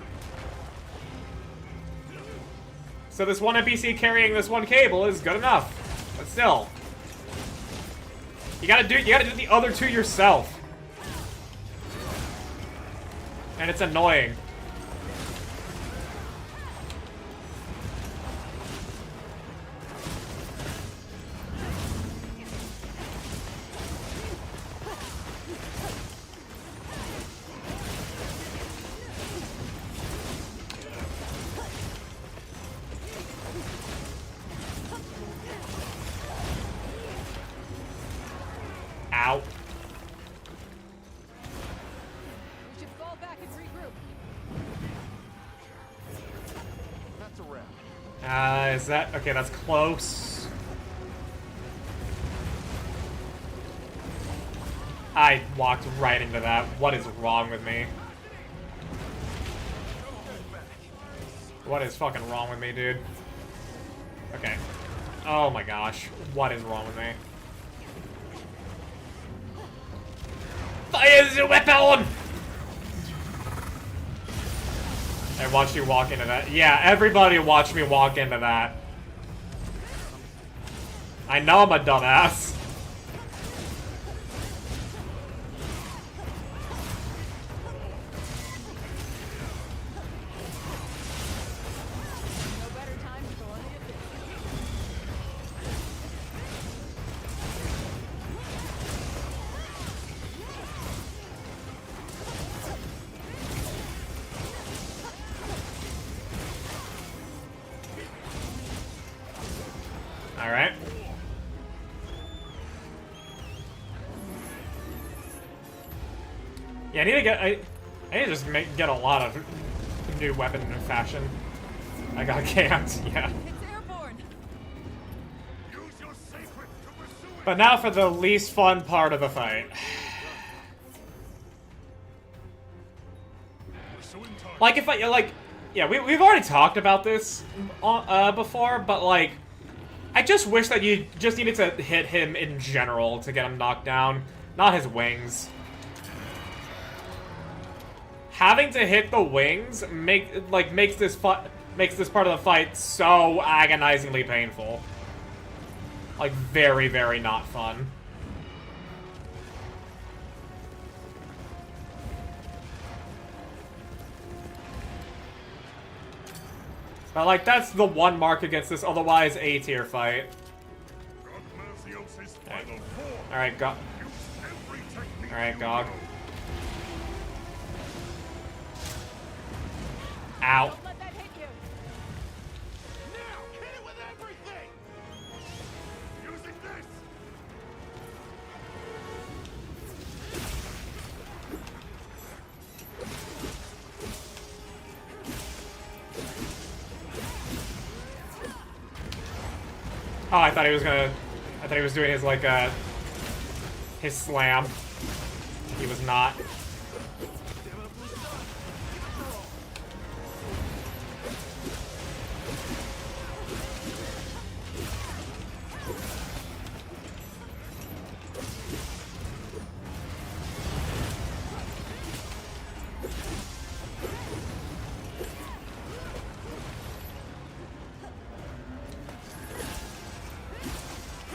So this one NPC carrying this one cable is good enough. But still. You gotta do the other two yourself. And it's annoying. Ow. We should fall back and regroup. That's a wrap. Is that... Okay, that's close. I walked right into that. What is wrong with me? What is fucking wrong with me, dude? Okay. Oh my gosh. What is wrong with me? Fire the weapon! I watched you walk into that. Yeah, everybody watched me walk into that. I know I'm a dumbass. No better time to go on the offensive. Alright. Yeah, I need to get... I need to just get a lot of new weapon in fashion. I got camped, yeah. It's airborne. Use your secret to pursue it. But now for the least fun part of the fight. Pursuing target. Like, if I... Like, yeah, we've already talked about this before, but, like... I just wish that you just needed to hit him in general to get him knocked down, not his wings. Having to hit the wings makes this part of the fight so agonizingly painful. Like, very, very not fun. But, like, that's the one mark against this otherwise A-tier fight. Alright, Gog. Alright, Gog. Ow. Don't let that hit you. Now, hit it with everything. Using this. Oh, I thought he was gonna... I thought he was doing his, like, his slam. He was not.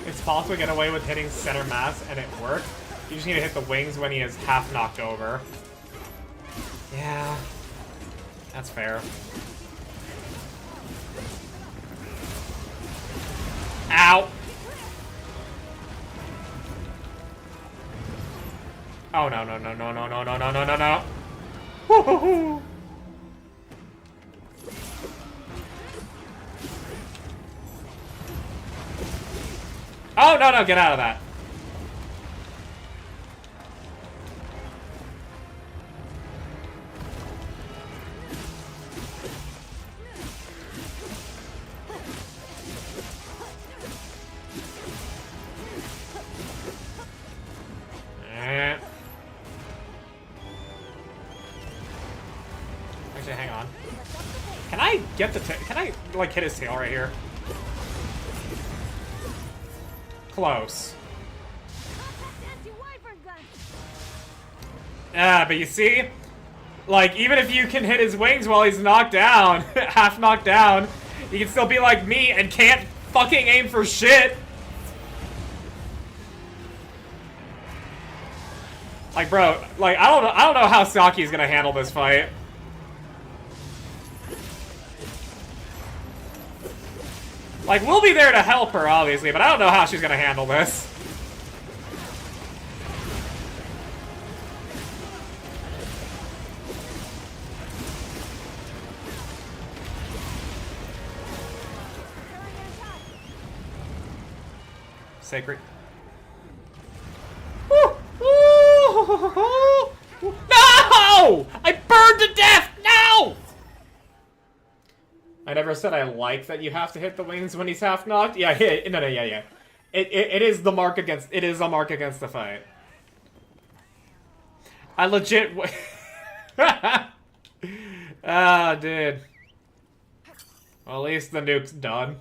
It's possible to get away with hitting center mass and it worked. You just need to hit the wings when he is half knocked over. Yeah. That's fair. Ow! Oh no no no no no no no no no no no! Woo-hoo-hoo. Oh no no! Get out of that! Actually, hang on. Can I get the can I, like, hit his tail right here? Close. Ah, but you see? Like, even if you can hit his wings while he's knocked down, half knocked down, you can still be like me and can't fucking aim for shit! Like, bro, like, I don't know how Saki's gonna handle this fight. Like, we'll be there to help her, obviously, but I don't know how she's gonna handle this. Sacred. No! I burned to death! No! I never said I like that you have to hit the wings when he's half knocked. Yeah, yeah. It is the mark against. It is a mark against the fight. I legit. Ah, dude. Well, at least the nuke's done.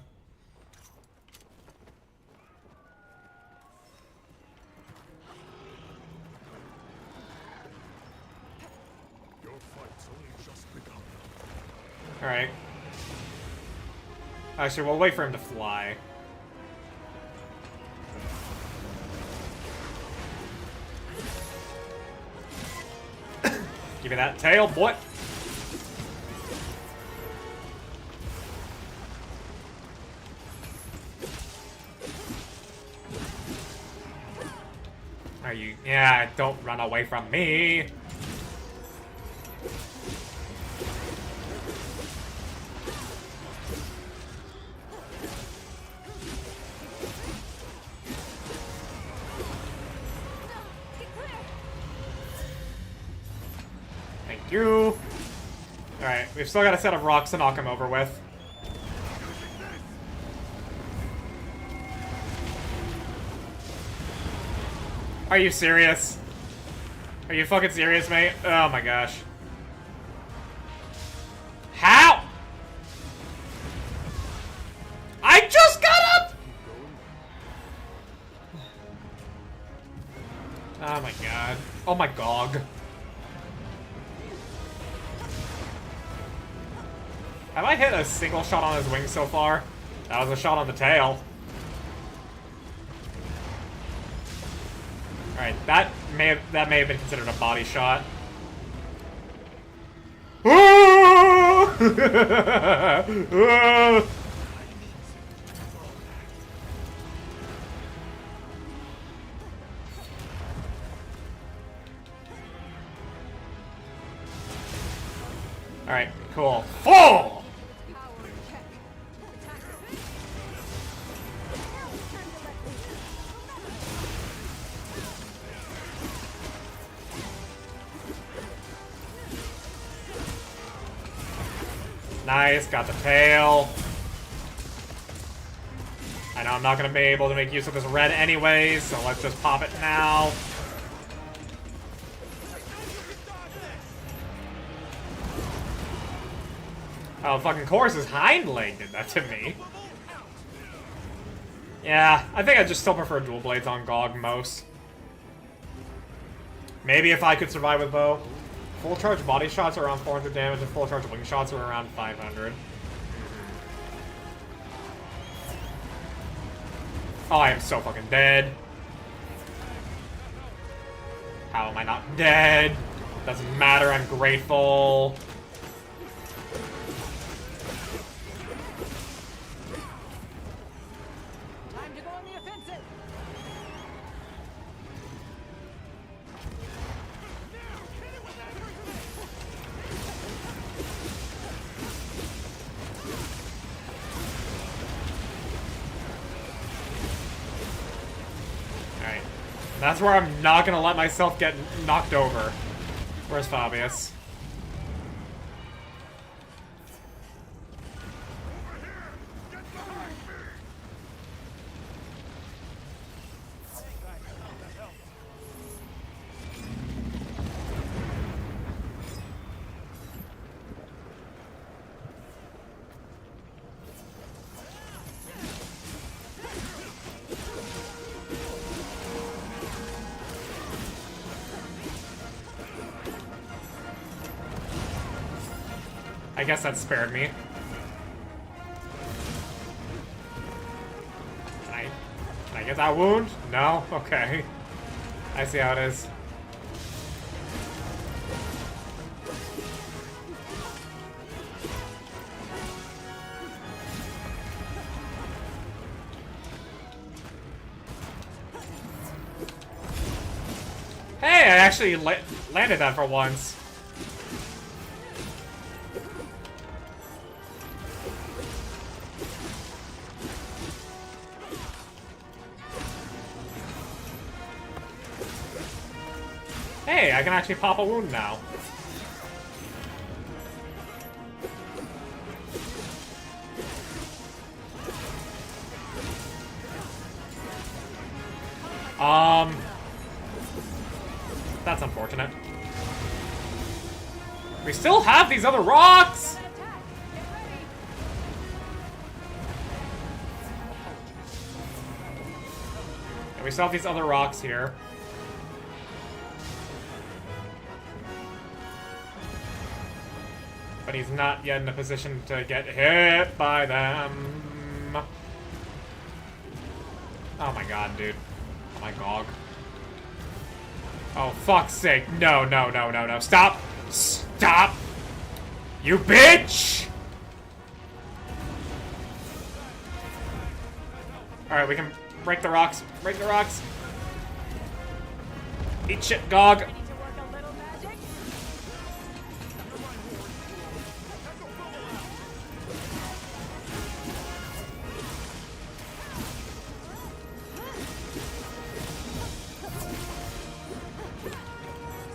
Your fight's only just begun. Alright. Actually, we'll wait for him to fly. Give me that tail, boy! Are you... Yeah, don't run away from me! Thank you! Alright, we've still got a set of rocks to knock him over with. Are you serious? Are you fucking serious, mate? Oh my gosh. How? I just got up! Oh my god. Oh my gog. Have I hit a single shot on his wing so far? That was a shot on the tail. Alright, that may have been considered a body shot. Alright, cool. Full! Nice, got the tail. I know I'm not gonna be able to make use of this red anyways, so let's just pop it now. Oh, fucking course his hind leg did that to me. Yeah, I think I just still prefer dual blades on Gog most. Maybe if I could survive with bow. Full charge body shots are around 400 damage, and full charge wing shots are around 500. Oh, I am so fucking dead. How am I not dead? Doesn't matter, I'm grateful. Time to go on the offensive. Alright. That's where I'm not gonna let myself get knocked over. Where's Fabius? I guess that spared me. Can I get that wound? No? Okay. I see how it is. Hey, I actually landed that for once. Hey, I can actually pop a wound now. That's unfortunate. We still have these other rocks! Attack. Get ready. And we still have these other rocks here. But he's not yet in a position to get hit by them. Oh my god, dude. Oh my gog. Oh, fuck's sake. No, no, no, no, no. Stop! Stop! You bitch! Alright, we can break the rocks. Break the rocks. Eat shit, Gog. Ready to work a little magic?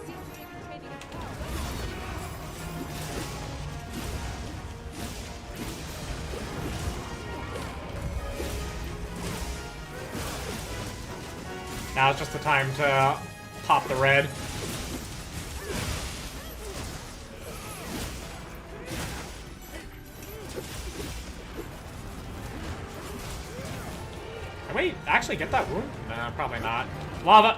Seems to be retaining its power. Now's just the time to pop the red. Can we actually get that wound? No, probably not. Lava!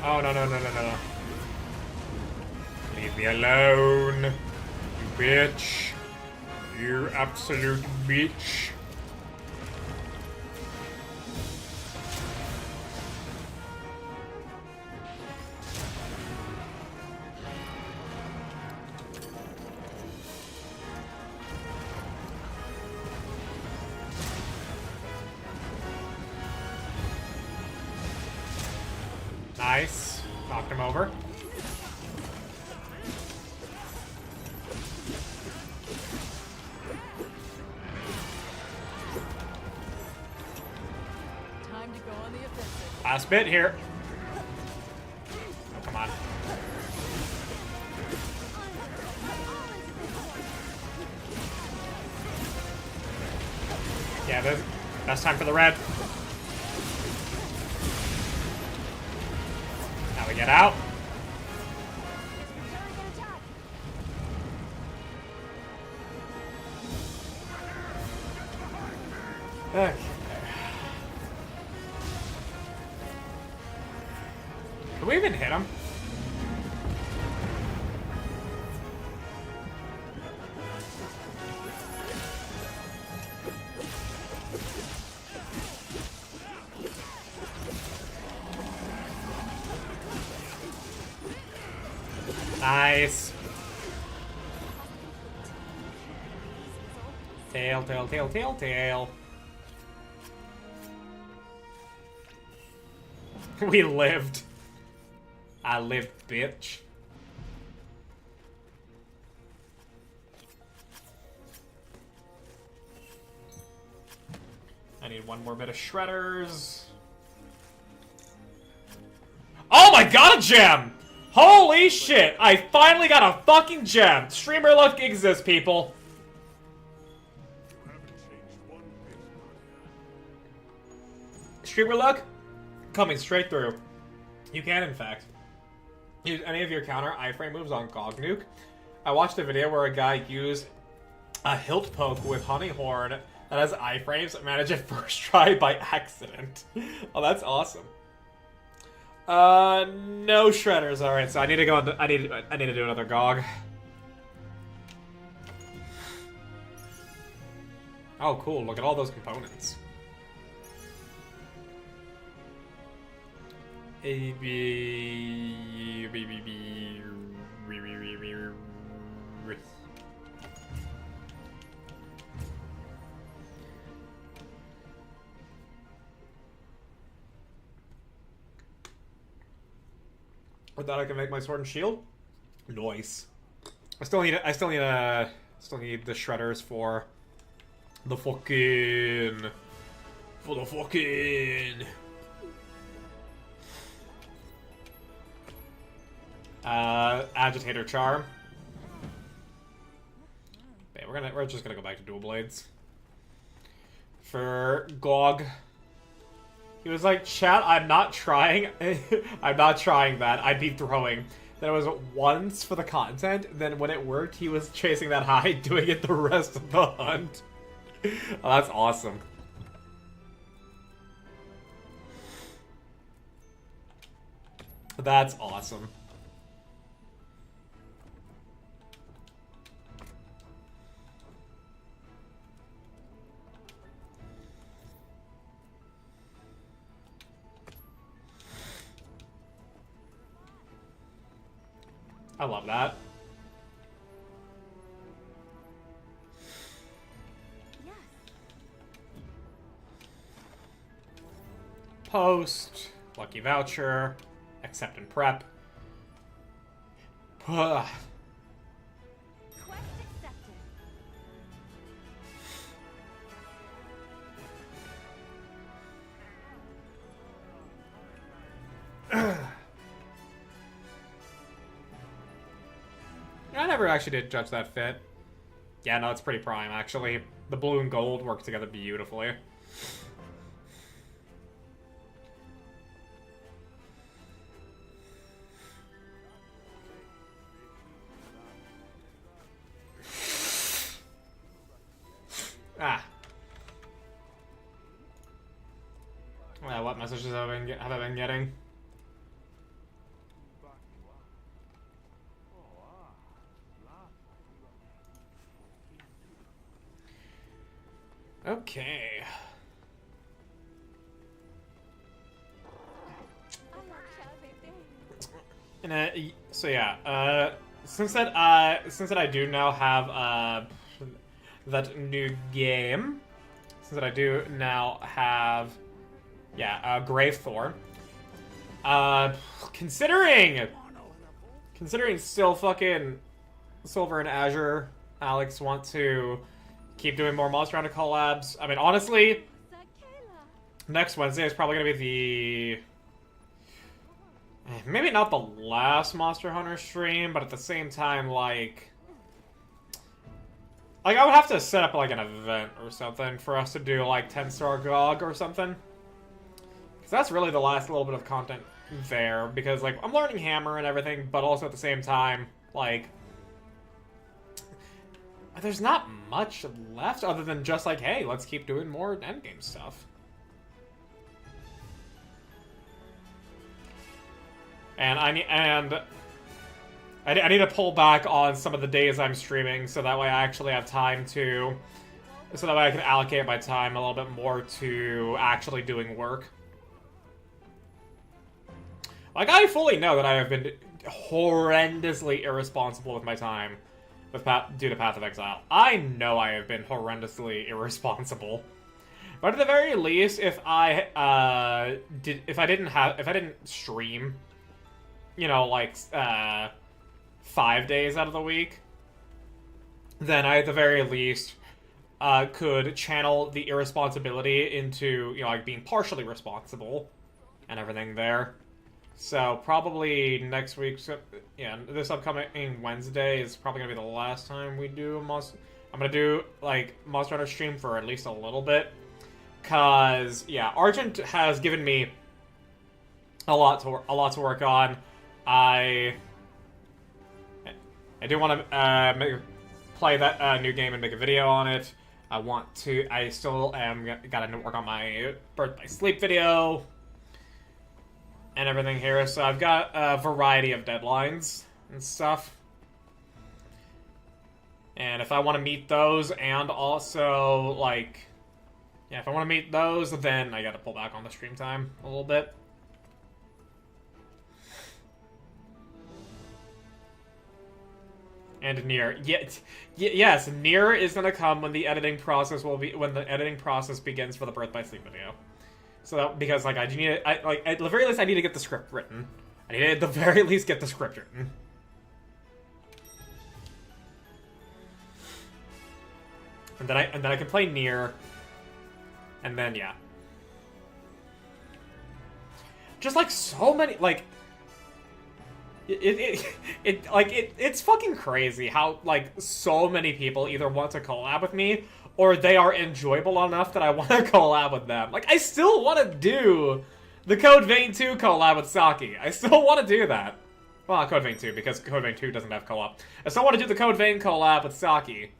Oh, no, no, no, no, no, no. Leave me alone. You bitch. You absolute bitch. Nice. Knocked him over. Time to go on the offensive. Last bit here. Come on. Yeah, the best time for the red. Now we get out. Okay. Did we even hit him? Nice. Tail, tail, tail, tail, tail. We lived. I lived, bitch. I need one more bit of shredders. Oh my god, a gem! Holy shit! I finally got a fucking gem! Streamer luck exists, people. You haven't changed one bit. Streamer luck? Coming straight through. You can, in fact, use any of your counter iframe moves on Gog Nuke. I watched a video where a guy used a hilt poke with Honeyhorn that has iframes and managed it first try by accident. Oh, that's awesome. No shredders. All right, so I need to go. I need to do another Gog. Oh, cool! Look at all those components. A B B B B. I thought I could make my sword and shield. Nice. I still need the shredders for the fucking agitator charm. Okay, we're just gonna go back to dual blades for Gog. He was like, chat, I'm not trying. I'm not trying that. I'd be throwing. Then it was once for the content. Then when it worked, he was chasing that high, doing it the rest of the hunt. Oh, that's awesome. That's awesome. I love that. Yes. Post, lucky voucher, accept and prep. Quest accepted. I never actually did judge that fit. Yeah, no, it's pretty prime, actually. The blue and gold work together beautifully. Ah. What messages have I been getting? Okay. And so yeah, since that I do now have that new game, since that I do now have Gravethorn. Considering still fucking Silver and Azure, Alex want to keep doing more Monster Hunter collabs. I mean, honestly, next Wednesday is probably gonna be maybe not the last Monster Hunter stream, but at the same time, like I would have to set up like an event or something for us to do like 10-star GOG or something. Because that's really the last little bit of content there. Because like I'm learning Hammer and everything, but also at the same time, like there's not much left other than just like, hey, let's keep doing more endgame stuff. And I need to pull back on some of the days I'm streaming so that way I actually have time to... So that way I can allocate my time a little bit more to actually doing work. Like, I fully know that I have been horrendously irresponsible with my time due to Path of Exile. I know I have been horrendously irresponsible. But at the very least, if I didn't stream, you know, like, 5 days out of the week, then I, at the very least, could channel the irresponsibility into, you know, like, being partially responsible and everything there. So, probably next week, yeah, this upcoming Wednesday is probably going to be the last time we do a I'm going to do, like, Monster Hunter stream for at least a little bit. Because, yeah, Argent has given me a lot to work on. I do want to play that new game and make a video on it. I still am gotta work on my Birth by Sleep video and everything here. So I've got a variety of deadlines and stuff. And if I want to meet those and also, like, yeah, if I want to meet those, then I gotta pull back on the stream time a little bit. And Nier, yes, Nier is gonna come when the editing process begins for the Birth by Sleep video. So that, because like at the very least I need to get the script written. I need to at the very least get the script written. And then I can play Nier. And then yeah. Just like so many like. It's fucking crazy how, like, so many people either want to collab with me or they are enjoyable enough that I want to collab with them. Like, I still want to do the Code Vein 2 collab with Saki. I still want to do that. Well, not Code Vein 2, because Code Vein 2 doesn't have co-op. I still want to do the Code Vein collab with Saki.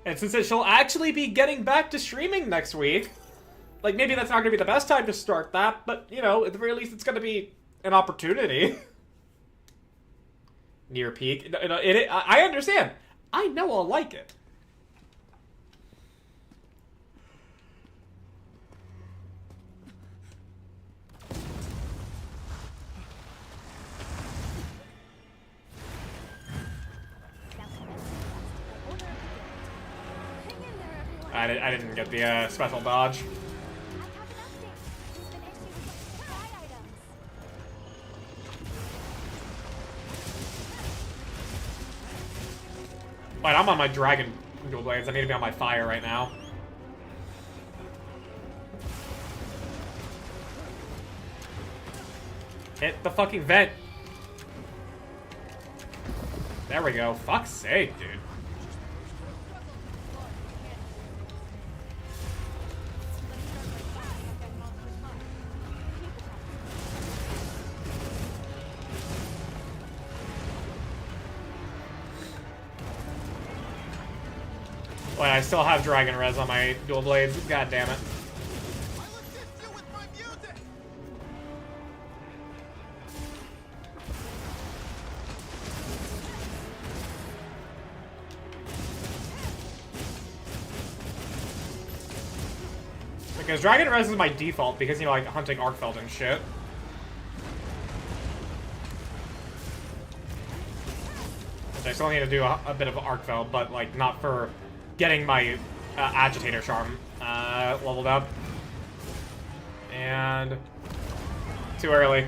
And since she'll actually be getting back to streaming next week, like, maybe that's not going to be the best time to start that, but, you know, at the very least it's going to be an opportunity. Near peak. I understand. I know I'll like it. I didn't get the special dodge. Wait, I'm on my Dragon Dual Blades. I need to be on my fire right now. Hit the fucking vent. There we go. Fuck's sake, dude. Wait, I still have Dragon Res on my Dual Blades. God damn it. Because Dragon Res is my default because, you know, like hunting Arkfeld and shit. Which I still need to do a bit of Arkfeld, but like not for getting my Agitator Charm leveled up. And too early.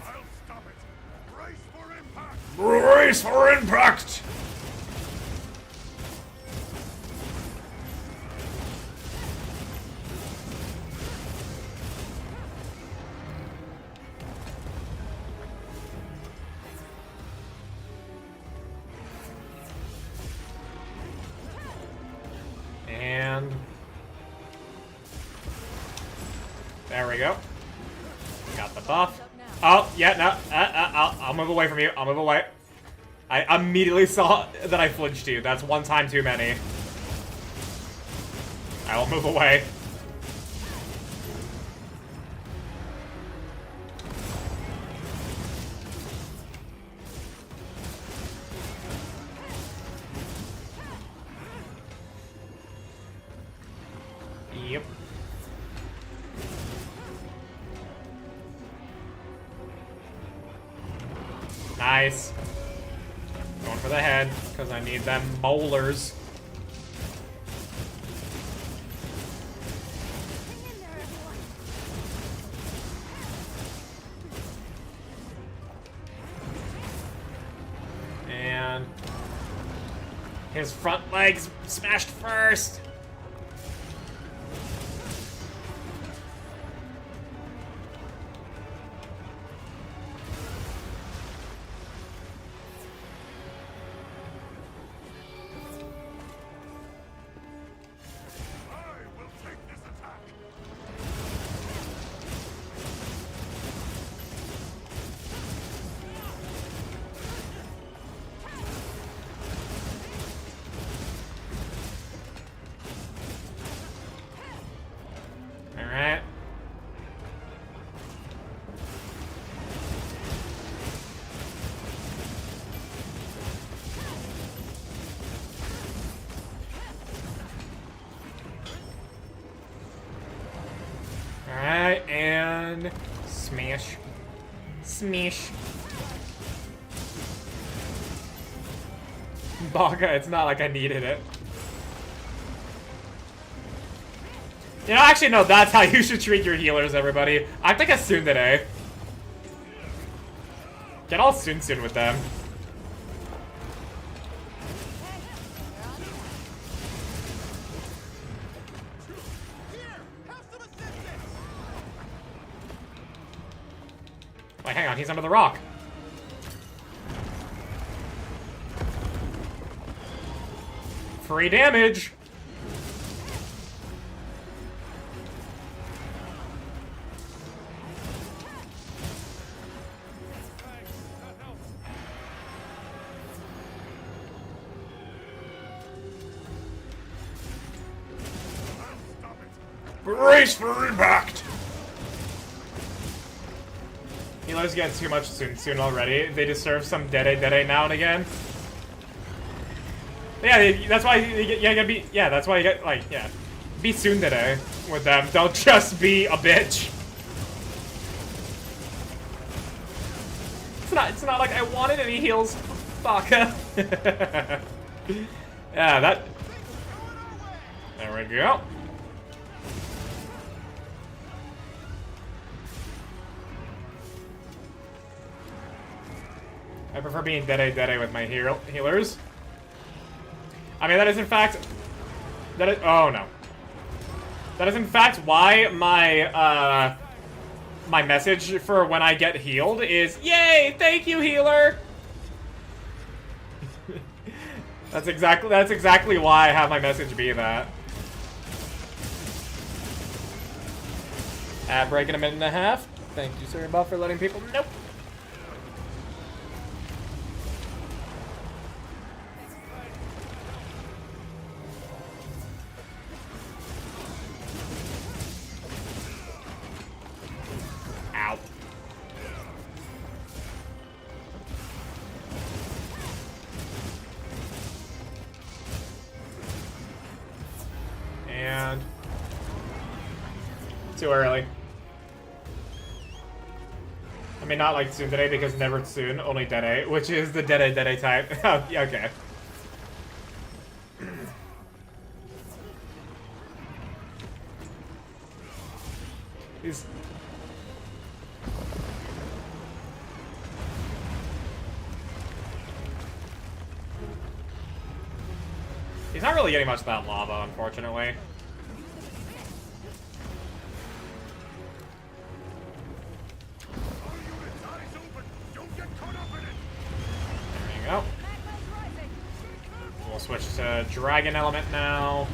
I'll stop it. Brace for impact. Brace for impact! we go. Got the buff. Oh, yeah, no. I'll move away from you. I'll move away. I immediately saw that I flinched you. That's one time too many. I will move away. Yep. Nice. Going for the head, because I need them molars. And his front legs smashed first. I will take this attack. All right. Alright, and smash. Smash. Bonk, it's not like I needed it. You know, actually, no, that's how you should treat your healers, everybody. Act like a tsundere. Get all soon with them. Wait, hang on, he's under the rock. Free damage. Brace for impact! Healers get too much soon already. They deserve some dede now and again. Yeah, that's why you gotta be. Yeah, that's why you get like be tsundere with them. Don't just be a bitch. It's not like I wanted any heals. Fuck. Yeah, that. There we go. I prefer being dede with my healers. I mean, that is in fact... oh, no. That is in fact why my, my message for when I get healed is, yay, thank you, healer! That's exactly why I have my message be that. Ad break in a minute and a half. Thank you, sir, Buff, for letting people... Nope. Ow. And... too early. I mean, not like tsundere because never soon, only dede, which is the dede type. Oh, yeah, okay. He's not really getting much of that lava, unfortunately. There you go. We'll switch to dragon element now.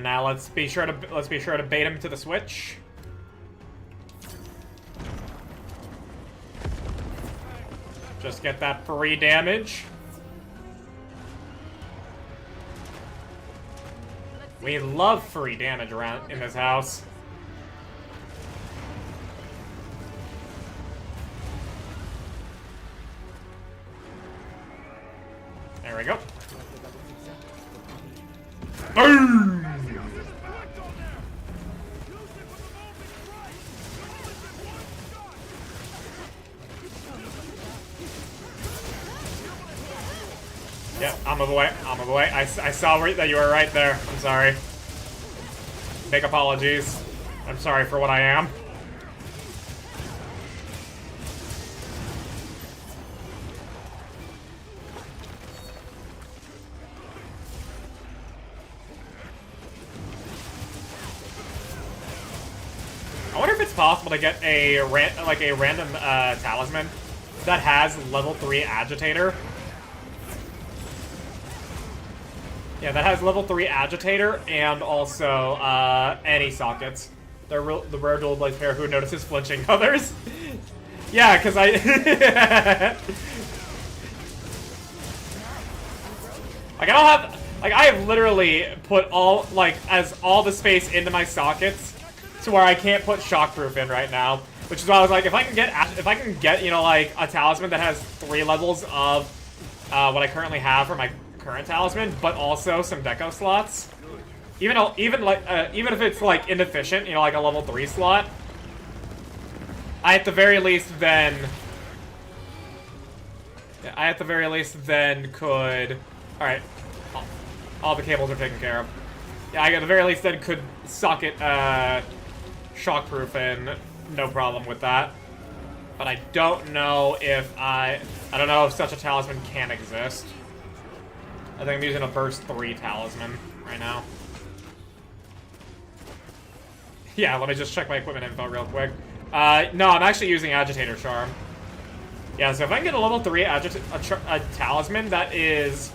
now let's be sure to bait him to the switch. Just get that free damage. We love free damage around in this house. There we go. Boom! Yeah, I'm a boy. I'm a boy. I saw that you were right there. I'm sorry. Big apologies. I'm sorry for what I am. I wonder if it's possible to get a random talisman that has level 3 agitator. Yeah, that has level 3 agitator and also any sockets. The rare dual blade pair who notices flinching others. Yeah, because I like I don't have I have literally put all the space into my sockets to where I can't put shockproof in right now. Which is why I was like, if I can get you know, like a talisman that has 3 levels of what I currently have for my current talisman, but also some deco slots. Even if it's like inefficient, you know, like a level 3 slot, I at the very least then could. All right, all the cables are taken care of. Yeah, I at the very least then could socket shockproof in, no problem with that. But I don't know if I don't know if such a talisman can exist. I think I'm using a burst 3 talisman right now. Yeah, let me just check my equipment info real quick. No, I'm actually using Agitator Charm. Yeah, so if I can get a level 3 a talisman that is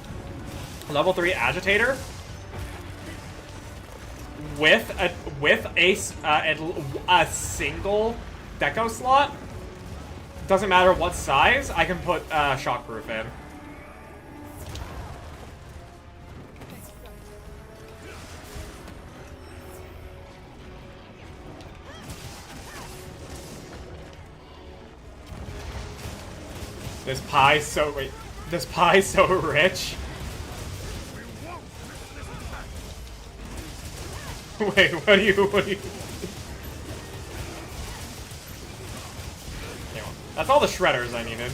level 3 Agitator with a single deco slot, doesn't matter what size, I can put shockproof in. This pie's so rich. Wait, what do you? That's all the shredders I needed.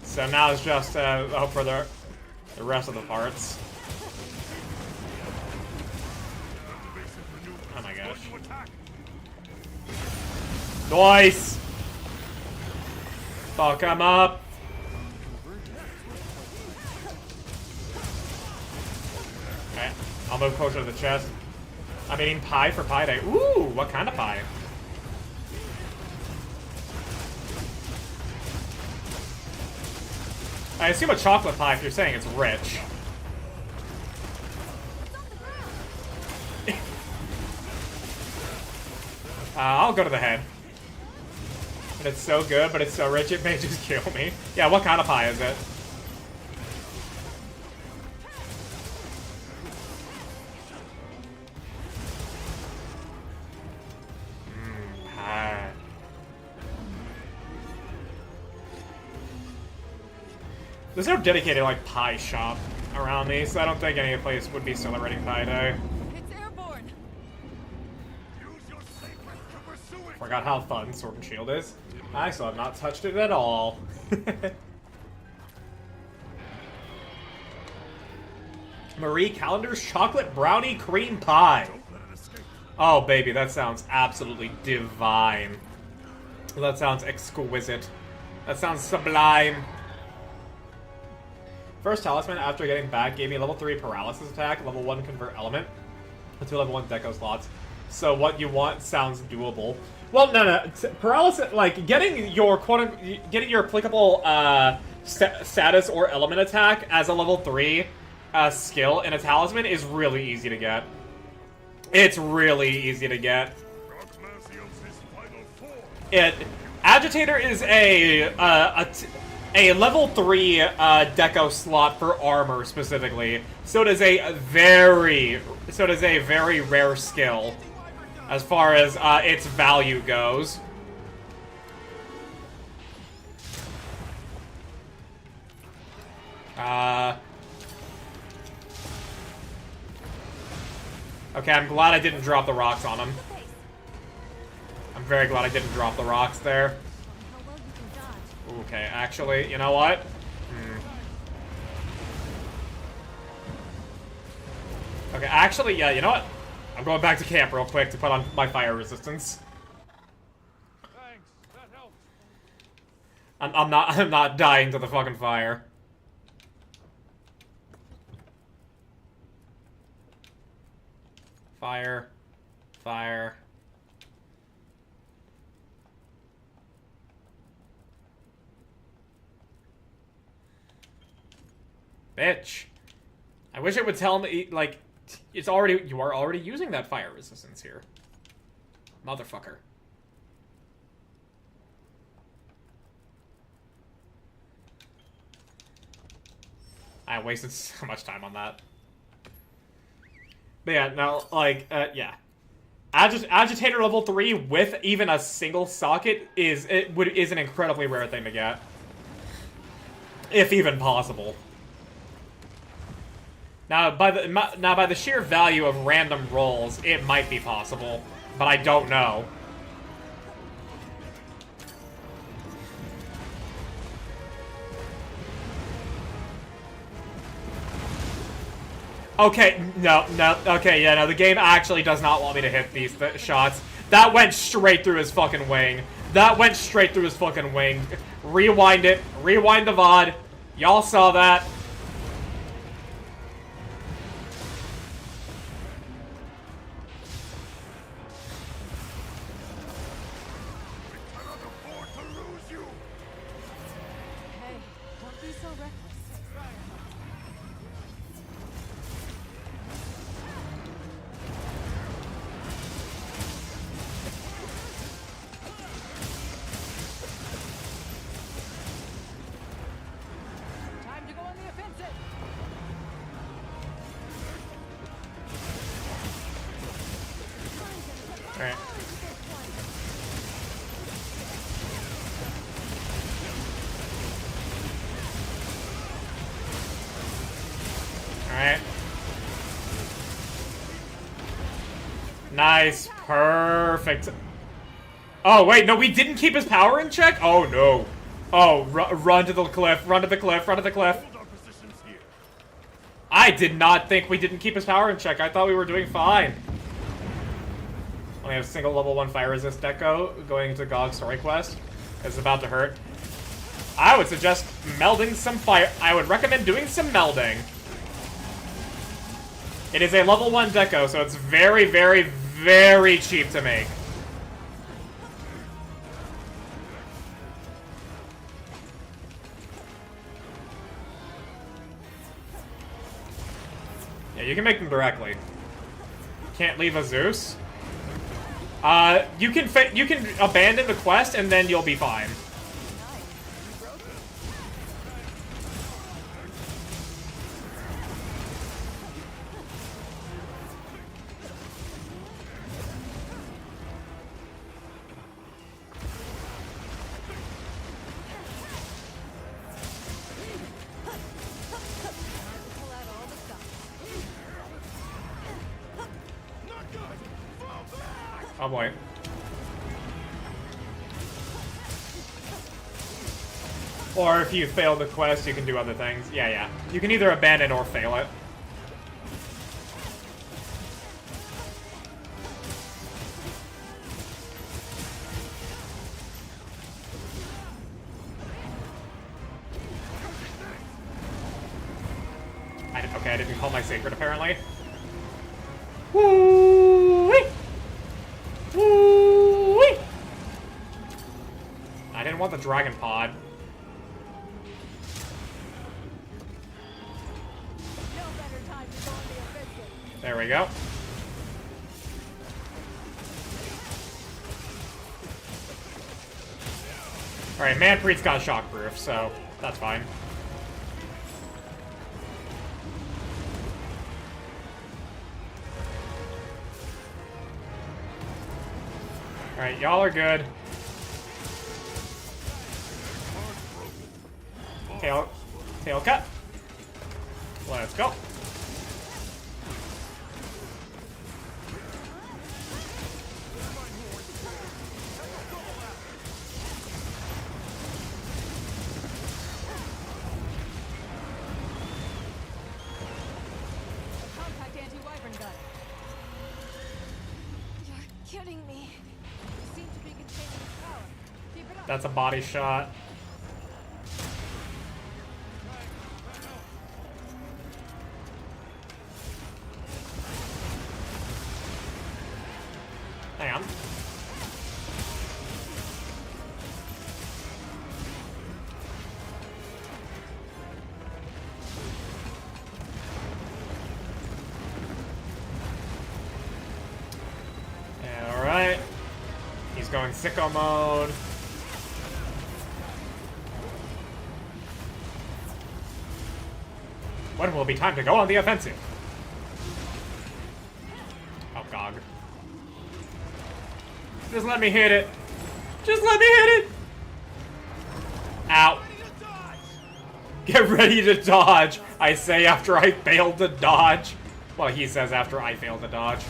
So now it's just hope for the rest of the parts. Oh my gosh. Nice! Fuck him up! Okay, I'll move closer to the chest. I'm eating pie for Pie Day. Ooh, what kind of pie? I assume a chocolate pie if you're saying it's rich. I'll go to the head. And it's so good, but it's so rich it may just kill me. Yeah, what kind of pie is it? Pie. There's no dedicated, like, pie shop around me, so I don't think any place would be celebrating Pie Day. It's airborne. Use your secret to pursue it. Forgot how fun Sword and Shield is. I still have not touched it at all. Marie Callender's chocolate brownie cream pie. Let it escape. Oh, baby, that sounds absolutely divine. That sounds exquisite. That sounds sublime. First talisman after getting back gave me a level 3 paralysis attack, level 1 convert element, and 2 level 1 deco slots. So what you want sounds doable. Well, no. Paralysis, like, getting your applicable status or element attack as a level 3 skill in a talisman is really easy to get. It's really easy to get. Gogmasios' final form. Agitator is a level 3 deco slot for armor specifically. So it is a very rare skill as far as its value goes. Okay, I'm glad I didn't drop the rocks on him. I'm very glad I didn't drop the rocks there. How well you can dodge. Okay, actually, you know what? Okay, actually, yeah, you know what? I'm going back to camp real quick to put on my fire resistance. Thanks, that helps. I'm not dying to the fucking fire. Fire. Fire. Bitch. I wish it would tell me, like, you are already using that fire resistance here. Motherfucker. I wasted so much time on that. But yeah, no, like, yeah. Agitator level 3 with even a single socket is an incredibly rare thing to get. If even possible. Now, by the sheer value of random rolls, it might be possible, but I don't know. Okay, no, okay, yeah, no, the game actually does not want me to hit these shots. That went straight through his fucking wing. That went straight through his fucking wing. Rewind it. Rewind the VOD. Y'all saw that. I cannot afford to lose you. Hey, don't be so reckless. Time to go on the offensive. Alright. Alright. Nice. Perfect. Oh, wait, no, we didn't keep his power in check? Oh, no. Oh, run to the cliff, run to the cliff, run to the cliff. Hold our positions here. I did not think we didn't keep his power in check. I thought we were doing fine. Only have a single level 1 fire resist deco going into Gog's story quest. It's about to hurt. I would suggest melding some fire. I would recommend doing some melding. It is a level 1 deco, so it's very, very, very cheap to make. Yeah, you can make them directly. Can't leave a Zeus. You can abandon the quest and then you'll be fine. Pull out all the stops. Not good. Fall back. Oh boy. Or if you fail the quest, you can do other things. Yeah, yeah. You can either abandon or fail it. Okay, I didn't call my sacred apparently. Woo-wee! Woo-wee! I didn't want the dragon pod. No better time to go on the offensive. There we go. Alright, Manpreet's got shockproof, so that's fine. Alright, y'all are good. Tail cut. Let's go. Compact anti-wyvern gun. You're kidding me. You seem to be containing its power. Keep it up. That's a body shot. Hang on. Alright. He's going sicko mode. When will it be time to go on the offensive? Oh, God. Just let me hit it. Just let me hit it. Ow. Get ready to dodge. I say after I failed to dodge. Well, he says after I failed to dodge.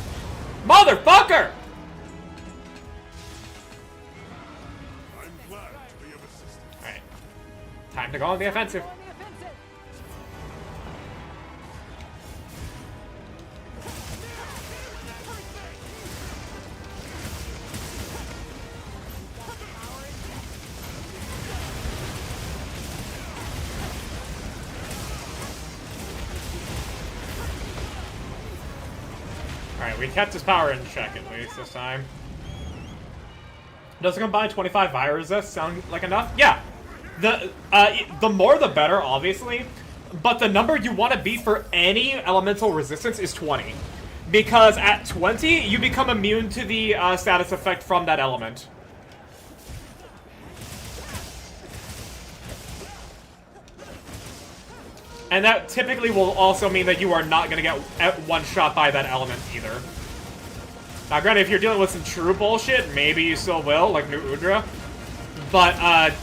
Motherfucker! I'm glad to be of assistance. Alright. Time to go on the offensive. On the offensive. Alright, we kept his power in check at least this time. Does it combine 25 fire resist sound like enough? Yeah. The more the better, obviously. But the number you want to beat for any elemental resistance is 20. Because at 20, you become immune to the status effect from that element. And that typically will also mean that you are not going to get one shot by that element either. Now, granted, if you're dealing with some true bullshit, maybe you still will, like New Udra. But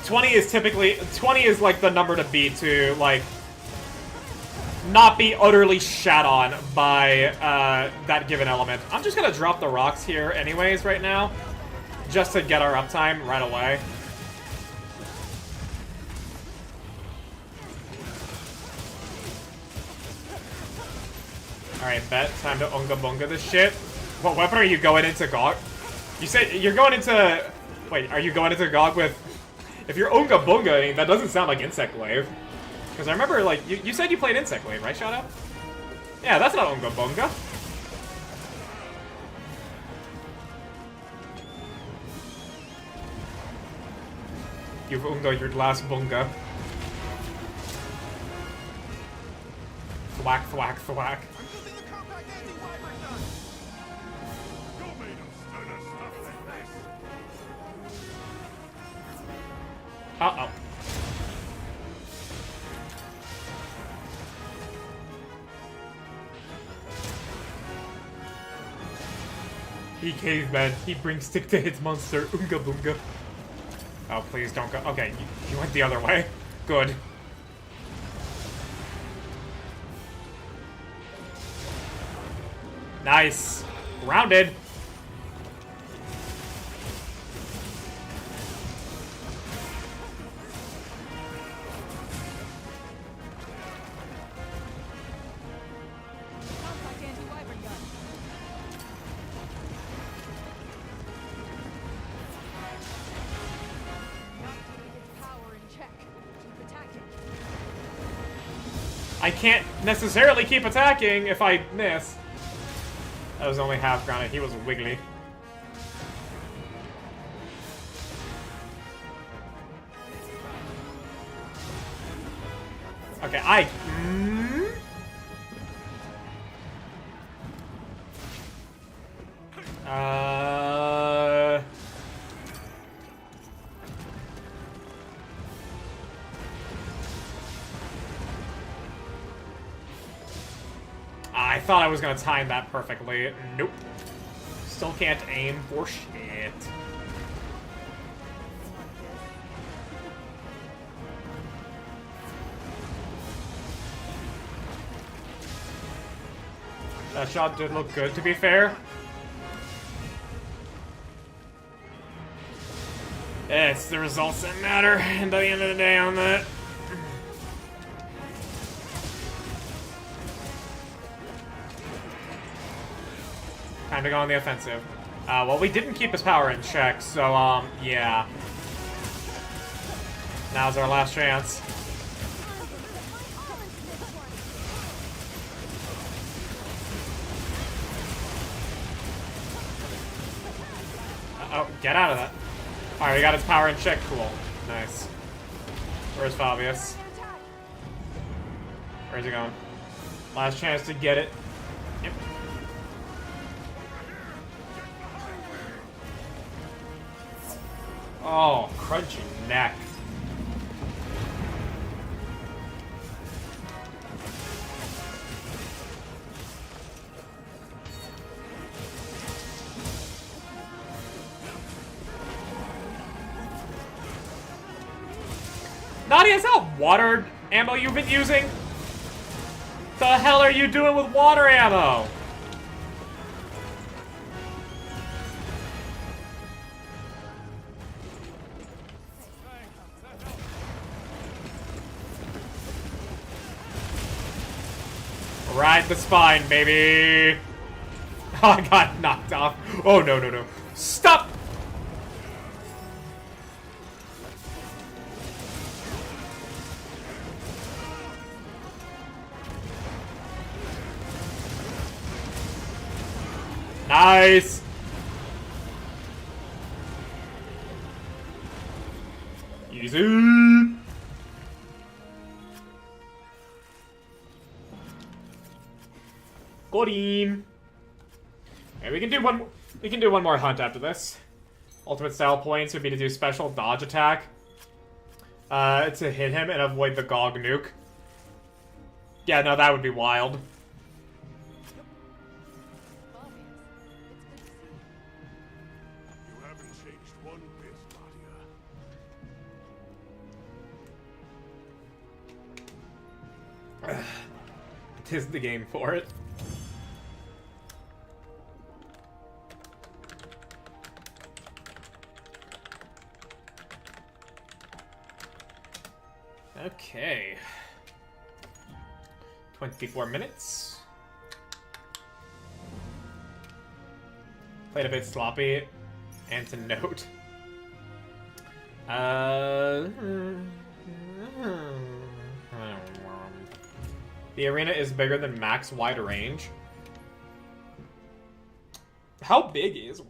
20 is like the number to beat to like not be utterly shat on by that given element. I'm just gonna drop the rocks here anyways right now, just to get our uptime right away. Alright, bet. Time to Unga Bunga this shit. What weapon are you going into, Gog? You said you're going into... Wait, are you going into Gog with... If you're Unga Bunga, that doesn't sound like Insect Wave. Because I remember, like, you said you played Insect Wave, right, Shadow? Yeah, that's not Unga Bunga. You've Unga your last Bunga. Thwack, thwack, thwack. I'm using the compact anti-wyvern gun. Go, Manos. Let us stop this. Uh-oh. He caveman. He brings stick to his monster. Unga Bunga. Oh, please don't go. Okay, you went the other way. Good. Nice. Rounded. Compact anti-wyvern gun. Not keeping its power in check. Keep attacking. I can't necessarily keep attacking if I miss. That was only half grounded. He was wiggly. Okay, thought I was gonna time that perfectly. Nope. Still can't aim for shit. That shot did look good, to be fair. It's the results that matter, and at the end of the day on that. Time to go on the offensive. Well, we didn't keep his power in check, so, yeah. Now's our last chance. Oh, get out of that. Alright, we got his power in check. Cool. Nice. Where's Fabius? Where's he going? Last chance to get it. Yep. Oh, crunchy neck. Nadia, is that water ammo you've been using? The hell are you doing with water ammo? Ride the spine, baby. Oh, I got knocked off. Oh, no, no, no. Stop! Nice! Easy! Got him! Okay, we can do one. We can do one more hunt after this. Ultimate style points would be to do special dodge attack, to hit him and avoid the Gog nuke. Yeah, no, that would be wild. You haven't changed one bit, Nadia. Tis the game for it. Okay. 24 minutes. Played a bit sloppy. And to note. The arena is bigger than max wide range. How big is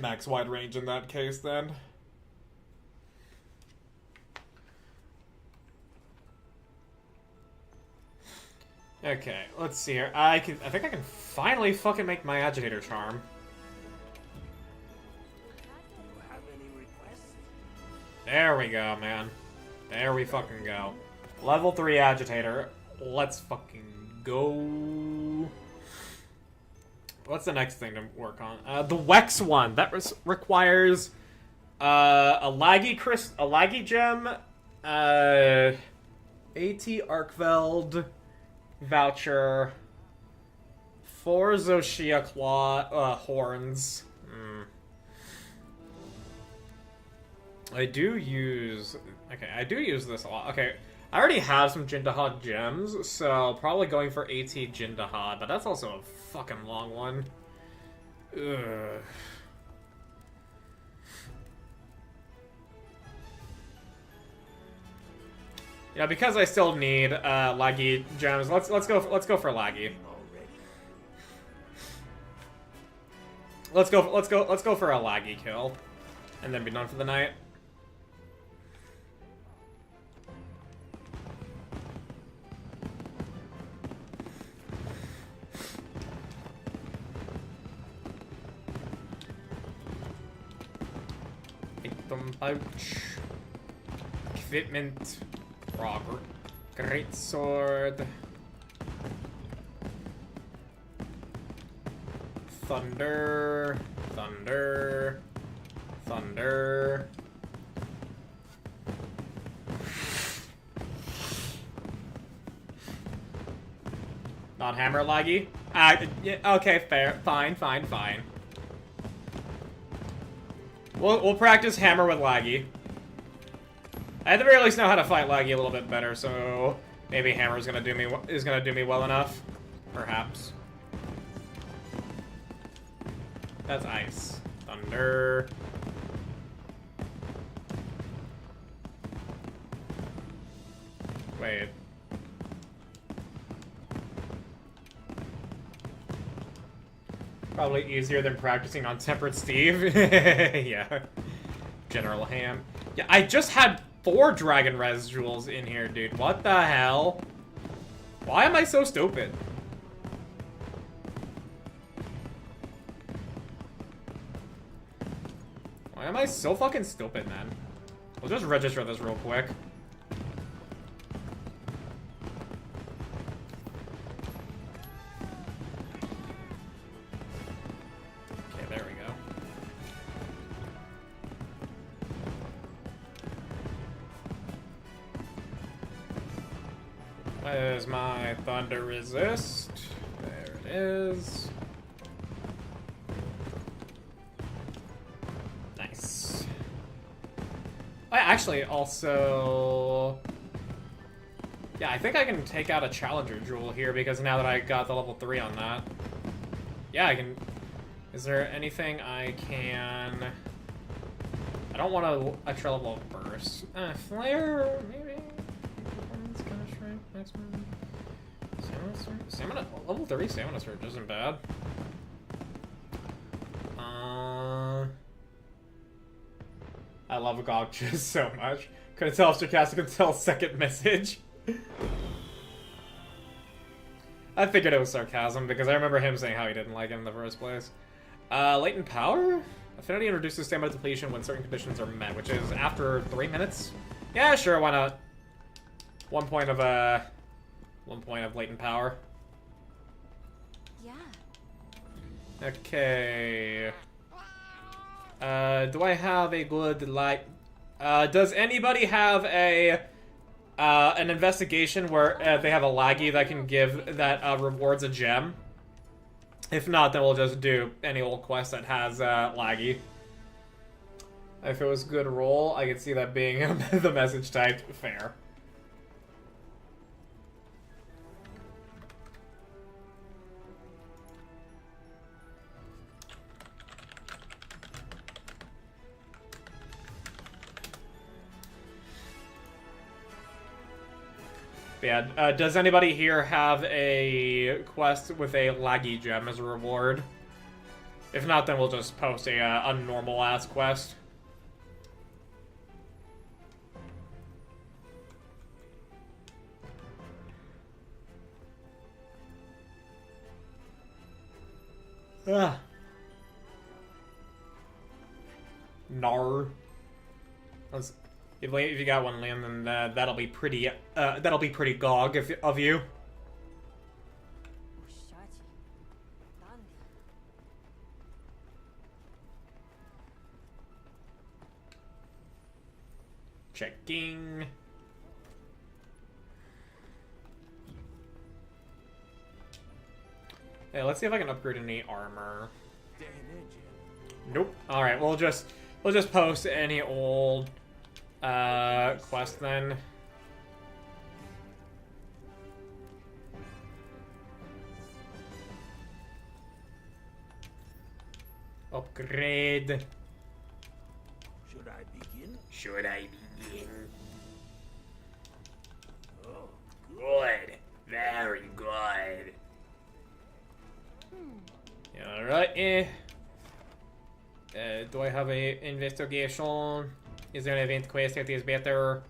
max wide range in that case then? Okay, let's see here. I think I can finally fucking make my agitator charm. You have any requests? There we go, man. There we fucking go. Level 3 agitator. Let's fucking go. What's the next thing to work on? The Wex one. That requires a laggy gem, AT Arkveld voucher, 4 Zoshia horns. I do use this a lot. Okay, I already have some Jindahad gems, so probably going for AT Jindahad, but that's also a fucking long one. Ugh. Yeah, because I still need laggy gems. Let's go for laggy. Let's go for a laggy kill, and then be done for the night. Item pouch. Equipment. Robert. Great sword. Thunder. Thunder. Thunder. Not hammer laggy? Yeah, okay, fair. Fine. We'll practice hammer with laggy. I at the very least know how to fight laggy a little bit better, so maybe hammer is gonna do me well enough. Perhaps. That's ice. Thunder. Wait. Probably easier than practicing on Temperate Steve. Yeah. General Ham. Yeah, I just had 4 Dragon Res jewels in here, dude. What the hell? Why am I so stupid? Why am I so fucking stupid, man? We'll just register this real quick. Okay, there we go. Where's my thunder resist? There it is. Nice. I actually also... Yeah, I think I can take out a Challenger Jewel here because now that I got the level 3 on that. Yeah, I can... Is there anything I can... I don't want a extra level of burst. Flare, maybe? Performance, kind of shrink, maximum... Stamina, level 30 Stamina Surge isn't bad. I love Gog just so much. Couldn't tell if sarcastic until second message. I figured it was sarcasm because I remember him saying how he didn't like it in the first place. Latent power? Affinity introduces stamina depletion when certain conditions are met, which is after 3 minutes? Yeah, sure, why not? 1 point of latent power. Yeah. Okay. Do I have a good light? Does anybody have a an investigation where they have a laggy that can give that rewards a gem? If not, then we'll just do any old quest that has laggy. If it was good roll, I could see that being the message typed. Fair. Yeah, does anybody here have a quest with a laggy gem as a reward? If not, then we'll just post a normal-ass quest. Ugh. Nar. If you got one, Liam, then that'll be pretty gog of you. Checking. Hey, let's see if I can upgrade any armor. Nope. All right, we'll just post any old quest then. Upgrade. Should I begin? Should I begin? Oh, Good. Very good. Alright, do I have a investigation? Is there an event quest that is better?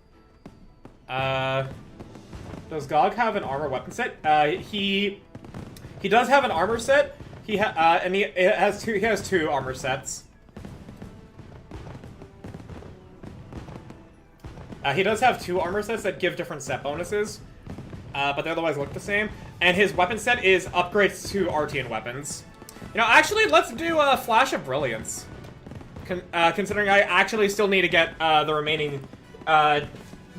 Does Gog have an armor weapon set? He does have an armor set. He has two armor sets. He does have 2 armor sets that give different set bonuses, but they otherwise look the same. And his weapon set is upgrades to Artian weapons. You know, actually, let's do a Flash of Brilliance. Considering I actually still need to get the remaining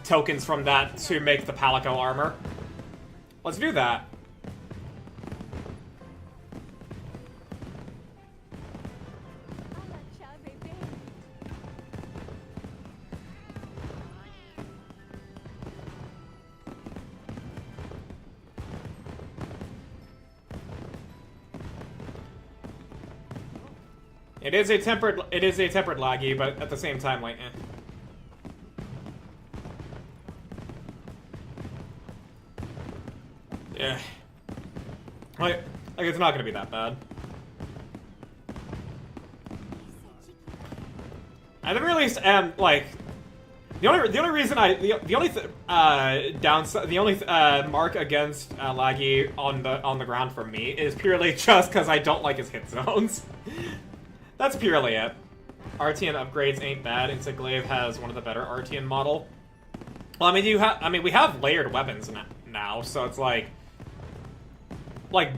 tokens from that to make the Palico armor. Let's do that. It is a tempered laggy, but at the same time, like, eh. Yeah. Like it's not gonna be that bad. At the very least, like, the only reason the only mark against laggy on the ground for me is purely just because I don't like his hit zones. That's purely it. RTN upgrades ain't bad. Insect has one of the better RTN model. Well, I mean, we have layered weapons now, so it's like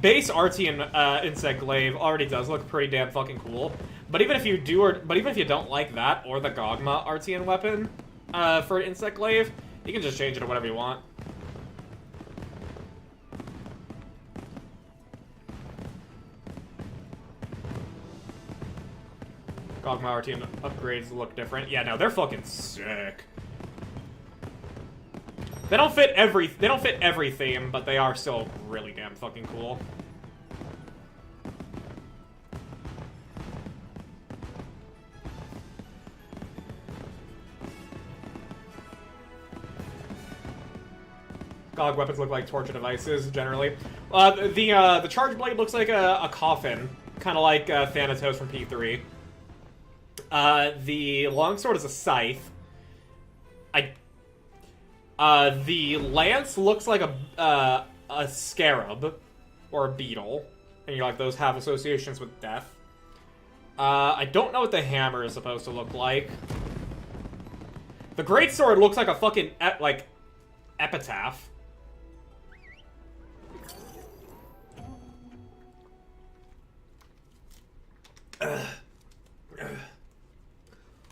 base RTN Insect Glaive already does look pretty damn fucking cool. But even if you don't like that or the Gogma RTN weapon for Insect Glaive, you can just change it to whatever you want. Gogma RTN upgrades look different. Yeah, no, they're fucking sick. They don't fit every theme, but they are still really damn fucking cool. Gog weapons look like torture devices generally. The charge blade looks like a coffin, kind of like Thanatos from P3. The longsword is a scythe. The lance looks like a scarab or a beetle, and you're like, those have associations with death. I don't know what the hammer is supposed to look like. The greatsword looks like a fucking epitaph.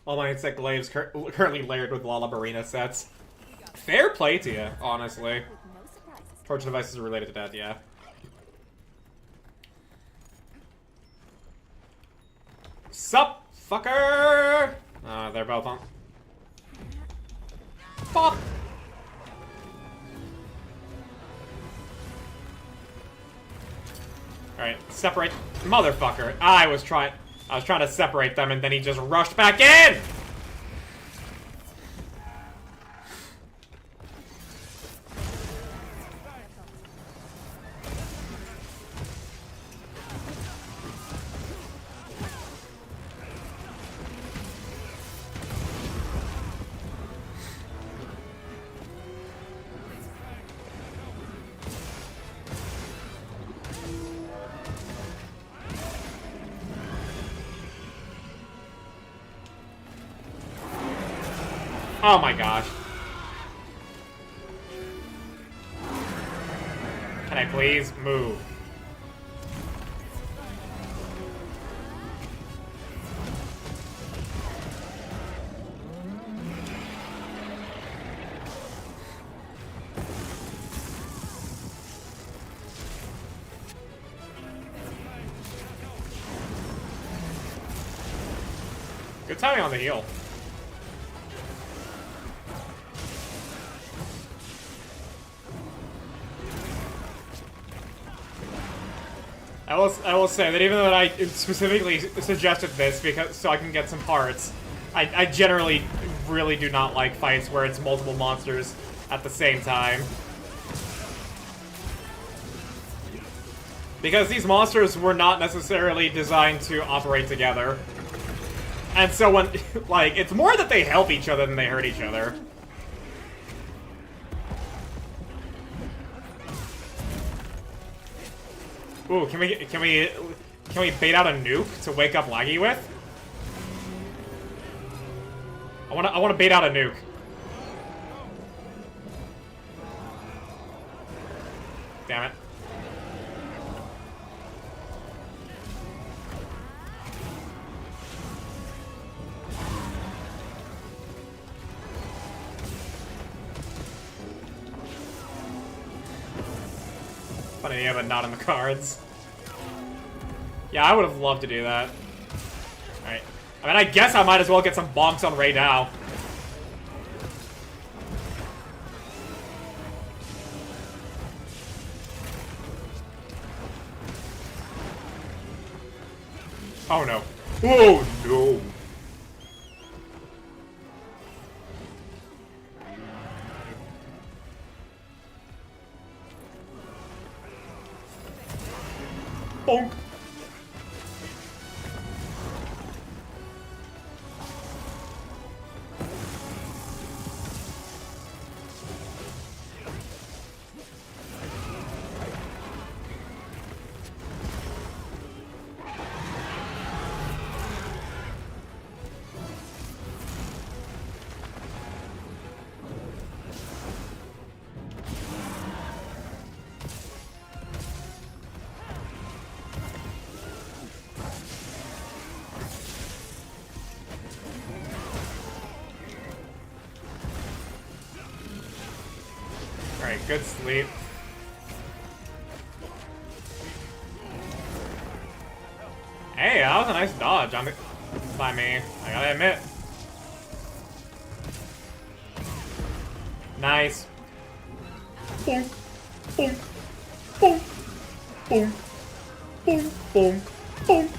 All my insect glaives currently layered with Lalabarina sets. Fair play to you, honestly. Torture devices are related to death, yeah. Sup, fucker! They're both on. Fuck! Alright, separate. Motherfucker. I was trying to separate them and then he just rushed back in! Oh my gosh. Can I please move? Good timing on the heal. I will say that even though I specifically suggested this so I can get some parts, I generally really do not like fights where it's multiple monsters at the same time. Because these monsters were not necessarily designed to operate together. And so when, like, it's more that they help each other than they hurt each other. Ooh, can we bait out a nuke to wake up Laggy with? I wanna bait out a nuke. Damn it. Fun idea, but not in the cards. Yeah, I would have loved to do that. Alright. I mean, I guess I might as well get some bonks on Ray now. Oh no. Oh no. Bonk. Alright, good sleep. Hey, that was a nice dodge by me, I gotta admit. Nice. Bonk, bonk, bonk, bonk, bonk, bonk, bonk.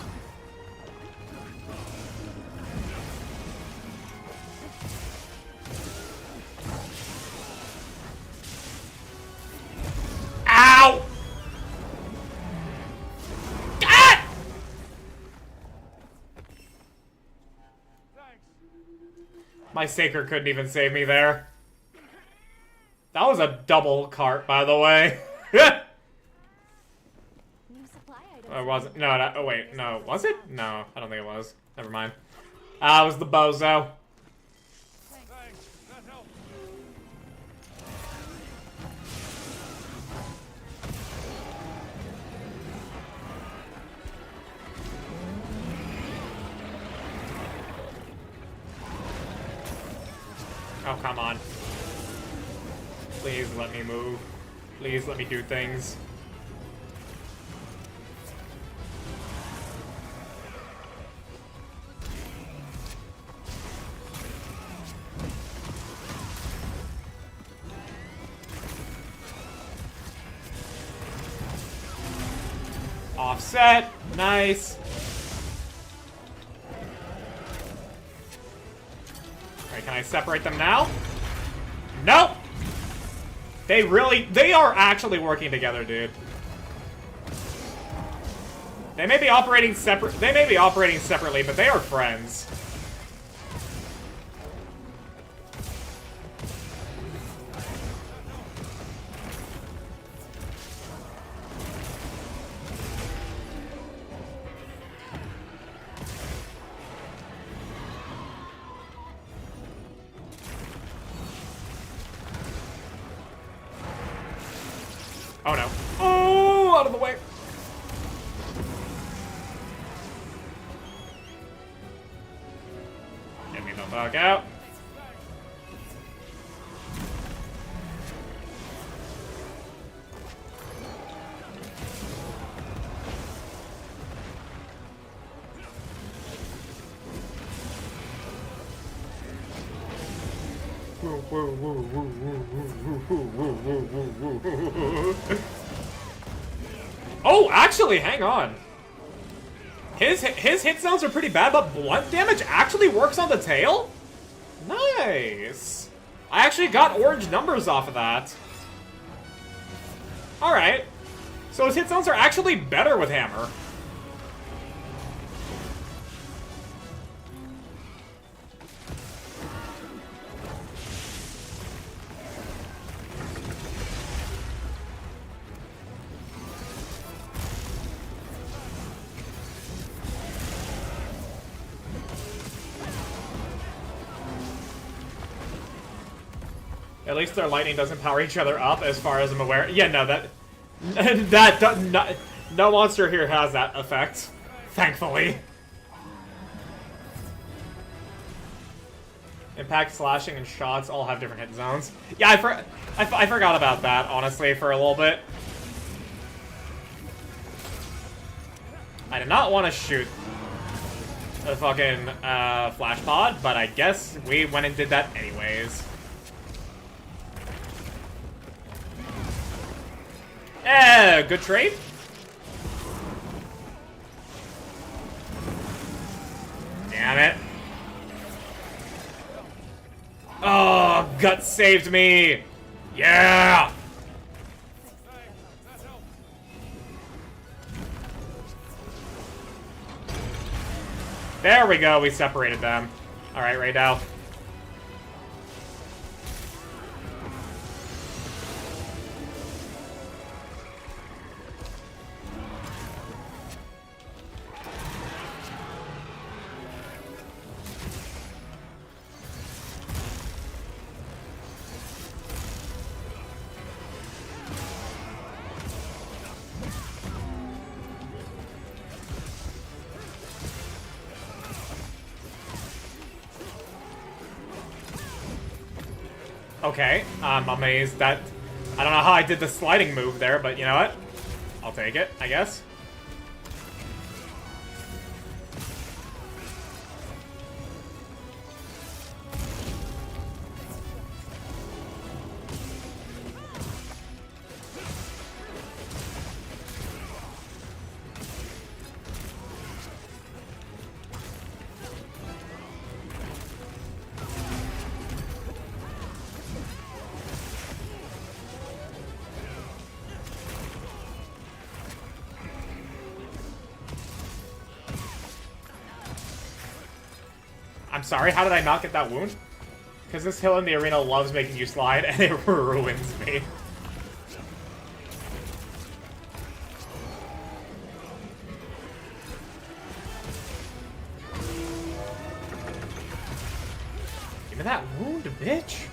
Ow! God! My Saker couldn't even save me there. That was a double cart, by the way. New supply items. It wasn't. No, oh wait, no. Was it? No, I don't think it was. Never mind. It was the bozo. Thanks, that helps. Oh, come on. Please let me move. Please let me do things. Offset. Nice. Alright, can I separate them now? Nope! They are actually working together, dude. They may be operating separately, but they are friends. Oh no. Oh, out of the way. Get me the fuck out. Oh, actually, hang on. His hit zones are pretty bad, but blunt damage actually works on the tail? Nice. I actually got orange numbers off of that. Alright. So his hit zones are actually better with hammer. At least their lightning doesn't power each other up, as far as I'm aware. Yeah, no, no monster here has that effect, thankfully. Impact, slashing, and shots all have different hit zones. Yeah, I forgot about that, honestly, for a little bit. I did not want to shoot the fucking flash pod, but I guess we went and did that anyways. Good trade. Damn it. Oh, gut saved me. Yeah. There we go, we separated them. Alright, right now. Okay, I'm amazed that... I don't know how I did the sliding move there, but you know what? I'll take it, I guess. I'm sorry, how did I not get that wound? Because this hill in the arena loves making you slide, and it ruins me. Give me that wound, bitch!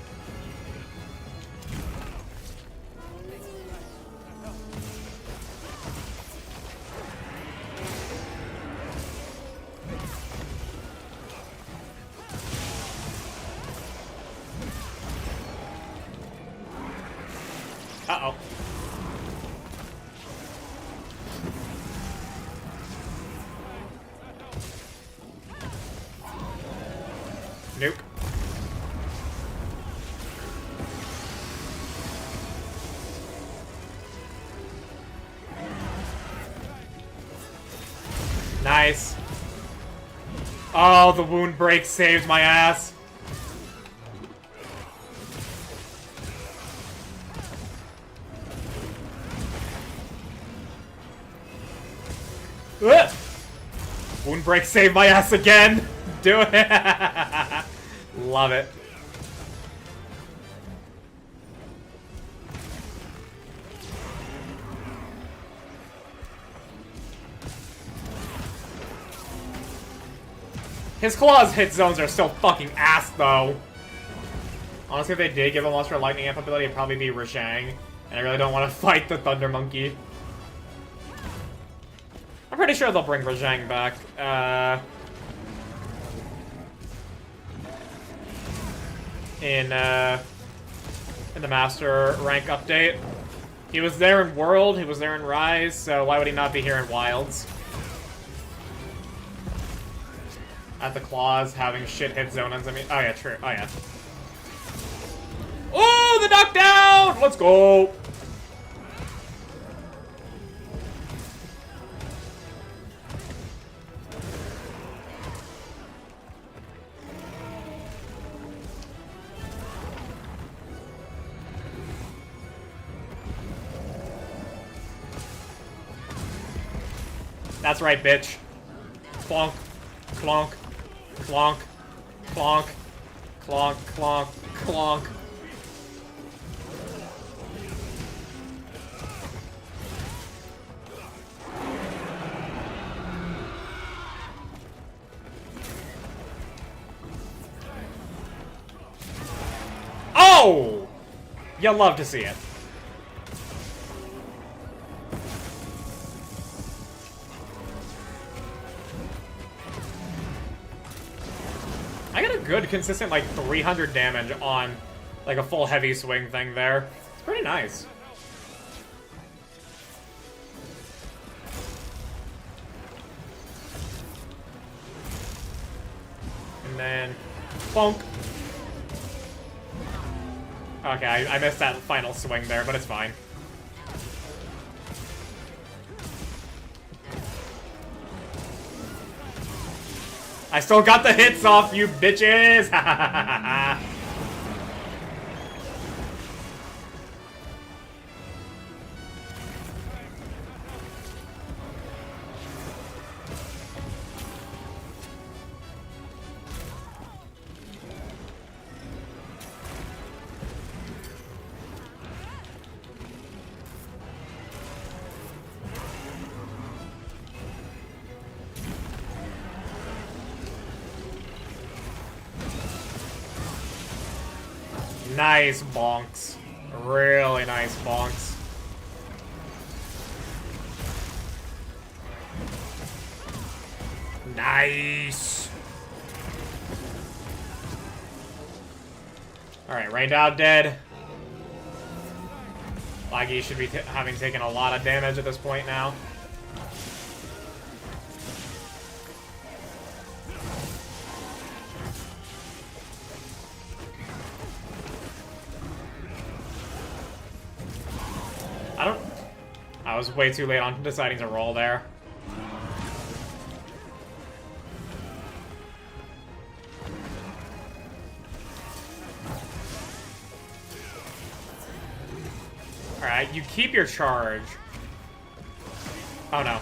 Uh-oh. Nuke. Nice. Oh, the wound break saved my ass. Ugh! Wound break saved my ass again! Do it! Love it. His claws hit zones are still fucking ass, though. Honestly, if they did give him Luster Lightning Amp ability, it'd probably be Rashang. And I really don't want to fight the Thunder Monkey. I'm pretty sure they'll bring Rajang back. In the Master rank update. He was there in World, he was there in Rise, so why would he not be here in Wilds? At the claws, having shit hit Zonans, I mean... Oh yeah, true. Oh yeah. Oh, the knockdown! Let's go! That's right, bitch. Clonk, clonk, clonk, clonk, clonk, clonk, clonk. Oh! You love to see it. I got a good, consistent, like, 300 damage on, like, a full heavy swing thing there. It's pretty nice. And then bonk. Okay, I missed that final swing there, but it's fine. I still got the hits off, you bitches! Nice bonks. Really nice bonks. Nice. Alright, rained out dead. Laggy should be having taken a lot of damage at this point now. I was way too late on deciding to roll there. Alright, you keep your charge. Oh no.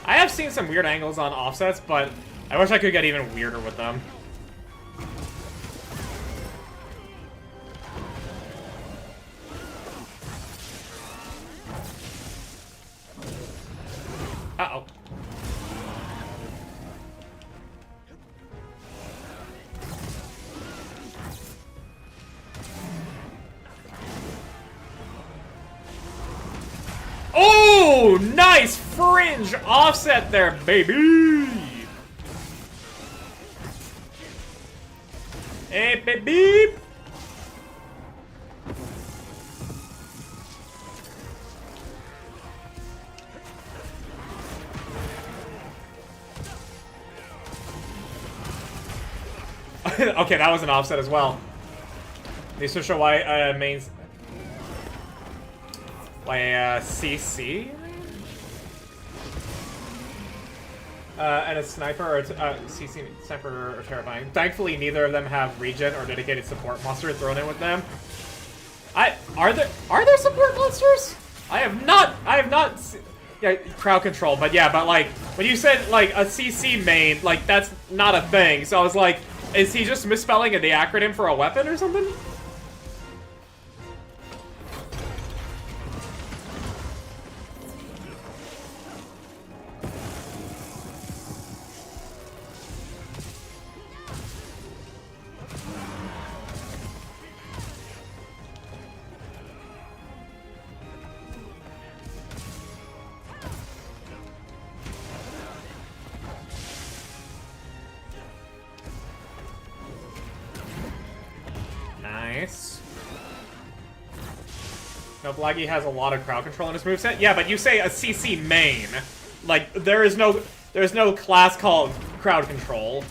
I have seen some weird angles on offsets, but I wish I could get even weirder with them. Uh-oh. Oh, nice fringe offset there, baby. Hey, baby. Okay, that was an offset as well. These will show why mains. Why CC? And a sniper or CC sniper are terrifying. Thankfully, neither of them have regen or dedicated support monster thrown in with them. Are there support monsters? I have not. Yeah, crowd control, but yeah, but like when you said like a CC main, like that's not a thing. So I was like, is he just misspelling the acronym for a weapon or something? Nice. No, Blaggy has a lot of crowd control in his moveset. Yeah, but you say a CC main. Like, there's no class called crowd control.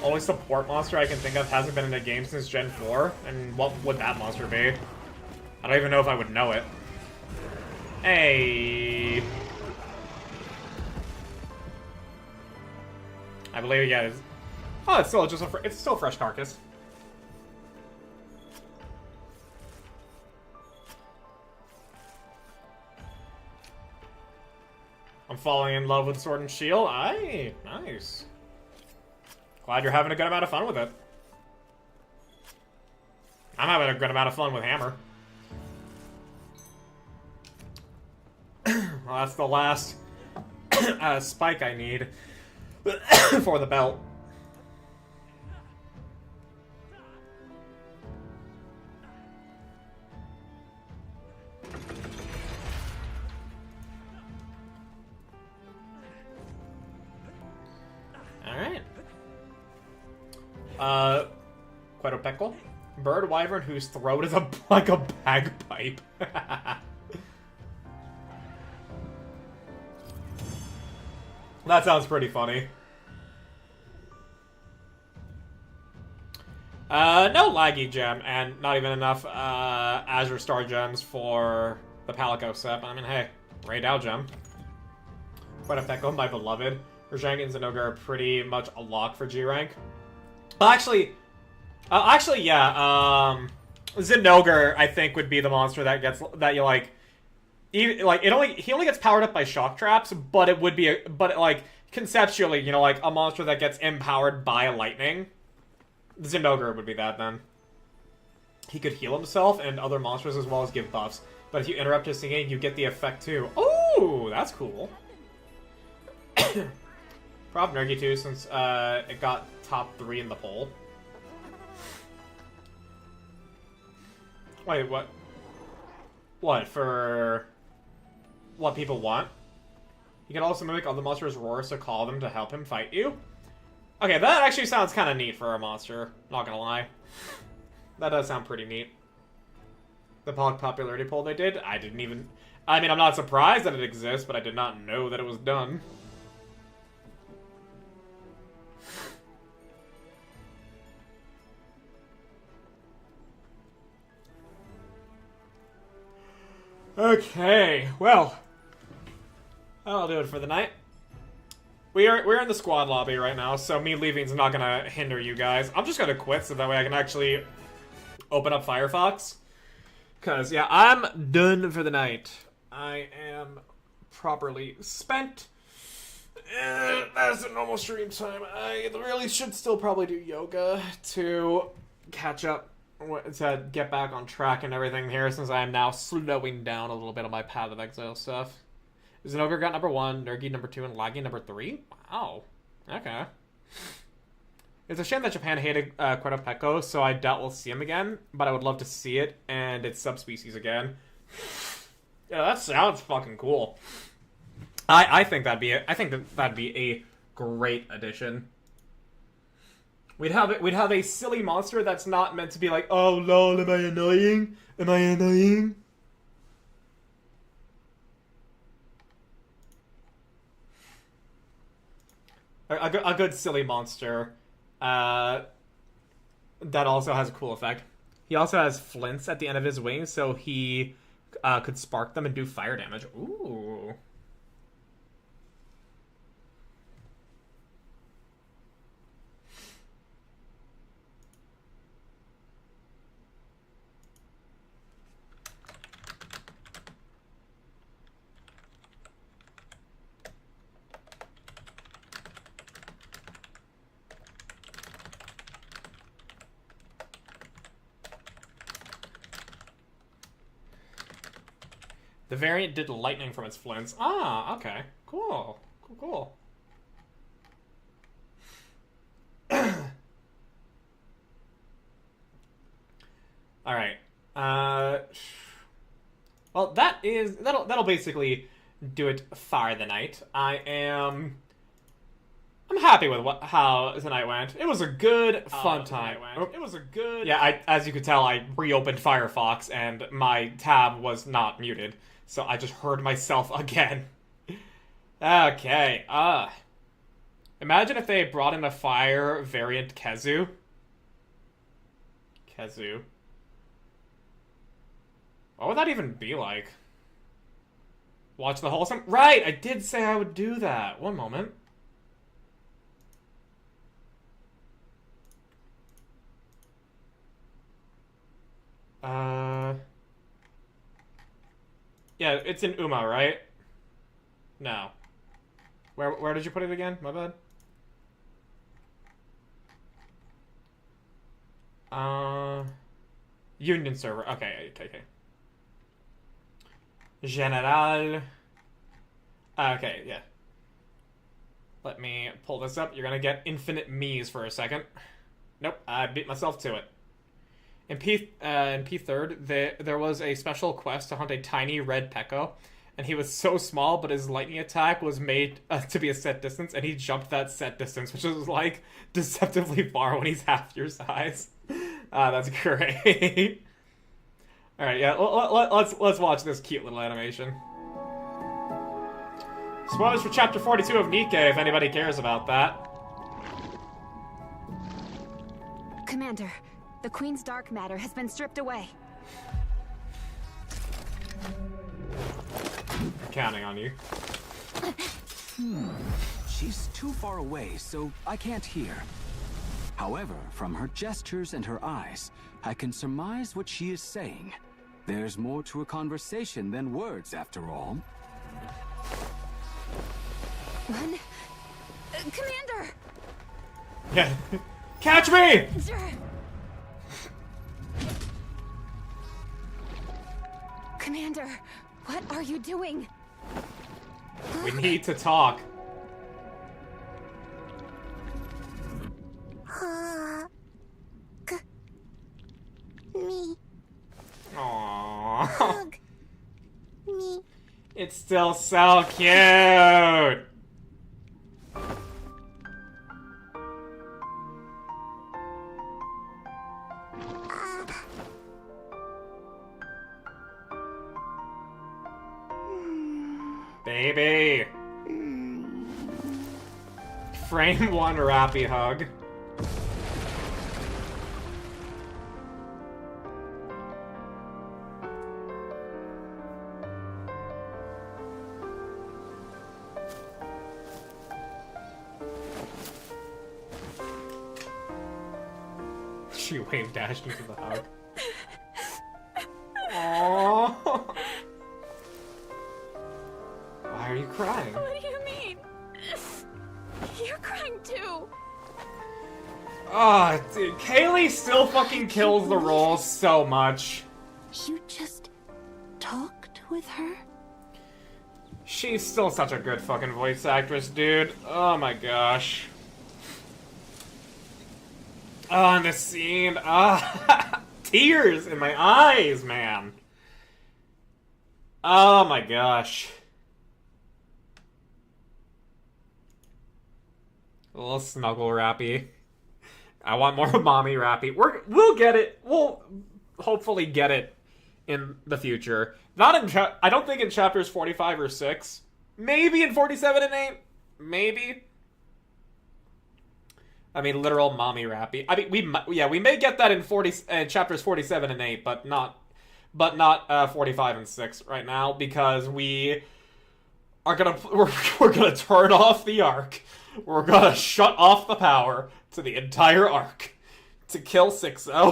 Only support monster I can think of hasn't been in a game since Gen 4. And what would that monster be? I don't even know if I would know it. Hey. I believe, yeah, it's... Oh, it's still just it's still a fresh carcass. I'm falling in love with Sword and Shield. Aye, nice. Glad you're having a good amount of fun with it. I'm having a good amount of fun with Hammer. Well, that's the last spike I need for the belt. Alright. Quetzalcoatl? Bird wyvern whose throat is like a bagpipe. That sounds pretty funny. No laggy gem, and not even enough Azure Star gems for the Palico set. I mean, hey, Ray Dow gem. Quetzalcoatl, my beloved. Rajang and Zinogre are pretty much a lock for G rank. Actually, yeah. Zinogre, I think, would be the monster that gets that you like. Even, like he only gets powered up by shock traps, but it would be like conceptually, you know, like a monster that gets empowered by lightning. Zinogre would be that then. He could heal himself and other monsters as well as give buffs. But if you interrupt his singing, you get the effect too. Oh, that's cool. Prob Nergy too, since it got top 3 in the poll. Wait, what? What, for what people want? You can also mimic other monsters' roars to call them to help him fight you. Okay, that actually sounds kind of neat for a monster, not gonna lie. That does sound pretty neat. The Bonk popularity poll they did, I didn't even... I mean, I'm not surprised that it exists, but I did not know that it was done. Okay, well, that'll do it for the night. We're in the squad lobby right now, so me leaving's not gonna hinder you guys. I'm just gonna quit so that way I can actually open up Firefox. Cause yeah, I'm done for the night. I am properly spent. That's a normal stream time. I really should still probably do yoga to catch up, to get back on track and everything here, since I am now slowing down a little bit on my Path of Exile stuff. Zinogre got number 1, Nergy number 2, and Laggy number 3? Wow. Okay. It's a shame that Japan hated Quetzalcoatl, so I doubt we'll see him again, but I would love to see it and its subspecies again. Yeah, that sounds fucking cool. I think that'd be a great addition. We'd have a silly monster that's not meant to be like, oh lol, am I annoying? Am I annoying? A good silly monster that also has a cool effect. He also has flints at the end of his wings, so he could spark them and do fire damage. Ooh. The variant did lightning from its flints. Ah, okay. Cool. Cool. Alright. Well, that'll basically do it for the night. I'm happy with how tonight went. It was a good, fun time. It was a good... Yeah, as you could tell, I reopened Firefox, and my tab was not muted. So I just heard myself again. Okay, imagine if they brought in a fire variant Kezu. What would that even be like? Watch the whole sim? Right, I did say I would do that. One moment. Yeah, it's in Uma, right? No. Where did you put it again? My bad. Union server. Okay. General. Okay, yeah. Let me pull this up. You're gonna get infinite me's for a second. Nope, I beat myself to it. In P3rd, there was a special quest to hunt a tiny red Pekko, and he was so small, but his lightning attack was made to be a set distance, and he jumped that set distance, which is like deceptively far when he's half your size. That's great. All right, yeah, let's watch this cute little animation. Spoilers for chapter 42 of Nikkei, if anybody cares about that. Commander, the Queen's dark matter has been stripped away. I'm counting on you. She's too far away, so I can't hear. However, from her gestures and her eyes, I can surmise what she is saying. There's more to a conversation than words, after all. Run. Commander! Yeah. Catch me! Commander, what are you doing? We need to talk. Me. Aww. Hug. Me. It's still so cute. Baby. Frame 1 Rappy hug. She wave dashed into the hug. Aww. Why are you crying? What do you mean? You're crying too. Ah, dude, Kaylee still fucking kills the role so much. You just talked with her? She's still such a good fucking voice actress, dude. Oh my gosh. Oh, and the scene. Ah, tears in my eyes, man. Oh my gosh. A little snuggle Rappy. I want more mommy Rappy. We'll get it. We'll hopefully get it in the future. Not in I don't think in chapters 45 or 6. Maybe in 47 and 8. Maybe. I mean, literal mommy Rappy. I mean, we may get that in chapters 47 and 8, but not 45 and 6 right now, because we are we're gonna turn off the Ark. We're gonna shut off the power to the entire Ark to kill Sixo.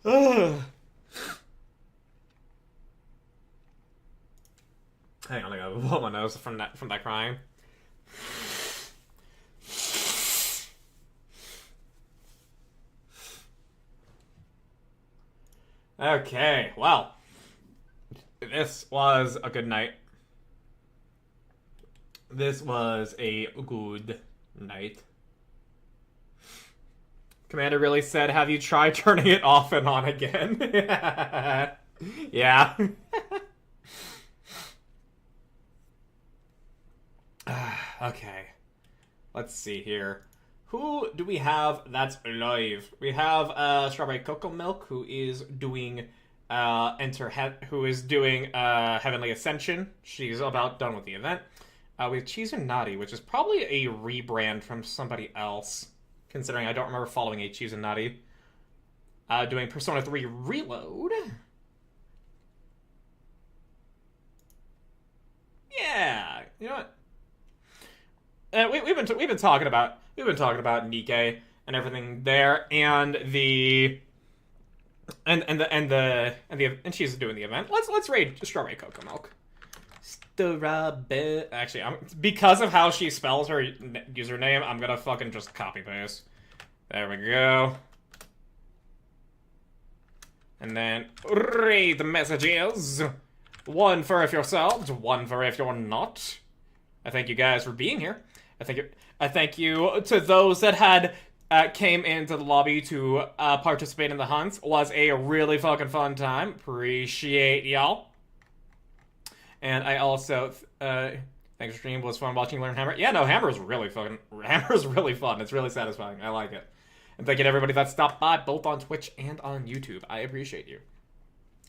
Hang on, I gotta blow my nose from that crying. Okay, well, this was a good night. This was a good night. Commander really said, have you tried turning it off and on again? Yeah. Okay. Let's see here. Who do we have that's alive? We have Strawberry Cocoa Milk, who is doing Heavenly Ascension. She's about done with the event. We have Cheese and Naughty, which is probably a rebrand from somebody else, considering I don't remember following a Cheese and Naughty. Doing Persona 3 Reload. Yeah, you know what? We've been talking about Nikkei and everything there, and she's doing the event. Let's raid Strawberry Cocoa Milk. Actually, because of how she spells her username, I'm gonna fucking just copy paste. There we go. And then raid the messages. One for if yourselves, one for if you're not. I thank you guys for being here. I thank you to those that had came into the lobby to participate in the hunts. Was a really fucking fun time. Appreciate y'all. And I also thanks for stream. Was fun watching you learn Hammer. Yeah, no, Hammer's really fun. Hammer's really fun. It's really satisfying. I like it. And thank you to everybody that stopped by, both on Twitch and on YouTube. I appreciate you.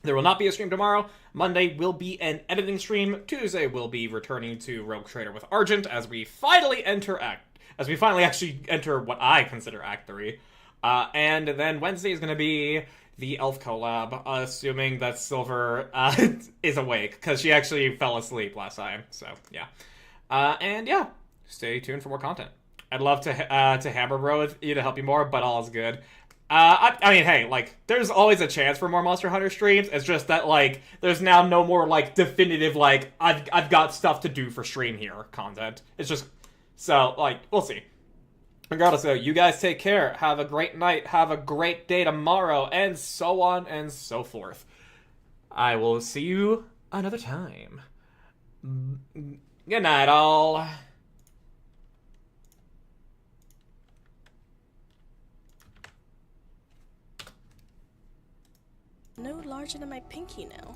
There will not be a stream tomorrow. Monday will be an editing stream. Tuesday will be returning to Rogue Trader with Argent as we finally actually enter what I consider Act 3. And then Wednesday is going to be the Elf collab, assuming that Silver is awake, because she actually fell asleep last time. So, yeah. And yeah, stay tuned for more content. I'd love to hammer bro with you to help you more, but all is good. I mean, hey, like, there's always a chance for more Monster Hunter streams. It's just that, like, there's now no more, like, definitive, like, I've got stuff to do for stream here content. It's just, so, like, we'll see. Regardless, though, you guys take care. Have a great night. Have a great day tomorrow, and so on and so forth. I will see you another time. Good night, all. No larger than my pinky now.